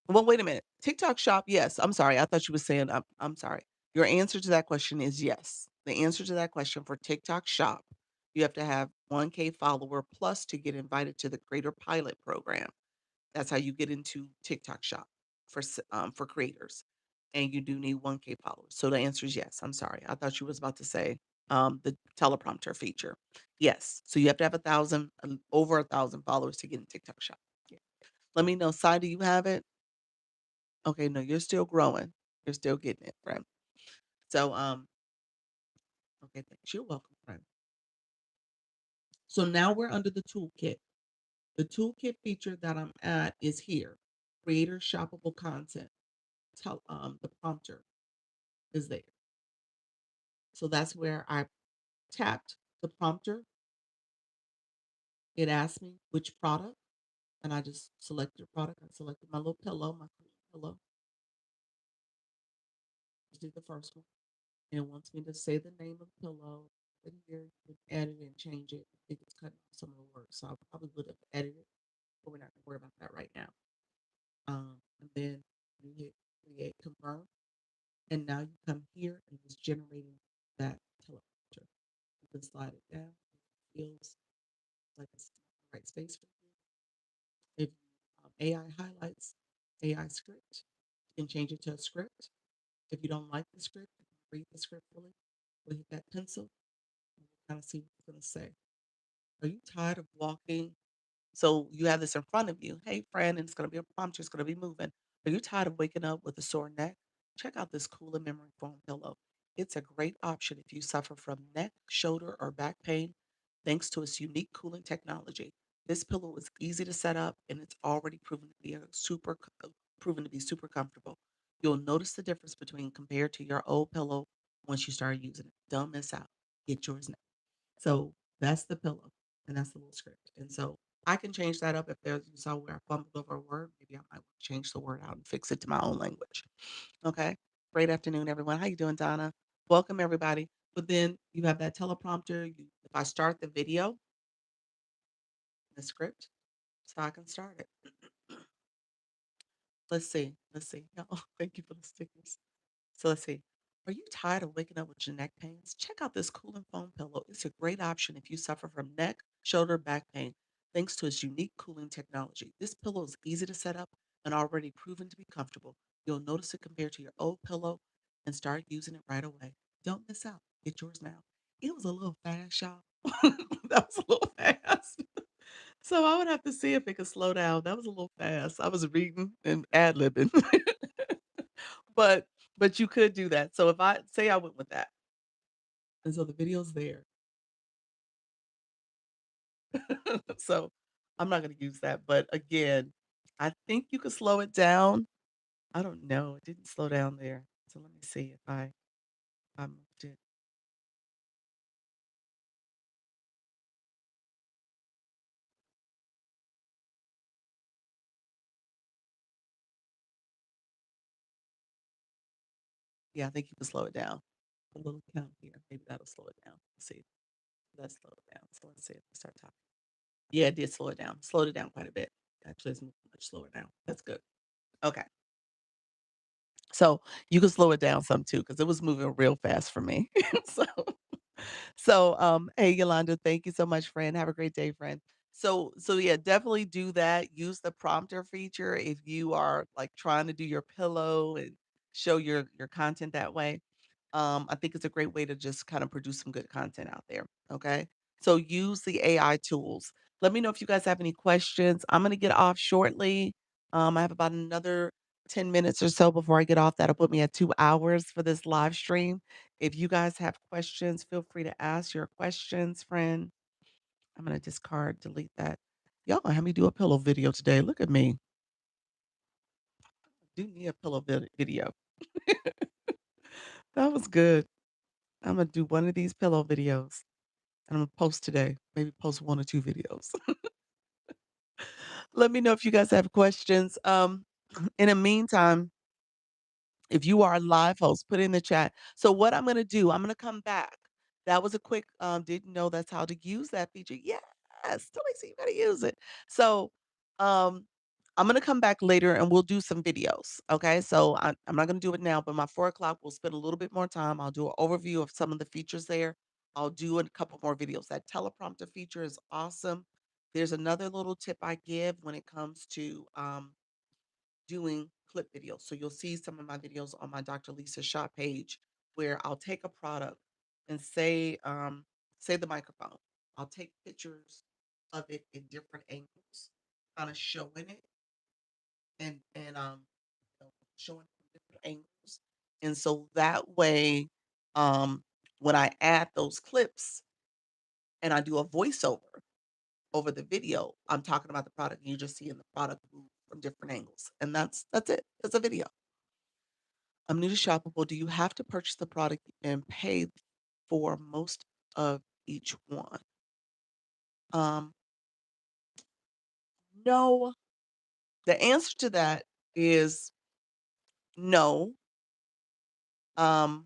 Well, wait a minute. TikTok shop, yes. I'm sorry. I thought you were saying I'm sorry. Your answer to that question is yes. The answer to that question for TikTok shop, you have to have 1K follower plus to get invited to the Creator Pilot program. That's how you get into TikTok Shop for creators, and you do need 1K followers. So the answer is yes. I'm sorry. I thought you was about to say the teleprompter feature. Yes. So you have to have over 1,000 followers to get in TikTok Shop. Yeah. Let me know. Sai, do you have it? Okay. No, you're still growing. You're still getting it, friend. So okay. Thanks. You're welcome, friend. So now we're under the toolkit. The toolkit feature that I'm at is here. Creator shoppable content. The prompter is there. So that's where I tapped the prompter. It asked me which product, and I just selected a product. I selected my little pillow, my pillow. Just did the first one. And it wants me to say the name of the pillow. And here you can edit and change it. I think it's cutting off some of the words. So I probably would have edited it, but we're not gonna worry about that right now. And then you hit create confirm. And now you come here and it's generating that teleprompter. You can slide it down. It feels like it's the right space for you. If AI highlights AI script, you can change it to a script. If you don't like the script, you can read the script fully. We'll hit that pencil and we'll kind of see what it's going to say. Are you tired of walking? So you have this in front of you. Hey, friend, and it's going to be a prompt. It's going to be moving. Are you tired of waking up with a sore neck? Check out this cooler memory foam pillow. It's a great option if you suffer from neck, shoulder, or back pain, thanks to its unique cooling technology. This pillow is easy to set up, and it's already proven to be super comfortable. You'll notice the difference between compared to your old pillow once you start using it. Don't miss out. Get yours now. So that's the pillow, and that's the little script. And so I can change that up if there's you saw where I fumbled over a word. Maybe I might change the word out and fix it to my own language. Okay. Great afternoon, everyone. How you doing, Donna? Welcome, everybody. But then you have that teleprompter. If I start the video, the script, so I can start it. Let's see. Let's see. Oh, thank you for the stickers. So let's see. Are you tired of waking up with your neck pains? Check out this cooling foam pillow. It's a great option if you suffer from neck, shoulder, back pain. thanks to its unique cooling technology. This pillow is easy to set up and already proven to be comfortable. You'll notice it compared to your old pillow and start using it right away. Don't miss out. Get yours now. It was a little fast, y'all. That was a little fast. So I would have to see if it could slow down. That was a little fast. I was reading and ad-libbing. But but you could do that. So if I say I went with that, and so the video's there. So I'm not gonna use that, but again, I think you could slow it down. I don't know, it didn't slow down there. So let me see if I moved it. Yeah, I think you can slow it down. A little count here, maybe that'll slow it down. Let's see. Let's slow it down. So let's see if I start talking. Yeah, it did slow it down. Slowed it down quite a bit. Actually, it's moving much slower now. That's good. Okay. So you can slow it down some too, because it was moving real fast for me. So hey, Yolanda, thank you so much, friend. Have a great day, friend. So yeah, definitely do that. Use the prompter feature if you are like trying to do your pillow and show your content that way. I think it's a great way to just kind of produce some good content out there. Okay. So use the AI tools. Let me know if you guys have any questions. I'm gonna get off shortly. I have about another 10 minutes or so before I get off. That'll put me at 2 hours for this live stream. If you guys have questions, feel free to ask your questions, friend. I'm gonna discard, delete that. Y'all gonna have me do a pillow video today. Look at me. Do me a pillow video. That was good. I'm gonna do one of these pillow videos and I'm gonna post today. Maybe post 1 or 2 videos. Let me know if you guys have questions. In the meantime, if you are a live host, put it in the chat. So what I'm gonna do, I'm gonna come back. That was a quick, didn't know that's how to use that feature. Yes, Talisa, you gotta use it. So, um, I'm gonna come back later and we'll do some videos. Okay, so I'm not gonna do it now, but my 4 o'clock, we'll spend a little bit more time. I'll do an overview of some of the features there. I'll do a couple more videos. That teleprompter feature is awesome. There's another little tip I give when it comes to doing clip videos. So you'll see some of my videos on my Dr. Lisa Shop page where I'll take a product and say the microphone. I'll take pictures of it in different angles, kind of showing it and showing it from different angles. And so that way, um, when I add those clips and I do a voiceover over the video, I'm talking about the product and you're just seeing the product move from different angles. And that's it. It's a video. I'm new to Shoppable. Do you have to purchase the product and pay for most of each one? Um, no. The answer to that is no. Um,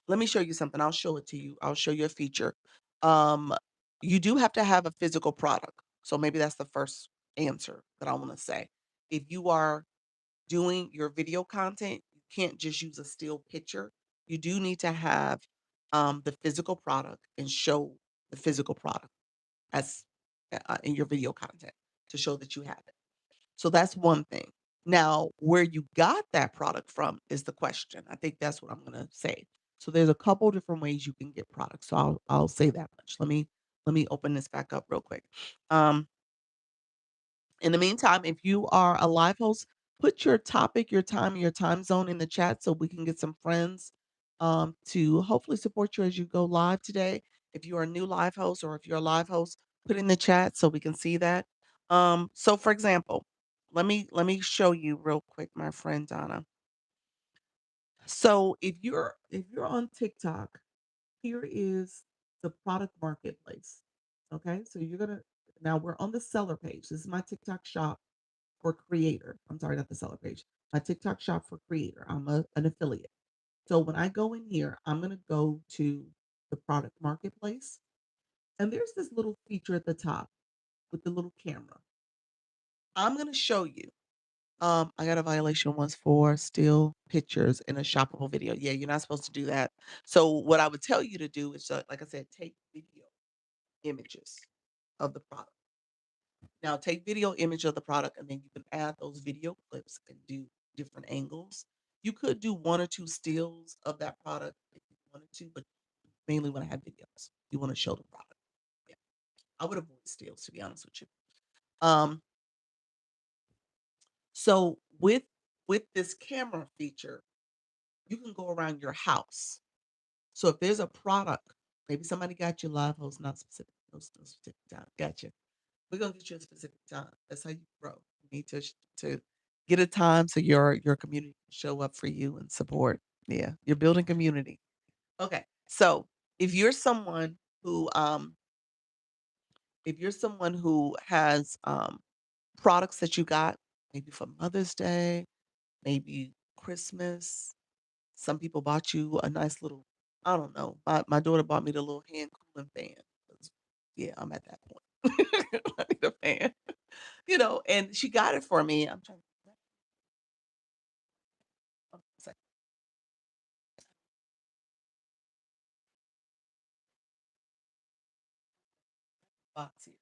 Let me show you something. I'll show it to you. I'll show you a feature. Um, you do have to have a physical product. So maybe that's the first answer that I want to say. If you are doing your video content, you can't just use a still picture. You do need to have the physical product and show the physical product as in your video content to show that you have it. So that's one thing. Now, where you got that product from is the question. I think that's what I'm gonna say. So there's a couple different ways you can get products. So I'll say that much. Let me open this back up real quick. Um, in the meantime, if you are a live host, put your topic, your time, and your time zone in the chat so we can get some friends to hopefully support you as you go live today. If you are a new live host or if you're a live host, put in the chat so we can see that. So for example, let me show you real quick, my friend Donna. So if you're on TikTok, here is the product marketplace. Okay, so you're gonna now we're on the seller page. This is my TikTok shop for creator. I'm sorry, not the seller page. My TikTok shop for creator. I'm an affiliate. So when I go in here, I'm going to go to the product marketplace. And there's this little feature at the top with the little camera. I'm going to show you. I got a violation once for still pictures in a shoppable video. Yeah, you're not supposed to do that. So what I would tell you to do is, like I said, take video images of the product. Now take video image of the product, and then you can add those video clips and do different angles. You could do 1 or 2 stills of that product if you wanted to, but mainly when I have videos, you wanna show the product. Yeah, I would avoid stills, to be honest with you. Um, so with this camera feature, you can go around your house. So if there's a product, maybe somebody got you live host, not specific, no specific time. Gotcha. We're gonna get you a specific time. That's how you grow. You need to get a time so your community can show up for you and support. Yeah, you're building community. Okay, so if you're someone who if you're someone who has products that you got maybe for Mother's Day, maybe Christmas, some people bought you a nice little, I don't know. My daughter bought me the little hand cooling fan. 'Cause, yeah, I'm at that point. I need a fan, and she got it for me. I'm trying to oh, second box here.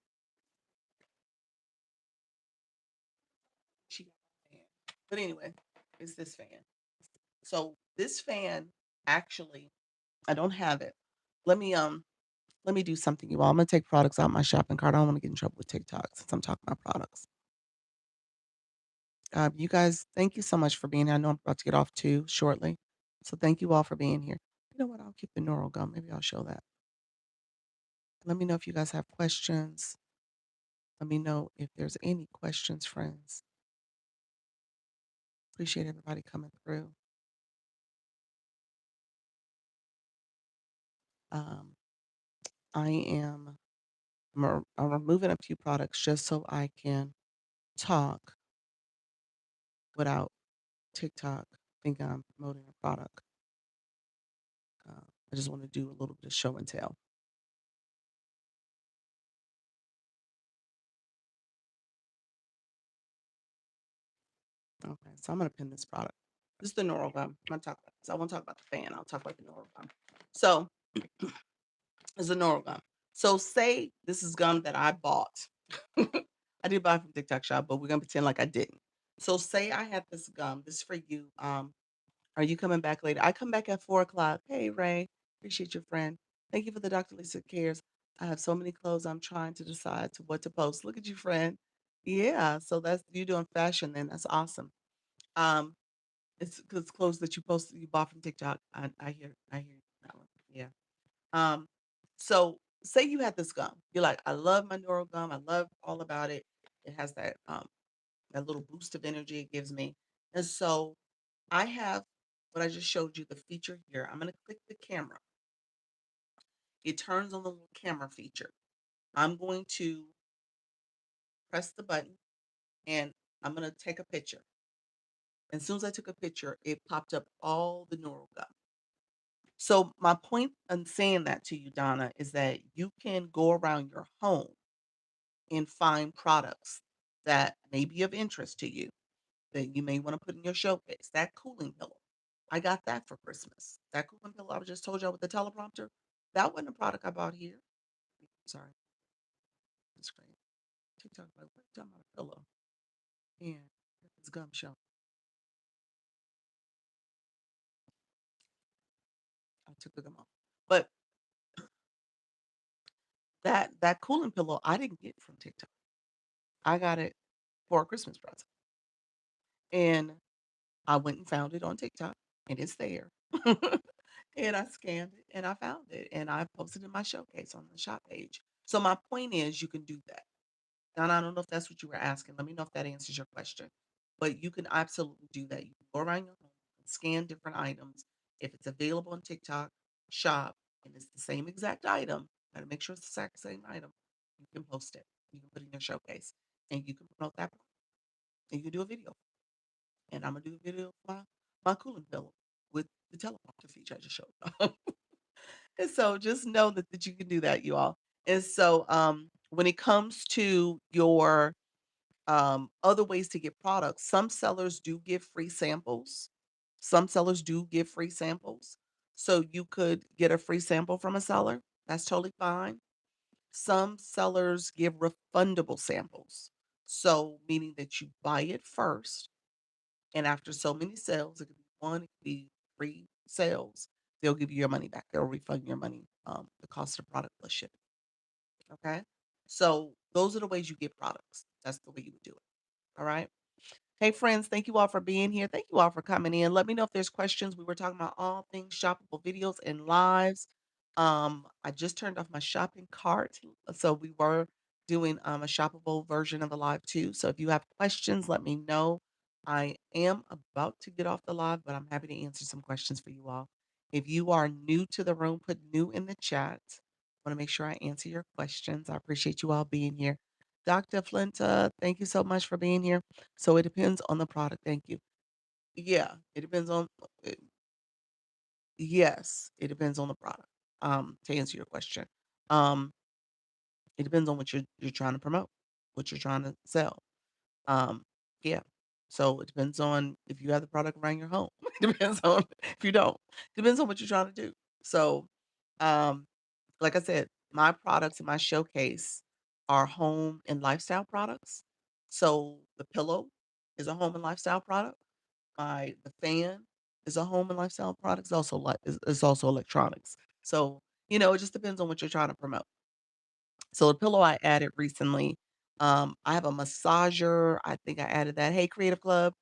She got my fan. But anyway, it's this fan. So this fan actually, I don't have it. Let me let me do something, you all. I'm gonna take products out my shopping cart. I don't want to get in trouble with TikTok since I'm talking about products. You guys, thank you so much for being here. I know I'm about to get off too shortly. So thank you all for being here. You know what? I'll keep the neural gum. Maybe I'll show that. Let me know if you guys have questions. Let me know if there's any questions, friends. Appreciate everybody coming through. Um, I am I'm removing a few products just so I can talk without TikTok thinking I'm promoting a product. I just want to do a little bit of show and tell. Okay, so I'm gonna pin this product. This is the Neural gum. I'm gonna talk about this. I won't talk about the fan. I'll talk about the Neural gum. So it's a Neural gum. So say this is gum that I bought. I did buy it from TikTok Shop, but we're gonna pretend like I didn't. So say I had this gum. This is for you. Are you coming back later? I come back at 4 o'clock. Hey Ray, appreciate your friend. Thank you for the Dr. Lisa Cares. I have so many clothes. I'm trying to decide to what to post. Look at you, friend. Yeah, so that's you doing fashion then. That's awesome. Um, it's 'cause clothes that you bought from TikTok. I hear that one. Yeah. Um, so say you had this gum. You're like, I love my neural gum. I love all about it. It has that little boost of energy it gives me. And so I have what I just showed you, the feature here. I'm gonna click the camera. It turns on the little camera feature. I'm going to press the button and I'm gonna take a picture. As soon as I took a picture, it popped up all the neural gum. So my point in saying that to you, Donna, is that you can go around your home and find products that may be of interest to you that you may want to put in your showcase. That cooling pillow. I got that for Christmas. That cooling pillow I just told y'all with the teleprompter. That wasn't a product I bought here. Sorry, it's great. TikTok, like, what are you talking about a pillow? And it's gum show. I took the gum off. But that cooling pillow I didn't get from TikTok. I got it for a Christmas present. And I went and found it on TikTok, and it's there. And I scanned it, and I found it, and I posted it in my showcase on the shop page. So my point is you can do that. And I don't know if that's what you were asking. Let me know if that answers your question. But you can absolutely do that. You can go around your home and scan different items. If it's available on TikTok shop and it's the same exact item, gotta make sure it's the exact same item, you can post it. You can put it in your showcase and you can promote that product. And you can do a video. And I'm gonna do a video of my cooling pillow with the teleprompter feature I just showed you. And so just know that you can do that, you all. And so when it comes to your other ways to get products, some sellers do give free samples. Some sellers do give free samples. So you could get a free sample from a seller. That's totally fine. Some sellers give refundable samples. So, meaning that you buy it first, and after so many sales, it could be one, it could be three sales, they'll give you your money back. They'll refund your money, the cost of the product plus shipping. Okay. So, those are the ways you get products. That's the way you would do it. All right. Hey, friends, thank you all for being here. Thank you all for coming in. Let me know if there's questions. We were talking about all things shoppable videos and lives. I just turned off my shopping cart. So we were doing a shoppable version of a live too. So if you have questions, let me know. I am about to get off the live, but I'm happy to answer some questions for you all. If you are new to the room, put new in the chat. I want to make sure I answer your questions. I appreciate you all being here. Dr. Flinta, thank you so much for being here. So it depends on the product. Thank you. Yeah, it depends on uh, yes, it depends on the product. To answer your question. Um, it depends on what you're trying to promote, what you're trying to sell. Um, yeah. So it depends on if you have the product around your home. It depends on if you don't. Depends on what you're trying to do. So um like I said, my products in my showcase are home and lifestyle products. So the pillow is a home and lifestyle product. The fan is a home and lifestyle product. It's also it's also electronics. So, it just depends on what you're trying to promote. So the pillow I added recently, I have a massager. I think I added that. Hey, Creative Club.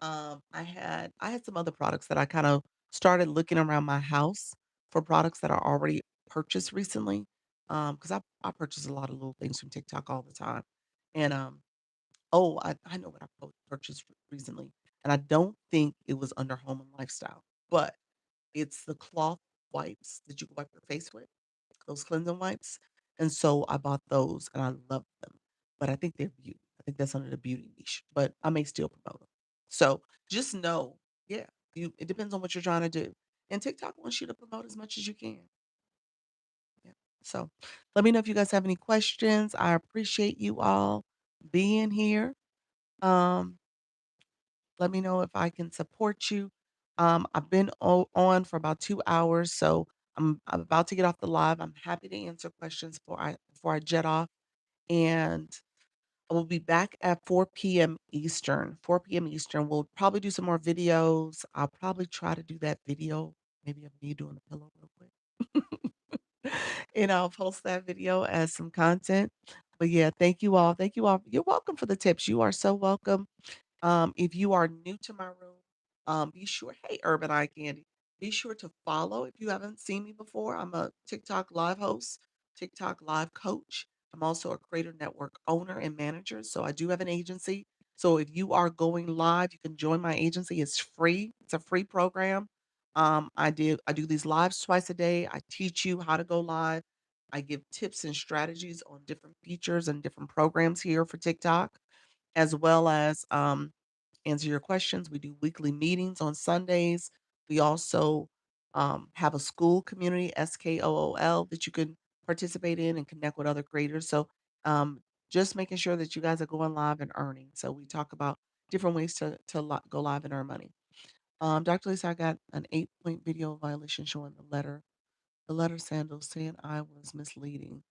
I had some other products that I kind of started looking around my house for products that are already purchased recently. Because I purchase a lot of little things from TikTok all the time. And oh, I know what I purchased recently. And I don't think it was under home and lifestyle, but it's the cloth wipes that you can wipe your face with, those cleansing wipes, and so I bought those and I love them, but I think they're beauty. I think that's under the beauty niche, but I may still promote them. So, just know, yeah, it depends on what you're trying to do, and TikTok wants you to promote as much as you can. Yeah. So, let me know if you guys have any questions. I appreciate you all being here. Um Let me know if I can support you. I've been on for about 2 hours, so I'm about to get off the live. I'm happy to answer questions before I jet off, and I will be back at 4 PM Eastern. 4 PM Eastern. We'll probably do some more videos. I'll probably try to do that video, maybe of me doing the pillow real quick. And I'll post that video as some content. But yeah, thank you all. Thank you all. You're welcome for the tips. You are so welcome. If you are new to my room, be sure, hey, Urban Eye Candy, be sure to follow if you haven't seen me before. I'm a TikTok live host, TikTok live coach. I'm also a Creator Network owner and manager. So I do have an agency. So if you are going live, you can join my agency. It's free. It's a free program. I do these lives twice a day. I teach you how to go live. I give tips and strategies on different features and different programs here for TikTok, as well as answer your questions. We do weekly meetings on Sundays. We also have a school community, SKOOL, that you can participate in and connect with other creators. So um, just making sure that you guys are going live and earning. So we talk about different ways to go live and earn money. Dr. Lisa, I got an 8-point video violation showing the letter sandals saying I was misleading.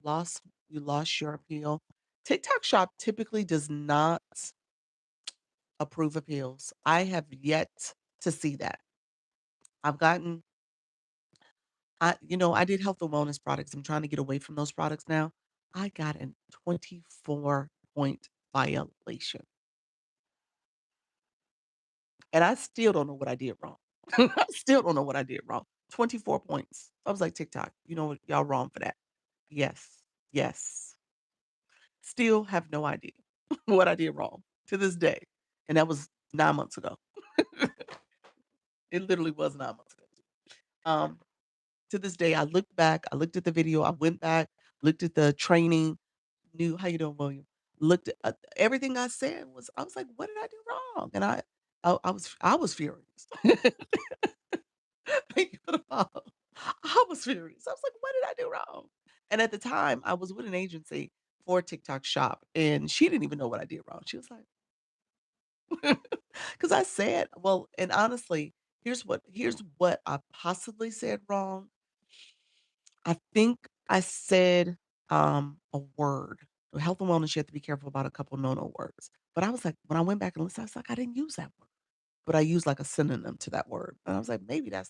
Lost, you lost your appeal. TikTok Shop typically does not approve appeals. I have yet to see that. I've gotten I did health and wellness products. I'm trying to get away from those products now. I got a 24-point violation, and I still don't know what I did wrong. I still don't know what I did wrong. 24 points. I was like, "TikTok, you know what? Y'all wrong for that." Yes. Yes. Still have no idea what I did wrong to this day, and that was 9 months ago. It literally was 9 months ago. Um To this day, I looked back, I looked at the video, I went back, looked at the training, knew how you doing, William? Looked at everything I said I was like, "What did I do wrong?" And I was furious. Thank you for the follow. I was furious. I was like, "What did I do wrong?" And at the time, I was with an agency for TikTok Shop, and she didn't even know what I did wrong. She was like, because I said, well, and honestly, here's what I possibly said wrong. I think I said a word. With health and wellness, you have to be careful about a couple no-no words. But I was like, when I went back and listened, I was like, I didn't use that word, but I used like a synonym to that word. And I was like, maybe that's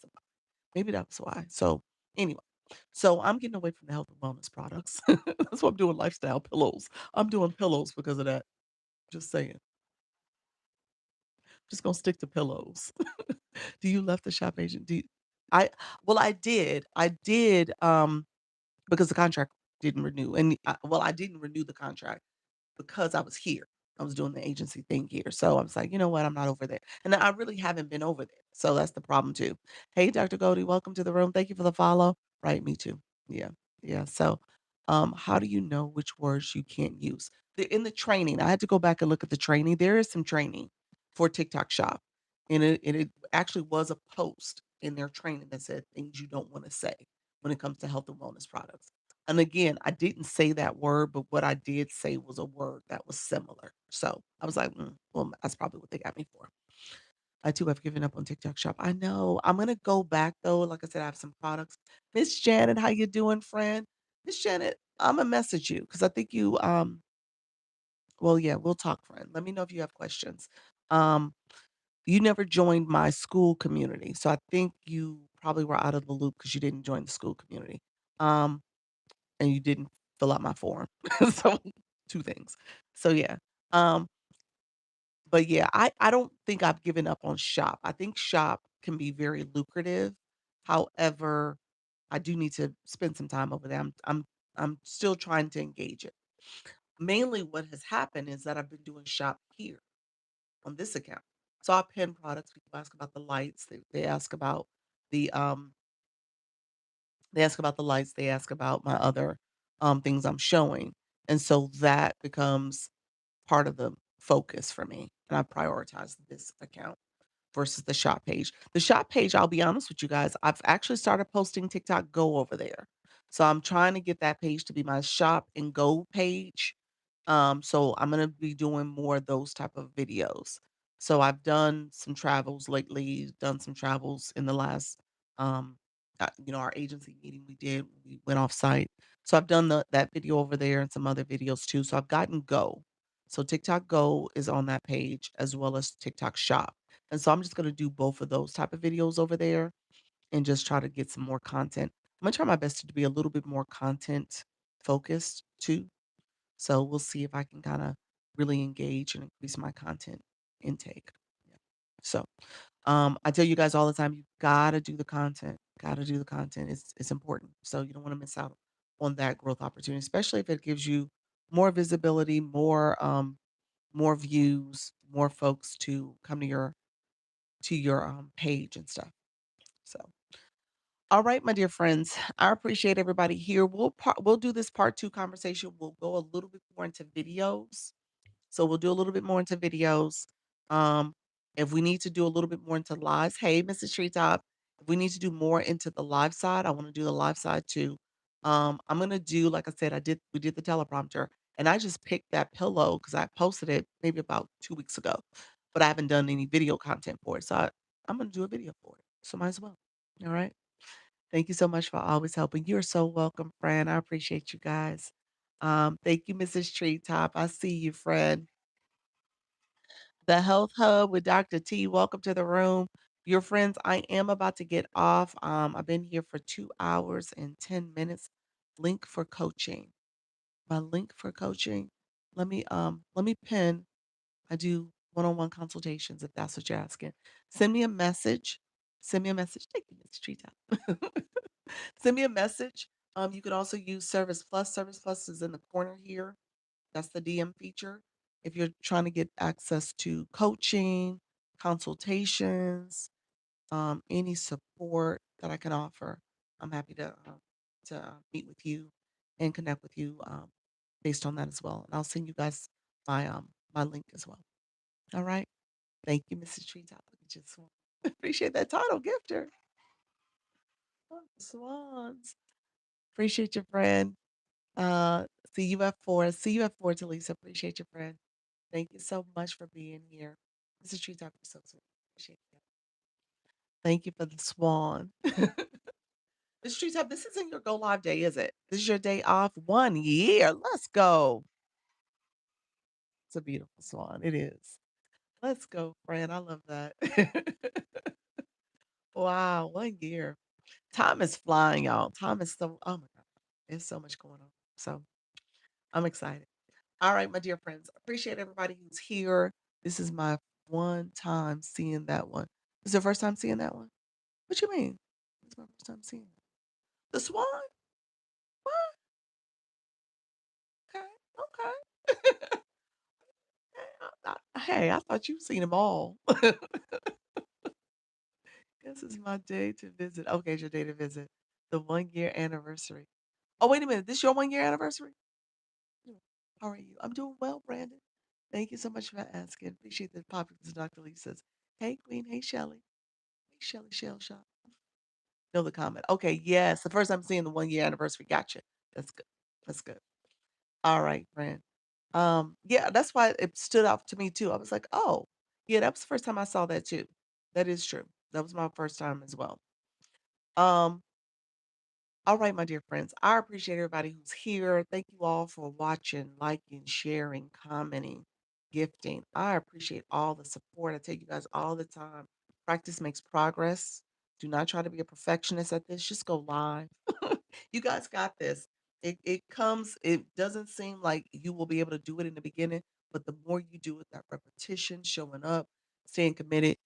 why. So anyway, so I'm getting away from the health and wellness products. That's why I'm doing lifestyle pillows. I'm doing pillows because of that. Just saying. Just gonna stick to pillows. Do you left the shop agent? I well, I did. Because the contract didn't renew. And I didn't renew the contract because I was here. I was doing the agency thing here. So I was like, you know what? I'm not over there. And I really haven't been over there. So that's the problem too. Hey, Dr. Goldie, welcome to the room. Thank you for the follow. Right, me too. Yeah. Yeah. So how do you know which words you can't use? In the training, I had to go back and look at the training. There is some training for TikTok Shop. And it actually was a post in their training that said things you don't want to say when it comes to health and wellness products. And again, I didn't say that word, but what I did say was a word that was similar. So I was like, well, that's probably what they got me for. I too have given up on TikTok Shop. I know. I'm gonna go back though. Like I said, I have some products. Miss Janet, how you doing, friend? Miss Janet, I'm gonna message you because I think you well, yeah, we'll talk, friend. Let me know if you have questions. Um, you never joined my school community. So I think you probably were out of the loop because you didn't join the school community. Um, and you didn't fill out my form. So, 2 things. So, yeah. Um, but yeah, I don't think I've given up on Shop. I think Shop can be very lucrative. However, I do need to spend some time over there. I'm still trying to engage it. Mainly what has happened is that I've been doing Shop here on this account. So I pin products, people ask about the lights, they ask about the, they ask about the lights, they ask about my other, things I'm showing, and so that becomes part of the focus for me, and I prioritize this account versus the shop page. The shop page, I'll be honest with you guys, I've actually started posting TikTok Go over there. So I'm trying to get that page to be my shop and go page. So I'm gonna be doing more of those type of videos. So I've done some travels lately, done some travels in the last, our agency meeting we went off site. So I've done that video over there and some other videos too. So I've gotten Go. So TikTok Go is on that page as well as TikTok Shop. And so I'm just gonna do both of those type of videos over there and just try to get some more content. I'm gonna try my best to be a little bit more content focused too. So we'll see if I can kinda really engage and increase my content intake. Yeah. So, I tell you guys all the time, you gotta do the content, gotta do the content. It's important. So you don't wanna miss out on that growth opportunity, especially if it gives you more visibility, more views, more folks to come to your page and stuff. So, all right, my dear friends, I appreciate everybody here. We'll do this part two conversation. We'll go a little bit more into videos. So we'll do a little bit more into videos. Um, if we need to do a little bit more into lives, hey, Mrs. Treetop, if we need to do more into the live side, I want to do the live side too. I'm gonna do, like I said, we did the teleprompter, and I just picked that pillow because I posted it maybe about 2 weeks ago, but I haven't done any video content for it. So I'm gonna do a video for it. So might as well. All right. Thank you so much for always helping. You're so welcome, friend. I appreciate you guys. Thank you, Mrs. Treetop. I see you, friend. The Health Hub with Dr. T. Welcome to the room. Your friends, I am about to get off. I've been here for 2 hours and 10 minutes. Link for coaching. My link for coaching. Let me pin. I do one-on-one consultations if that's what you're asking. Send me a message. Send me a message. Thank you, Mr. Treetop. Send me a message. You can also use Service Plus. Service Plus is in the corner here. That's the DM feature. If you're trying to get access to coaching, consultations, any support that I can offer, I'm happy to meet with you and connect with you based on that as well. And I'll send you guys my link as well. All right. Thank you, Mrs. Treetop. Look at you, Swan. Appreciate that title, gifter. Oh, swans. Appreciate your friend. Uh, see you at 4. See you at 4, Talisa. Appreciate your friend. Thank you so much for being here. This is Tree Talk. So sweet. Appreciate you. Thank you for the swan. This Tree Top, this isn't your go live day, is it? This is your day off? 1 year. Let's go. It's a beautiful swan. It is. Let's go, friend. I love that. Wow, 1 year. Time is flying, y'all. Time is so oh my god. There's so much going on. So, I'm excited. All right, my dear friends. Appreciate everybody who's here. This is my one time seeing that one. This is your first time seeing that one? What you mean? It's my first time seeing it. The swan? What? Okay. Okay. Hey, I thought you've seen them all. This is my day to visit. Okay, it's your day to visit. The 1 year anniversary. Oh, wait a minute. This your 1 year anniversary? Mm. How are you? I'm doing well, Brandon. Thank you so much for asking. Appreciate the popular Dr. Lee says, hey, Queen. Hey, Shelly. Hey, Shelly Shell Shop. Know the comment. Okay, yes. The first time seeing the 1 year anniversary. Gotcha. That's good. That's good. All right, friend. Yeah, that's why it stood out to me too. I was like, oh, yeah, that was the first time I saw that too. That is true. That was my first time as well. Um, all right, my dear friends. I appreciate everybody who's here. Thank you all for watching, liking, sharing, commenting, gifting. I appreciate all the support. I tell you guys all the time. Practice makes progress. Do not try to be a perfectionist at this. Just go live. You guys got this. It doesn't seem like you will be able to do it in the beginning, but the more you do it, that repetition, showing up, staying committed,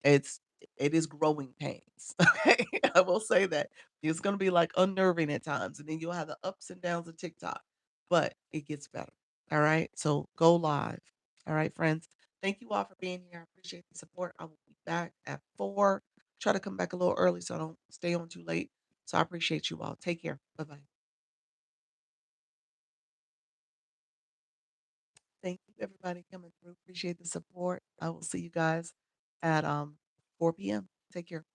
it's it is growing pains. Okay. I will say that. It's gonna be like unnerving at times, and then you'll have the ups and downs of TikTok, but it gets better. All right. So go live. All right, friends. Thank you all for being here. I appreciate the support. I will be back at 4. Try to come back a little early so I don't stay on too late. So I appreciate you all. Take care. Bye-bye. Thank you, everybody coming through. Appreciate the support. I will see you guys at 4 p.m. Take care.